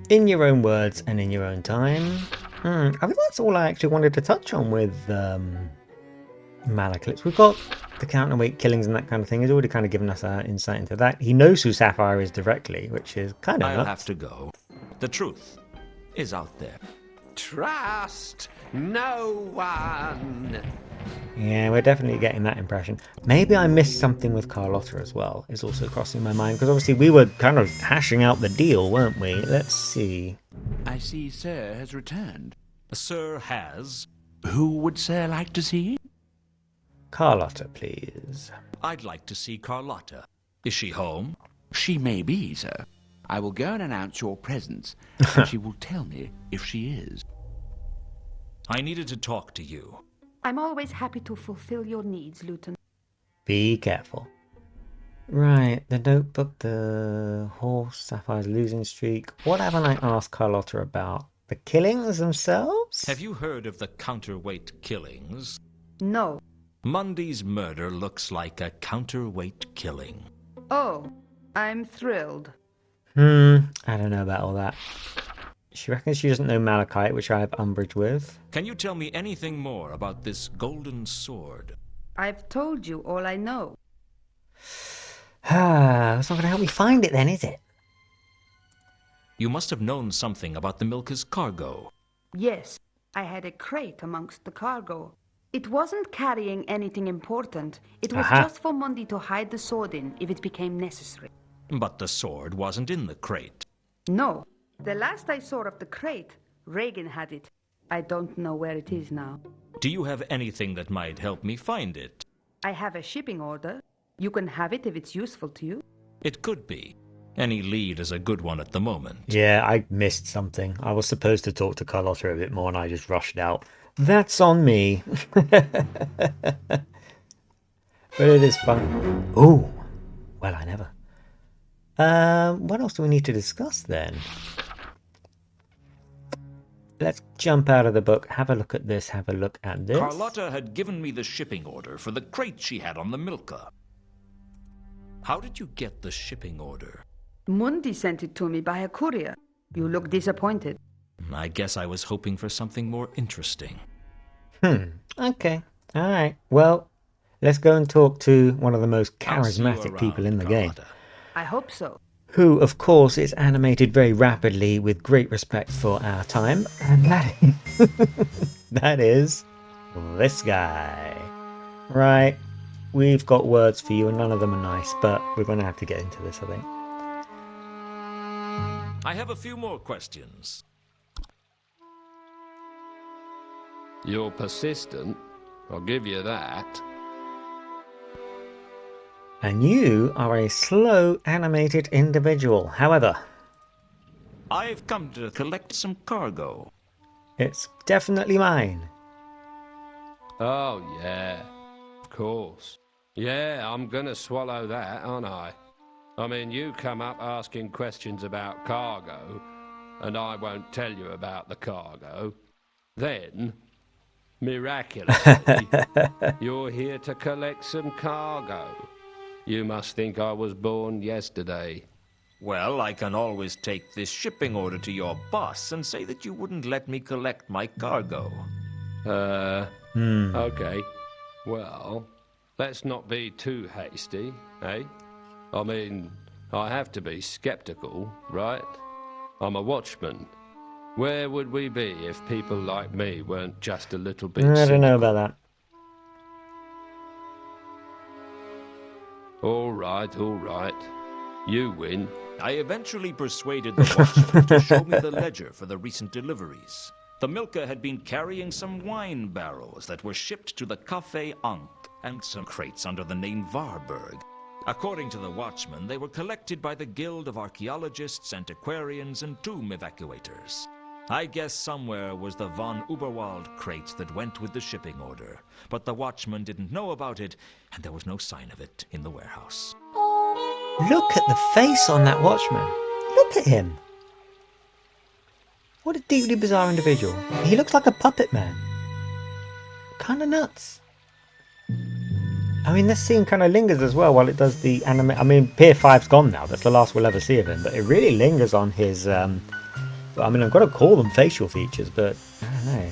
In your own words and in your own time. I think that's all I actually wanted to touch on with Malaclips. We've got the counterweight killings and that kind of thing. He's already kind of given us our insight into that. He knows who Sapphire is directly, which is kind of I'll nuts. have to go. The truth is out there. Trust no one. Yeah, we're definitely getting that impression. Maybe I missed something with Carlotta as well, is also crossing my mind, because obviously we were kind of hashing out the deal, weren't we? Let's see. I see Sir has returned. Sir has? Who would Sir like to see? Carlotta, please. I'd like to see Carlotta. Is she home? She may be, sir. I will go and announce your presence, and she will tell me if she is. I needed to talk to you. I'm always happy to fulfill your needs, Luton. Be careful. Right, the notebook, the horse, Sapphire's losing streak. What haven't I asked Carlotta about? The killings themselves? Have you heard of the counterweight killings? No. Mundy's murder looks like a counterweight killing. Oh, I'm thrilled. I don't know about all that. She reckons she doesn't know Malachite, which I have umbrage with. Can you tell me anything more about this golden sword? I've told you all I know. That's not going to help me find it then, is it? You must have known something about the Milka's cargo. Yes, I had a crate amongst the cargo. It wasn't carrying anything important. It was just for Mundy to hide the sword in if it became necessary. But the sword wasn't in the crate. No. The last I saw of the crate, Reagan had it. I don't know where it is now. Do you have anything that might help me find it? I have a shipping order. You can have it if it's useful to you. It could be. Any lead is a good one at the moment. Yeah, I missed something. I was supposed to talk to Carlotta a bit more and I just rushed out. That's on me. But it is fun. Ooh. Well, I never. What else do we need to discuss then? Let's jump out of the book, have a look at this, have a look at this. Carlotta had given me the shipping order for the crate she had on the Milka. How did you get the shipping order? Mundy sent it to me by a courier. You look disappointed. I guess I was hoping for something more interesting. Okay. Alright. Well, let's go and talk to one of the most charismatic people in the game. I hope so. Who, of course, is animated very rapidly with great respect for our time. And that is this guy. Right. We've got words for you and none of them are nice, but we're going to have to get into this, I think. I have a few more questions. You're persistent, I'll give you that. And you are a slow animated individual. However, I've come to collect some cargo. It's definitely mine. Oh, yeah. Of course. Yeah, I'm gonna swallow that, aren't I? I mean, you come up asking questions about cargo, and I won't tell you about the cargo. Then, miraculously, you're here to collect some cargo. You must think I was born yesterday. Well, I can always take this shipping order to your boss and say that you wouldn't let me collect my cargo. Okay. Well, let's not be too hasty, eh? I mean, I have to be skeptical, right? I'm a watchman. Where would we be if people like me weren't just a little bit I don't know about that. All right. You win. I eventually persuaded the watchman to show me the ledger for the recent deliveries. The Milka had been carrying some wine barrels that were shipped to the Café Ankh and some crates under the name Varberg. According to the watchman, they were collected by the Guild of Archaeologists, Antiquarians, and Tomb Evacuators. I guess somewhere was the von Uberwald crate that went with the shipping order, but the watchman didn't know about it, and there was no sign of it in the warehouse. Look at the face on that watchman. Look at him. What a deeply bizarre individual. He looks like a puppet man. Kind of nuts. I mean, this scene kind of lingers as well while it does the anime. I mean, Pier 5's gone now. That's the last we'll ever see of him. But it really lingers on his... I mean, I've got to call them facial features, but I don't know.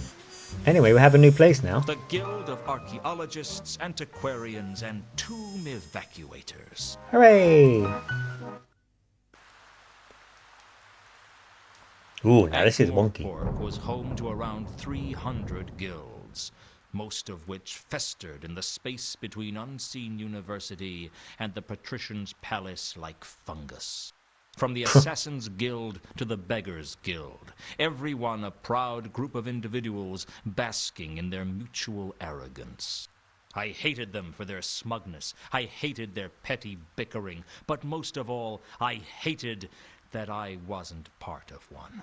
Anyway, we have a new place now. The Guild of Archaeologists, Antiquarians, and Tomb Evacuators. Hooray! Ooh, now this is wonky. Ankh-Morpork was home to around 300 guilds, most of which festered in the space between Unseen University and the Patrician's Palace like fungus. From the Assassin's Guild to the Beggars Guild, every one a proud group of individuals basking in their mutual arrogance. I hated them for their smugness. I hated their petty bickering. But most of all, I hated that I wasn't part of one.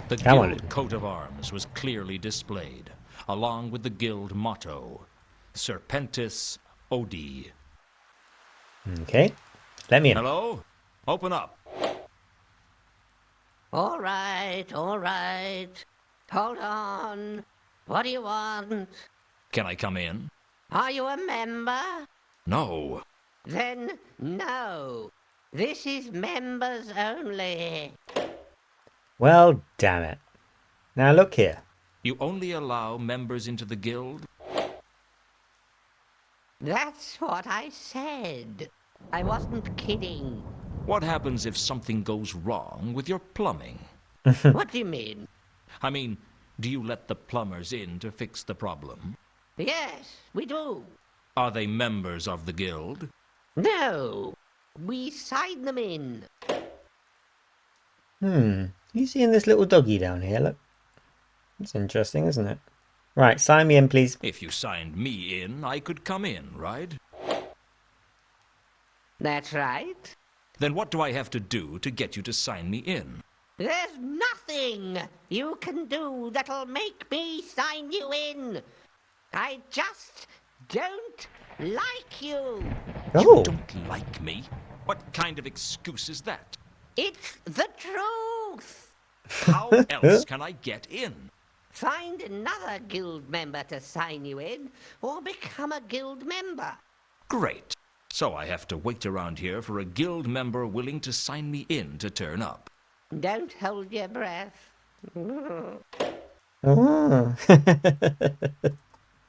The guild coat of arms was clearly displayed. along with the guild motto, Serpentis Odi. Okay, let me in. Hello? Open up. All right, all right. Hold on. What do you want? Can I come in? Are you a member? No. Then no. This is members only. Well, damn it. Now look here. You only allow members into the guild? That's what I said. I wasn't kidding. What happens if something goes wrong with your plumbing? What do you mean? I mean, do you let the plumbers in to fix the problem? Yes, we do. Are they members of the guild? No. We sign them in. You seeing this little doggy down here? Look. It's interesting, isn't it? Right, sign me in, please. If you signed me in, I could come in, right? That's right. Then what do I have to do to get you to sign me in? There's nothing you can do that'll make me sign you in. I just don't like you. Oh. You don't like me? What kind of excuse is that? It's the truth. How else can I get in? Find another guild member to sign you in, or become a guild member. Great. So I have to wait around here for a guild member willing to sign me in to turn up. Don't hold your breath. Oh.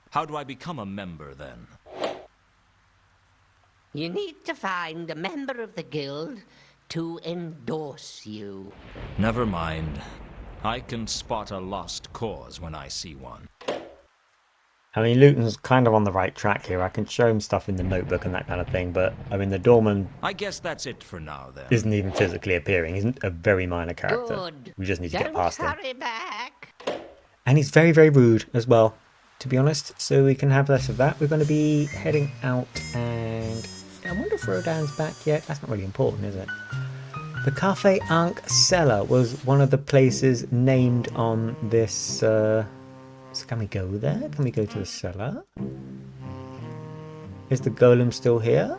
How do I become a member then? You need to find a member of the guild to endorse you. Never mind. I can spot a lost cause when I see one. I mean, Luton's kind of on the right track here. I can show him stuff in the notebook and that kind of thing, but I mean, the doorman I guess that's it for now then. isn't even physically appearing. He's a very minor character. Good. We just need to Don't get past him. hurry back. And he's very, very rude as well, to be honest. So we can have less of that. We're going to be heading out, and I wonder if Rodan's back yet. That's not really important, is it? The Cafe Ankh cellar was one of the places named on this. So can we go there? Can we go to the cellar? Is the golem still here?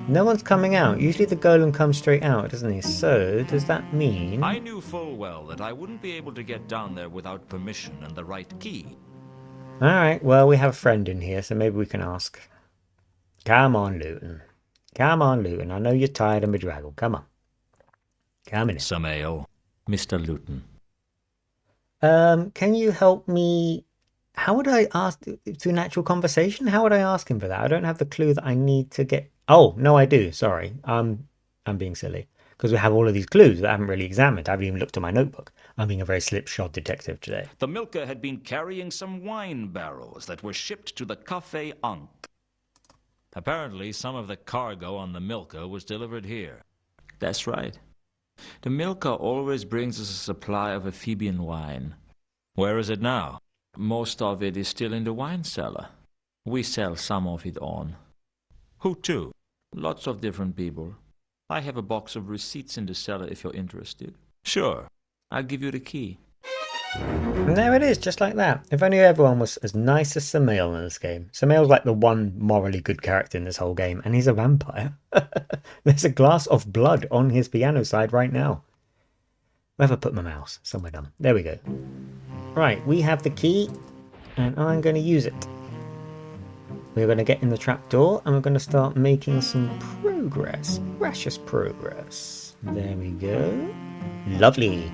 No one's coming out. Usually the golem comes straight out, doesn't he? So does that mean... I knew full well that I wouldn't be able to get down there without permission and the right key. Alright, well, we have a friend in here, so maybe we can ask. Come on, Luton. Come on, Luton. I know you're tired and bedraggled. Come on. Come in. Some ale. Mr. Luton. Can you help me? How would I ask through natural conversation? How would I ask him for that? I don't have the clue that I need to get. Oh, no, I do. Sorry. I'm being silly because we have all of these clues that I haven't really examined. I haven't even looked at my notebook. I'm being a very slipshod detective today. The milker had been carrying some wine barrels that were shipped to the Cafe Ankh. Apparently, some of the cargo on the milker was delivered here. That's right. The milker always brings us a supply of amphibian wine. Where is it now? Most of it is still in the wine cellar. We sell some of it on. Who to? Lots of different people. I have a box of receipts in the cellar if you're interested. Sure, I'll give you the key. And there it is, just like that. If only everyone was as nice as Samael in this game. Samael's like the one morally good character in this whole game, and he's a vampire. There's a glass of blood on his piano side right now. Where have I put my mouse? Somewhere down. There we go. Right, we have the key, and I'm going to use it. We're going to get in the trapdoor, and we're going to start making some progress. Precious progress. There we go. Lovely.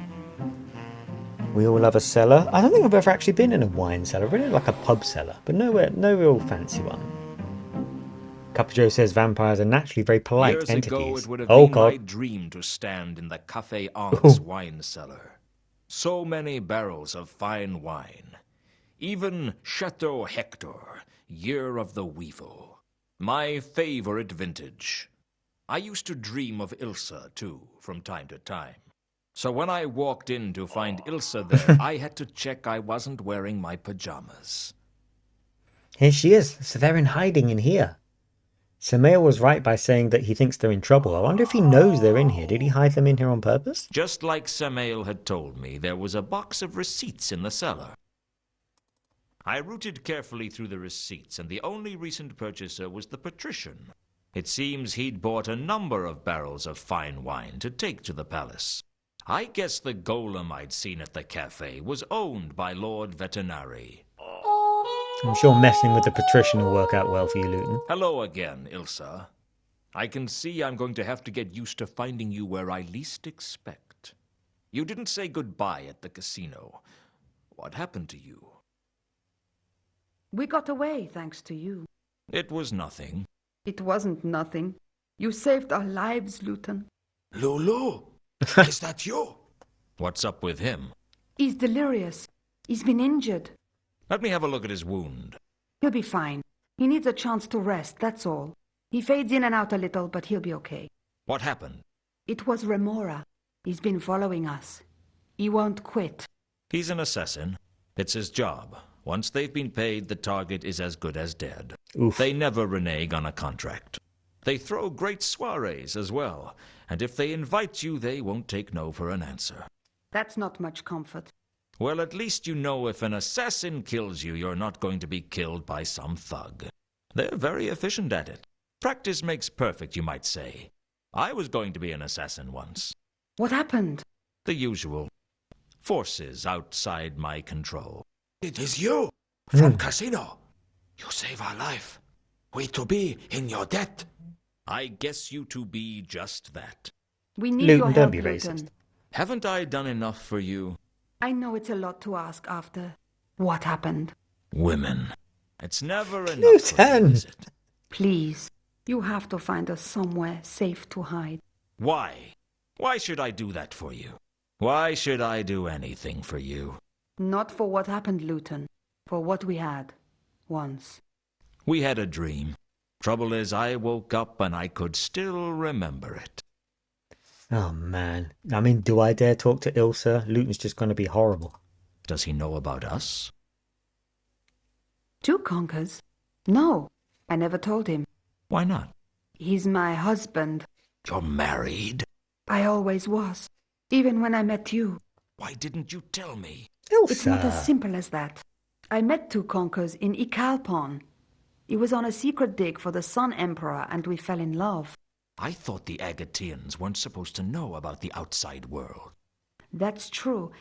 We all love a cellar. I don't think I've ever actually been in a wine cellar. I've been in like a pub cellar, but no real fancy one. Cup Joe says vampires are naturally very polite Years entities. ago, it would have Oh been god. my dream to stand in the Cafe Ankh's wine cellar. So many barrels of fine wine. Even Chateau Hector, Year of the Weevil. My favorite vintage. I used to dream of Ilsa, too, from time to time. So when I walked in to find Ilsa there, I had to check I wasn't wearing my pajamas. Here she is. So they're in hiding in here. Samael was right by saying that he thinks they're in trouble. I wonder if he knows they're in here. Did he hide them in here on purpose? Just like Samael had told me, there was a box of receipts in the cellar. I routed carefully through the receipts, and the only recent purchaser was the patrician. It seems he'd bought a number of barrels of fine wine to take to the palace. I guess the golem I'd seen at the cafe was owned by Lord Vetinari. I'm sure messing with the patrician will work out well for you, Luton. Hello again, Ilsa. I can see I'm going to have to get used to finding you where I least expect. You didn't say goodbye at the casino. What happened to you? We got away, thanks to you. It was nothing. It wasn't nothing. You saved our lives, Luton. Lulu, is that you? What's up with him? He's delirious. He's been injured. Let me have a look at his wound. He'll be fine. He needs a chance to rest, that's all. He fades in and out a little, but he'll be okay. What happened? It was Remora. He's been following us. He won't quit. He's an assassin. It's his job. Once they've been paid, the target is as good as dead. Oof. They never renege on a contract. They throw great soirees as well, and if they invite you, they won't take no for an answer. That's not much comfort. Well, at least you know if an assassin kills you, you're not going to be killed by some thug. They're very efficient at it. Practice makes perfect, you might say. I was going to be an assassin once. What happened? The usual. Forces outside my control. It is you, from Casino. You save our life. We to be in your debt. I guess you to be just that. We need Luton, your don't help, be Luton. racist. Haven't I done enough for you? I know it's a lot to ask after what happened. Women. It's never enough for Luton! you, is it? Please, you have to find us somewhere safe to hide. Why? Why should I do that for you? Why should I do anything for you? Not for what happened, Luton. For what we had. Once. We had a dream. Trouble is, I woke up and I could still remember it. Oh, man. I mean, do I dare talk to Ilsa? Luton's just going to be horrible. Does he know about us? 2 conkers? No, I never told him. Why not? He's my husband. You're married? I always was. Even when I met you. Why didn't you tell me? Ilsa! It's not as simple as that. I met 2 conkers in Ikalpon. He was on a secret dig for the Sun Emperor and we fell in love. I thought the Agateans weren't supposed to know about the outside world. That's true,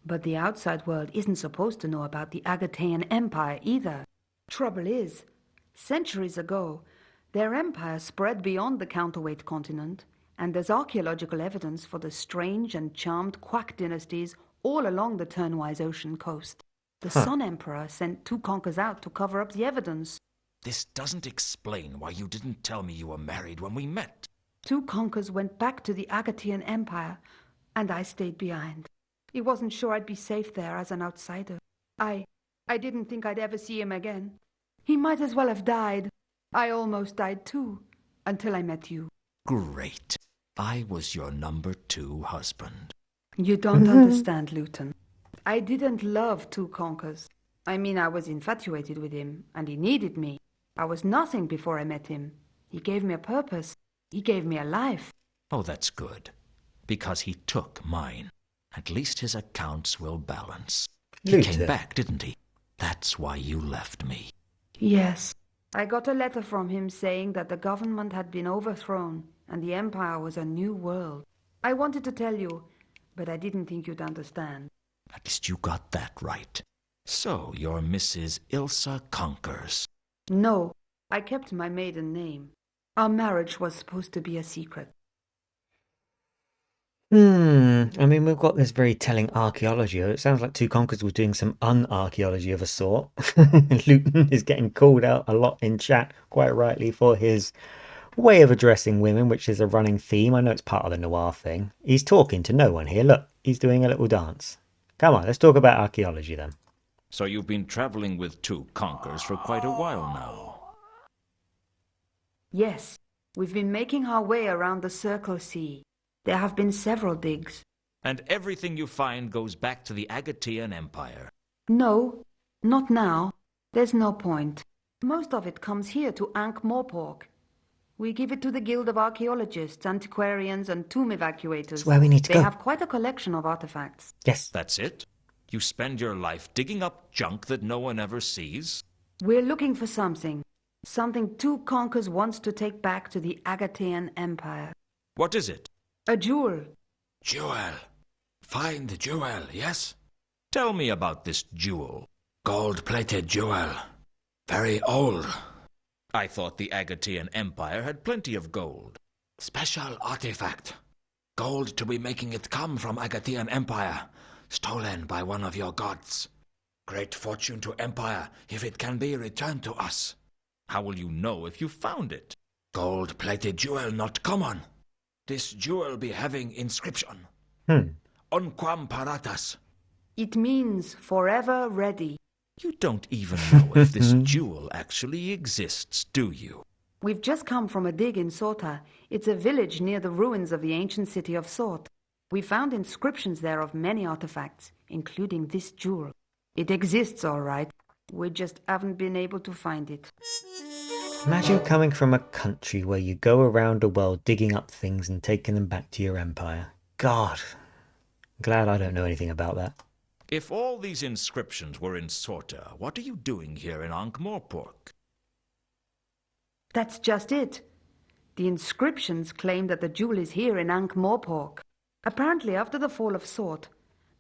but the outside world isn't supposed to know about the Agatean Empire either. Trouble is, centuries ago, their empire spread beyond the counterweight continent, and there's archaeological evidence for the strange and charmed Quack dynasties all along the Turnwise Ocean coast. The Sun Emperor sent 2 conkers out to cover up the evidence. This doesn't explain why you didn't tell me you were married when we met. 2 conkers went back to the Agatean Empire, and I stayed behind. He wasn't sure I'd be safe there as an outsider. I didn't think I'd ever see him again. He might as well have died. I almost died too, until I met you. Great. I was your number 2 husband. You don't understand, Luton. I didn't love 2 conkers. I mean, I was infatuated with him, and he needed me. I was nothing before I met him. He gave me a purpose. He gave me a life. Oh, that's good. Because he took mine. At least his accounts will balance. He Luton. came back, didn't he? That's why you left me. Yes. I got a letter from him saying that the government had been overthrown and the empire was a new world. I wanted to tell you, but I didn't think you'd understand. At least you got that right. So you're Mrs. Ilsa Conkers. No, I kept my maiden name. Our marriage was supposed to be a secret. I mean, we've got this very telling archaeology. It sounds like 2 conkers were doing some un-archaeology of a sort. Luton is getting called out a lot in chat, quite rightly, for his way of addressing women, which is a running theme. I know it's part of the noir thing. He's talking to no one here. Look, he's doing a little dance. Come on, let's talk about archaeology then. So you've been traveling with 2 conkers for quite a while now. Yes, we've been making our way around the Circle Sea. There have been several digs. And everything you find goes back to the Agatean Empire. No, not now. There's no point. Most of it comes here to Ankh-Morpork. We give it to the Guild of Archaeologists, Antiquarians, and Tomb Evacuators. That's where we need to They go. have quite a collection of artifacts. Yes. That's it? You spend your life digging up junk that no one ever sees? We're looking for something. Something two conquers wants to take back to the Agatean Empire. What is it? A jewel. Jewel. Find the jewel, yes? Tell me about this jewel. Gold-plated jewel. Very old. I thought the Agatean Empire had plenty of gold. Special artifact. Gold to be making it come from Agatean Empire. Stolen by one of your gods. Great fortune to Empire if it can be returned to us. How will you know if you found it? Gold-plated jewel not common. This jewel be having inscription. Unquam paratas. It means forever ready. You don't even know if this jewel actually exists, do you? We've just come from a dig in Sota. It's a village near the ruins of the ancient city of Sort. We found inscriptions there of many artifacts, including this jewel. It exists, all right. We just haven't been able to find it. Imagine coming from a country where you go around the world digging up things and taking them back to your empire. God. Glad I don't know anything about that. If all these inscriptions were in Sorta, what are you doing here in Ankh-Morpork? That's just it. The inscriptions claim that the jewel is here in Ankh-Morpork. Apparently, after the fall of Sort,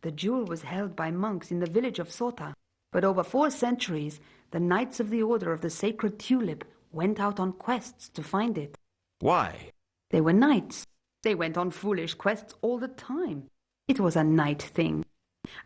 the jewel was held by monks in the village of Sota. But over 4 centuries, the Knights of the Order of the Sacred Tulip went out on quests to find it. Why? They were knights. They went on foolish quests all the time. It was a knight thing.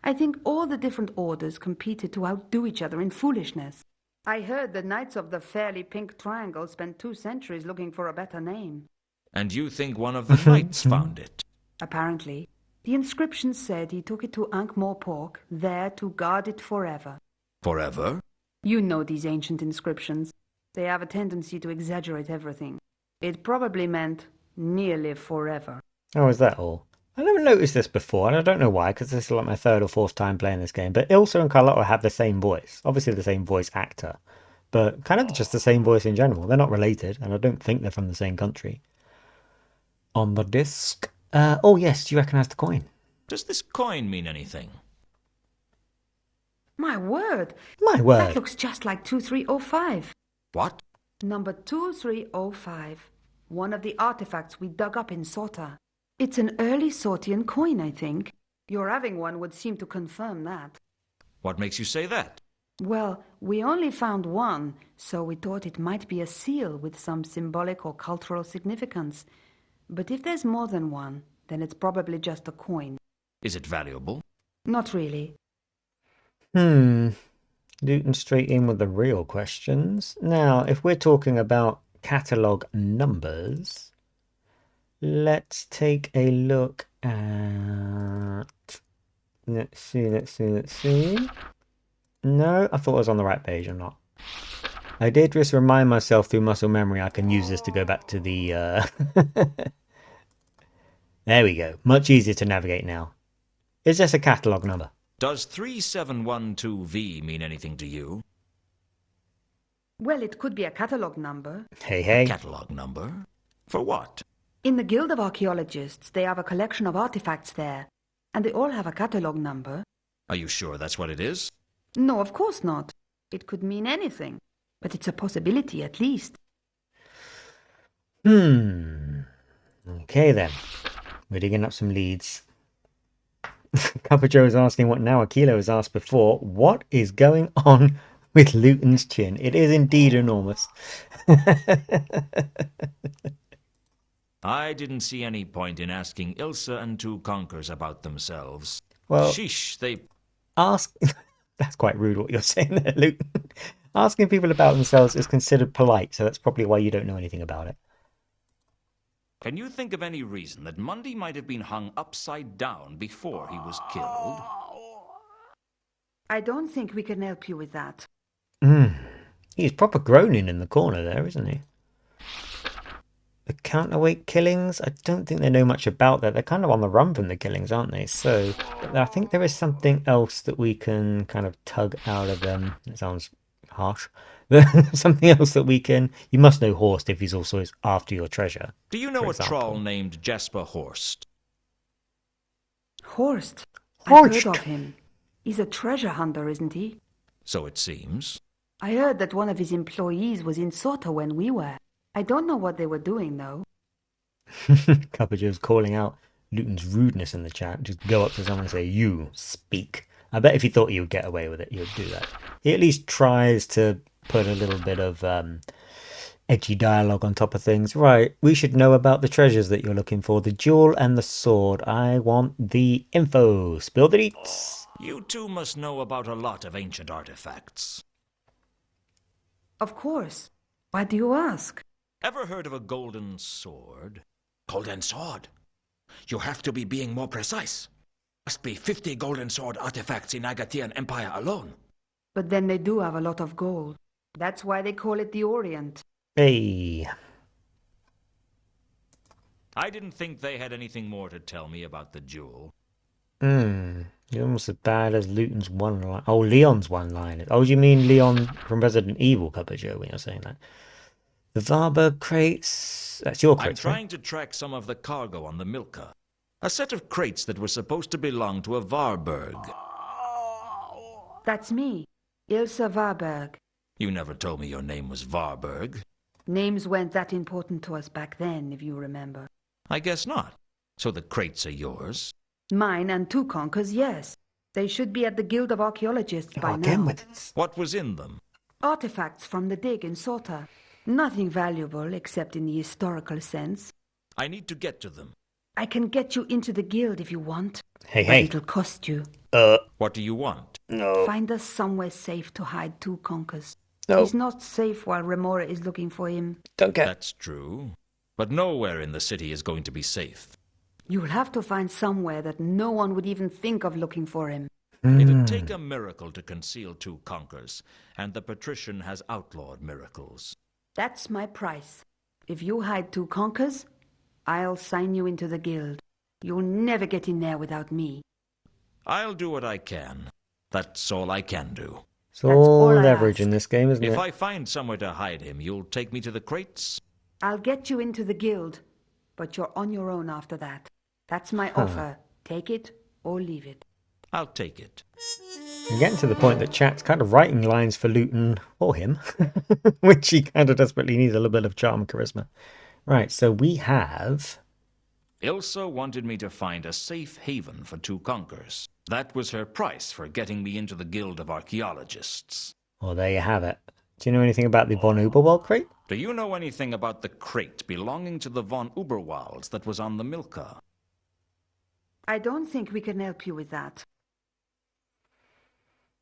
I think all the different orders competed to outdo each other in foolishness. I heard the Knights of the Fairly Pink Triangle spent 2 centuries looking for a better name. And you think one of the knights found it? Apparently. The inscription said he took it to Ankh-Morpork, there to guard it forever. Forever? You know these ancient inscriptions. They have a tendency to exaggerate everything. It probably meant nearly forever. Oh, is that all? I never noticed this before, and I don't know why, because this is like my 3rd or 4th time playing this game. But Ilsa and Carlotta have the same voice. Obviously the same voice actor. But kind of just the same voice in general. They're not related, and I don't think they're from the same country. On the disc. Oh yes, do you recognise the coin? Does this coin mean anything? My word! My word! That looks just like 2305. What? Number 2305. One of the artifacts we dug up in Sota. It's an early Sortian coin, I think. Your having one would seem to confirm that. What makes you say that? Well, we only found one, so we thought it might be a seal with some symbolic or cultural significance. But if there's more than one, then it's probably just a coin. Is it valuable? Not really. Luton straight in with the real questions. Now, if we're talking about catalogue numbers, let's take a look at... Let's see. No, I thought I was on the right page. I'm not. I did just remind myself through muscle memory I can use this to go back to the... There we go. Much easier to navigate now. Is this a catalogue number? Does 3712V mean anything to you? Well, it could be a catalogue number. Hey. Catalogue number? For what? In the Guild of Archaeologists, they have a collection of artifacts there, and they all have a catalogue number. Are you sure that's what it is? No, of course not. It could mean anything, but it's a possibility at least. Okay then. We're digging up some leads. Cuppa Joe is asking what now Akilo has asked before. What is going on with Luton's chin? It is indeed enormous. I didn't see any point in asking Ilsa and 2 Conkers about themselves. Well, sheesh, they... That's quite rude what you're saying there, Luton. Asking people about themselves is considered polite, so that's probably why you don't know anything about it. Can you think of any reason that Mundy might have been hung upside down before he was killed? I don't think we can help you with that. He's proper groaning in the corner there, isn't he? The counterweight killings, I don't think they know much about that. They're kind of on the run from the killings, aren't they? So I think there is something else that we can kind of tug out of them. It sounds harsh. Something else that we can... You must know Horst if he's also after your treasure. Do you know a troll named Jasper Horst? Horst? I've heard of him. He's a treasure hunter, isn't he? So it seems. I heard that one of his employees was in Sota when we were. I don't know what they were doing, though. Cuppager's calling out Luton's rudeness in the chat. Just go up to someone and say, "You speak." I bet if he thought he would get away with it, he would do that. He at least tries to put a little bit of edgy dialogue on top of things. Right, we should know about the treasures that you're looking for. The jewel and the sword. I want the info. Spill the deets. You two must know about a lot of ancient artifacts. Of course. Why do you ask? Ever heard of a golden sword? Golden sword? You have to be being more precise. Must be 50 golden sword artifacts in Agatean Empire alone. But then they do have a lot of gold. That's why they call it the Orient. Hey. I didn't think they had anything more to tell me about the jewel. You're almost as bad as Luton's one line. Oh, Leon's one line. Oh, you mean Leon from Resident Evil, Cuppager, when you're saying that? The Varberg crates. That's your crates, I'm trying to track some of the cargo on the Milka. A set of crates that were supposed to belong to a Varberg. That's me, Ilsa Varberg. You never told me your name was Varberg. Names weren't that important to us back then, if you remember. I guess not. So the crates are yours? Mine and Tukonka's, yes. They should be at the Guild of Archaeologists by now. What was in them? Artifacts from the dig in Sota. Nothing valuable except in the historical sense. I need to get to them. I can get you into the guild if you want. Hey, but it'll cost you. What do you want? No. Find us somewhere safe to hide Tukonka's. No. He's not safe while Remora is looking for him. Don't get. That's true. But nowhere in the city is going to be safe. You'll have to find somewhere that no one would even think of looking for him. It'd take a miracle to conceal two conquers, and the patrician has outlawed miracles. That's my price. If you hide Tukonka's, I'll sign you into the guild. You'll never get in there without me. I'll do what I can. That's all I can do. It's all leverage in this game, isn't it? If I find somewhere to hide him, you'll take me to the crates? I'll get you into the guild, but you're on your own after that. That's my offer. Take it or leave it. I'll take it. You're getting to the point that chat's kind of writing lines for Luton or him, which he kind of desperately needs a little bit of charm and charisma. Right, so we have... Ilsa wanted me to find a safe haven for two conquers. That was her price for getting me into the Guild of Archaeologists. Well, there you have it. Do you know anything about the von Uberwald crate? Do you know anything about the crate belonging to the von Uberwalds that was on the Milka? I don't think we can help you with that.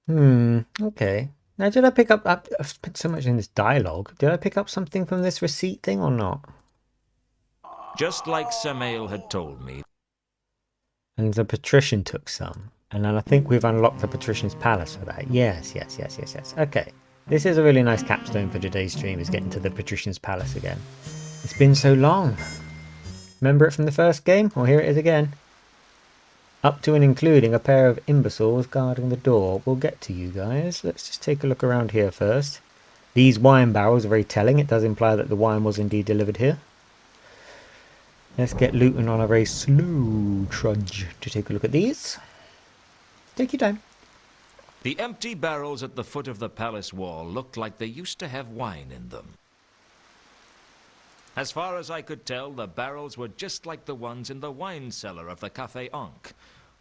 Okay. Now, did I pick up... I've spent so much in this dialogue. Did I pick up something from this receipt thing or not? Just like Samael had told me. And the patrician took some. And then I think we've unlocked the patrician's palace for that. Yes. Okay. This is a really nice capstone for today's stream, is getting to the patrician's palace again. It's been so long. Remember it from the first game? Well, here it is again. Up to and including a pair of imbeciles guarding the door. We'll get to you guys. Let's just take a look around here first. These wine barrels are very telling. It does imply that the wine was indeed delivered here. Let's get Luton on a very slow trudge to take a look at these. Take your time. The empty barrels at the foot of the palace wall looked like they used to have wine in them. As far as I could tell, the barrels were just like the ones in the wine cellar of the Café Ankh,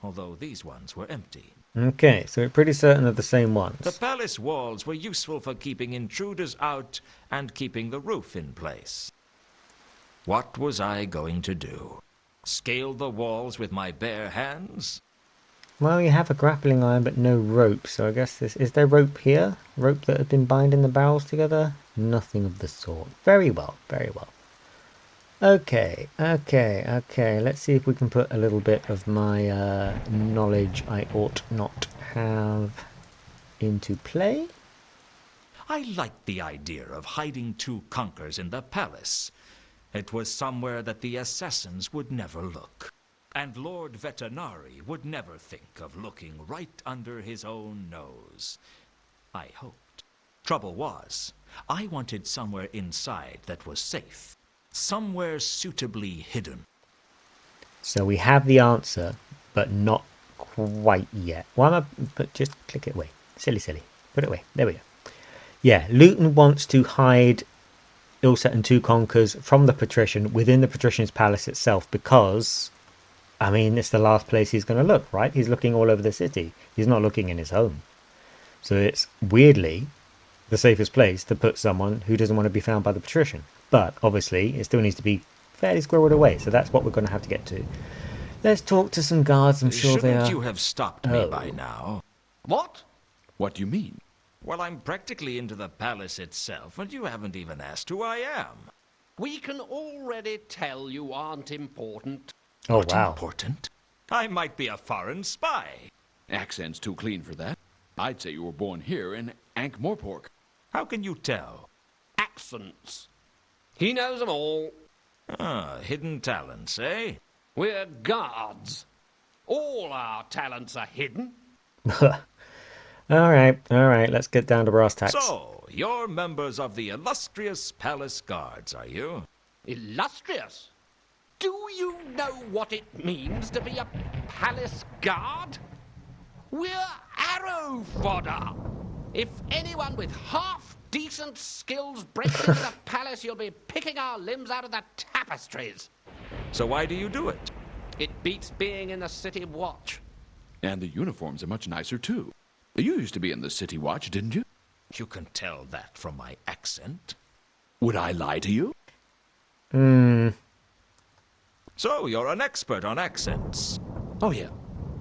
although these ones were empty. Okay, so we're pretty certain of the same ones. The palace walls were useful for keeping intruders out and keeping the roof in place. What was I going to do? Scale the walls with my bare hands? Well, you have a grappling iron but no rope, so I guess this... Is there rope here? Rope that had been binding the barrels together? Nothing of the sort. Very well, very well. Okay. Let's see if we can put a little bit of my knowledge I ought not have into play. I liked the idea of hiding two conquers in the palace. It was somewhere that the assassins would never look. And Lord Vetinari would never think of looking right under his own nose. I hoped. Trouble was, I wanted somewhere inside that was safe. Somewhere suitably hidden. So we have the answer, but not quite yet. Why am I... But just click it away. Silly. Put it away. There we go. Yeah, Luton wants to hide Ilset and Two Conquers from the Patrician within the Patrician's palace itself because, I mean, it's the last place he's going to look, right? He's looking all over the city. He's not looking in his home. So it's weirdly the safest place to put someone who doesn't want to be found by the Patrician. But obviously, it still needs to be fairly squirreled away. So that's what we're going to have to get to. Let's talk to some guards. I'm sure they are... Shouldn't you have stopped me by now? What? What do you mean? Well, I'm practically into the palace itself, and you haven't even asked who I am. We can already tell you aren't important. Oh, Not wow. important? I might be a foreign spy. Accent's too clean for that. I'd say you were born here in Ankh-Morpork. How can you tell? Accents. He knows them all. Ah, hidden talents, eh? We're guards. All our talents are hidden. All right. Let's get down to brass tacks. So, you're members of the illustrious palace guards, are you? Illustrious? Do you know what it means to be a palace guard? We're arrow fodder. If anyone with half-decent skills breaks into the palace, you'll be picking our limbs out of the tapestries. So why do you do it? It beats being in the city watch. And the uniforms are much nicer, too. You used to be in the city watch, didn't you? You can tell that from my accent. Would I lie to you? So, you're an expert on accents. Oh, yeah.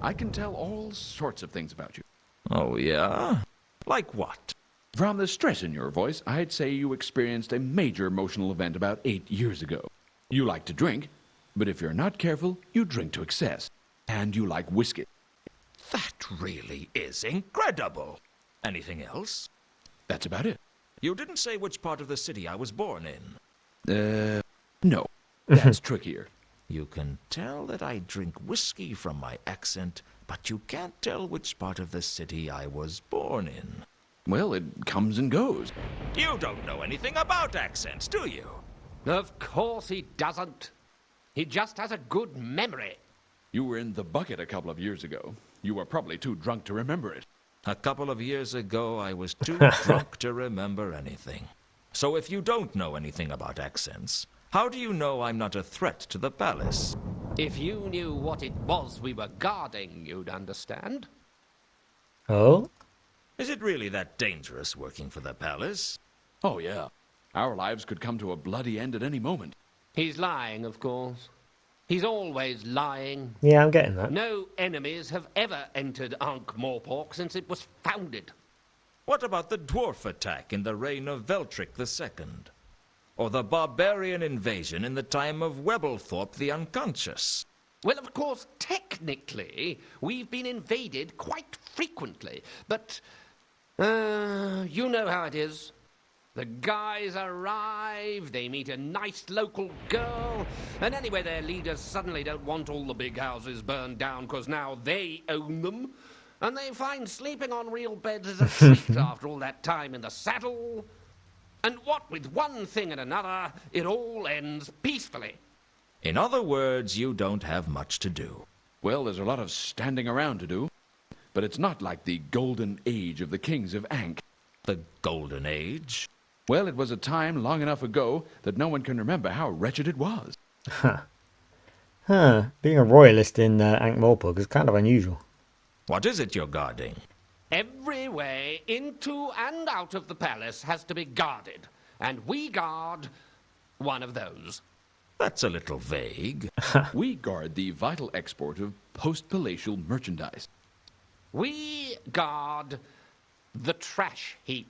I can tell all sorts of things about you. Oh, yeah? Like what? From the stress in your voice, I'd say you experienced a major emotional event about 8 years ago. You like to drink, but if you're not careful, you drink to excess. And you like whiskey. That really is incredible. Anything else? That's about it. You didn't say which part of the city I was born in. No. That's trickier. You can tell that I drink whiskey from my accent, but you can't tell which part of the city I was born in. Well, it comes and goes. You don't know anything about accents, do you? Of course he doesn't. He just has a good memory. You were in the bucket a couple of years ago. You were probably too drunk to remember it. A couple of years ago, I was too drunk to remember anything. So if you don't know anything about accents, how do you know I'm not a threat to the palace? If you knew what it was we were guarding, you'd understand. Oh? Is it really that dangerous working for the palace? Oh, yeah. Our lives could come to a bloody end at any moment. He's lying, of course. He's always lying. Yeah, I'm getting that. No enemies have ever entered Ankh-Morpork since it was founded. What about the dwarf attack in the reign of Veltric II? Or the barbarian invasion in the time of Webblethorpe the Unconscious? Well, of course, technically, we've been invaded quite frequently, but, you know how it is. The guys arrive, they meet a nice local girl, and anyway, their leaders suddenly don't want all the big houses burned down because now they own them, and they find sleeping on real beds is a treat after all that time in the saddle. And what with one thing and another, it all ends peacefully. In other words, you don't have much to do. Well, there's a lot of standing around to do. But it's not like the golden age of the kings of Ankh. The golden age? Well, it was a time long enough ago that no one can remember how wretched it was. Being a royalist in Ankh-Morpork is kind of unusual. What is it you're guarding? Every way into and out of the palace has to be guarded, and we guard one of those. That's a little vague. We guard the vital export of post-palatial merchandise. We guard the trash heap.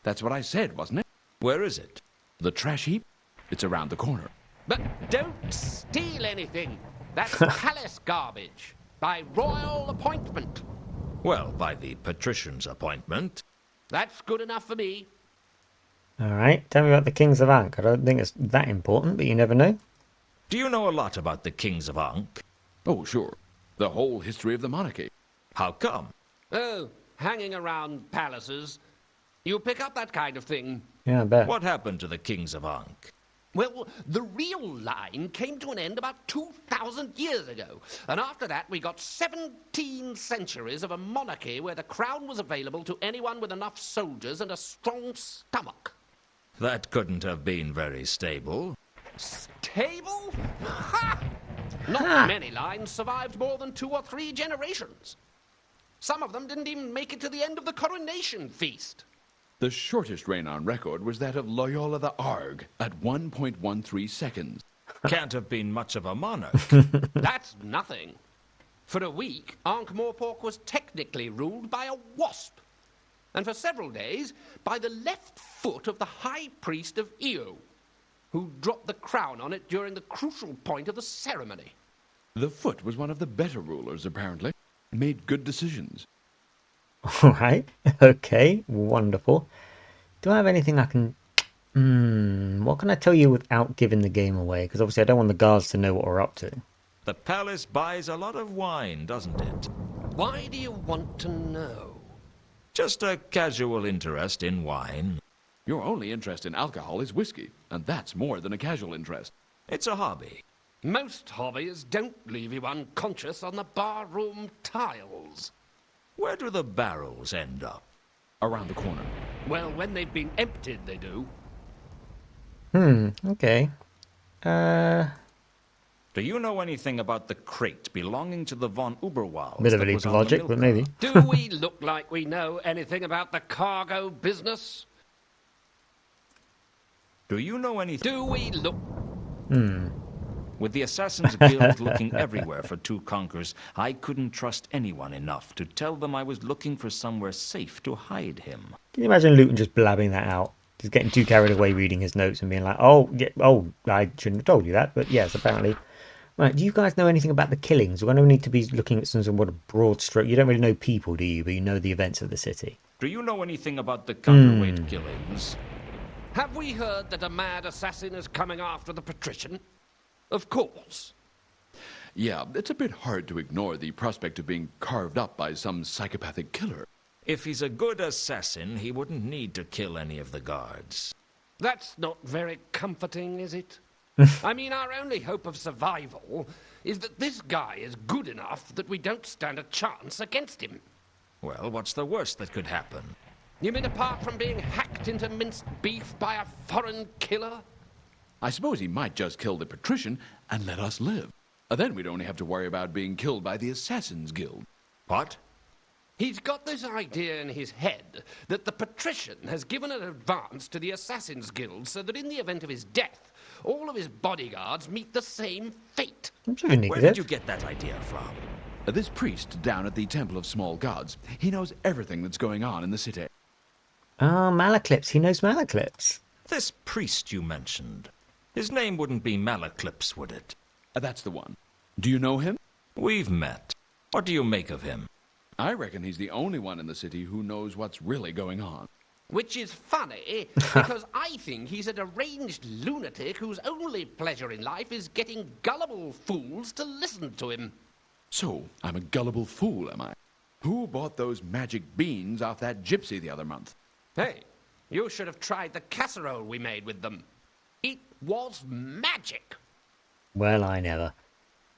That's what I said, wasn't it? Where is it? The trash heap? It's around the corner. But don't steal anything. That's palace garbage. By royal appointment. Well, by the patrician's appointment. That's good enough for me. Alright, tell me about the Kings of Ankh. I don't think it's that important, but you never know. Do you know a lot about the Kings of Ankh? Oh, sure. The whole history of the monarchy. How come? Oh, hanging around palaces. You pick up that kind of thing. Yeah, I bet. What happened to the Kings of Ankh? Well, the real line came to an end about 2,000 years ago. And after that, we got 17 centuries of a monarchy where the crown was available to anyone with enough soldiers and a strong stomach. That couldn't have been very stable. Stable? Ha! Not many lines survived more than 2 or 3 generations. Some of them didn't even make it to the end of the coronation feast. The shortest reign on record was that of Loyola the Arg at 1.13 seconds. Can't have been much of a monarch. That's nothing. For a week, Ankh-Morpork was technically ruled by a wasp. And for several days, by the left foot of the High Priest of Io, who dropped the crown on it during the crucial point of the ceremony. The foot was one of the better rulers, apparently. Made good decisions. Alright, okay, wonderful. Do I have anything I can... what can I tell you without giving the game away? Because obviously I don't want the guards to know what we're up to. The palace buys a lot of wine, doesn't it? Why do you want to know? Just a casual interest in wine. Your only interest in alcohol is whiskey, and that's more than a casual interest. It's a hobby. Most hobbies don't leave you unconscious on the barroom tiles. Where do the barrels end up? Around the corner. Well, when they've been emptied, they do. Okay. Do you know anything about the crate belonging to the von Uberwalds? Bit of a leap of logic, but maybe. Do we look like we know anything about the cargo business? Do you know anything? Do we look... With the Assassin's Guild looking everywhere for two conkers, I couldn't trust anyone enough to tell them I was looking for somewhere safe to hide him. Can you imagine Luton just blabbing that out? Just getting too carried away reading his notes and being like, oh, yeah, oh, I shouldn't have told you that, but yes, apparently. Right, do you guys know anything about the killings? We're going to need to be looking at some sort of broad stroke. You don't really know people, do you? But you know the events of the city. Do you know anything about the counterweight killings? Have we heard that a mad assassin is coming after the patrician? Of course. Yeah, it's a bit hard to ignore the prospect of being carved up by some psychopathic killer. If he's a good assassin, he wouldn't need to kill any of the guards. That's not very comforting, is it? I mean, our only hope of survival is that this guy is good enough that we don't stand a chance against him. Well, what's the worst that could happen? You mean apart from being hacked into minced beef by a foreign killer? I suppose he might just kill the patrician and let us live. Then we'd only have to worry about being killed by the Assassin's Guild. What? He's got this idea in his head that the patrician has given an advance to the Assassin's Guild so that in the event of his death, all of his bodyguards meet the same fate. Where did you get that idea from? This priest down at the Temple of Small Gods, he knows everything that's going on in the city. Ah, Malaclips. He knows Malaclips. This priest you mentioned. His name wouldn't be Malaclips, would it? That's the one. Do you know him? We've met. What do you make of him? I reckon he's the only one in the city who knows what's really going on. Which is funny, because I think he's a deranged lunatic whose only pleasure in life is getting gullible fools to listen to him. So, I'm a gullible fool, am I? Who bought those magic beans off that gypsy the other month? Hey, you should have tried the casserole we made with them. It was magic. Well, I never.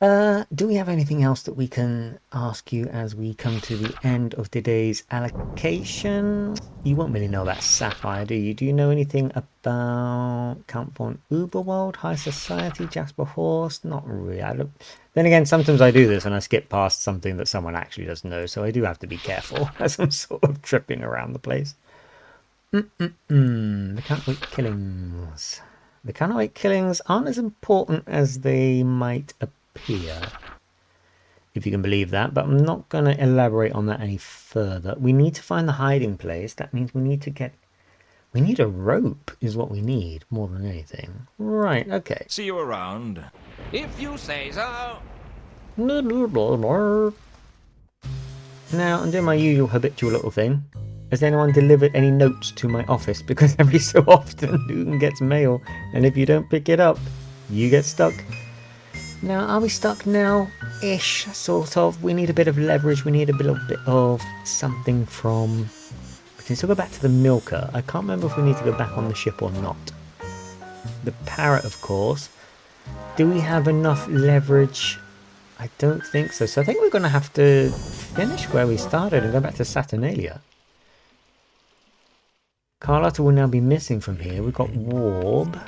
Do we have anything else that we can ask you as we come to the end of today's allocation? You won't really know about Sapphire, do you? Do you know anything about Count von Uberwald, High Society, Jasper Horst? Not really. I don't... Then again, sometimes I do this and I skip past something that someone actually doesn't know, so I do have to be careful as I'm sort of tripping around the place. The Counterweight Killings. The Counterweight Killings aren't as important as they might appear, if you can believe that, but I'm not going to elaborate on that any further. We need to find the hiding place. That means we need to get... We need a rope is what we need, more than anything. Right, okay. See you around. If you say so. Now, I'm doing my usual habitual little thing. Has anyone delivered any notes to my office? Because every so often Luton gets mail, and if you don't pick it up, you get stuck. Now, are we stuck now? Ish, sort of. We need a bit of leverage. We need a little bit of something from... We can still go back to the Milker. I can't remember if we need to go back on the ship or not. the parrot, of course. Do we have enough leverage? I don't think so. So I think we're going to have to finish where we started and go back to Saturnalia. Carlotta will now be missing from here. We've got Warb.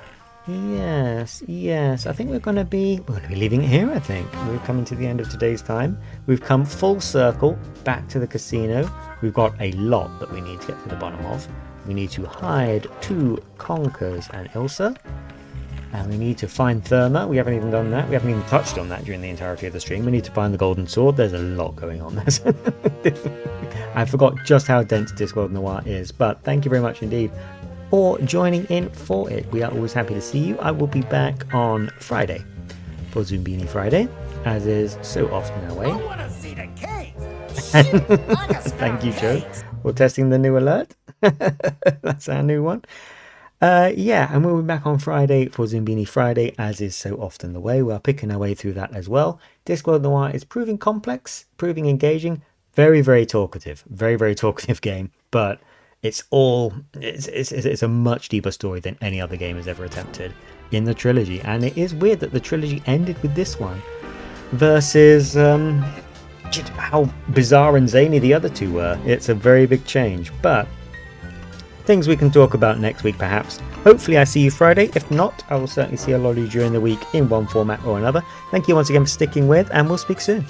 Yes, yes. I think we're going to be leaving it here, I think. We're coming to the end of today's time. We've come full circle back to the casino. We've got a lot that we need to get to the bottom of. We need to hide 2 Conkers and Ilsa. And we need to find Therma. We haven't even done that. We haven't even touched on that during the entirety of the stream. We need to find the golden sword. There's a lot going on there. I forgot just how dense Discworld Noir is. But thank you very much indeed for joining in for it. We are always happy to see you. I will be back on Friday for Zumbini Friday, as is so often our way. I want to see the cake. Thank you, Joe, for testing the new alert. That's our new one. Yeah, and we'll be back on Friday for Zumbini Friday, as is so often the way. We are picking our way through that as well. Discworld Noir is proving complex, proving engaging, very, very talkative. Very, very talkative game, but it's a much deeper story than any other game has ever attempted in the trilogy. And it is weird that the trilogy ended with this one versus how bizarre and zany the other two were. It's a very big change, but things we can talk about next week perhaps. Hopefully I see you Friday. If not, I will certainly see a lot of you during the week in one format or another. Thank you once again for sticking with, and we'll speak soon.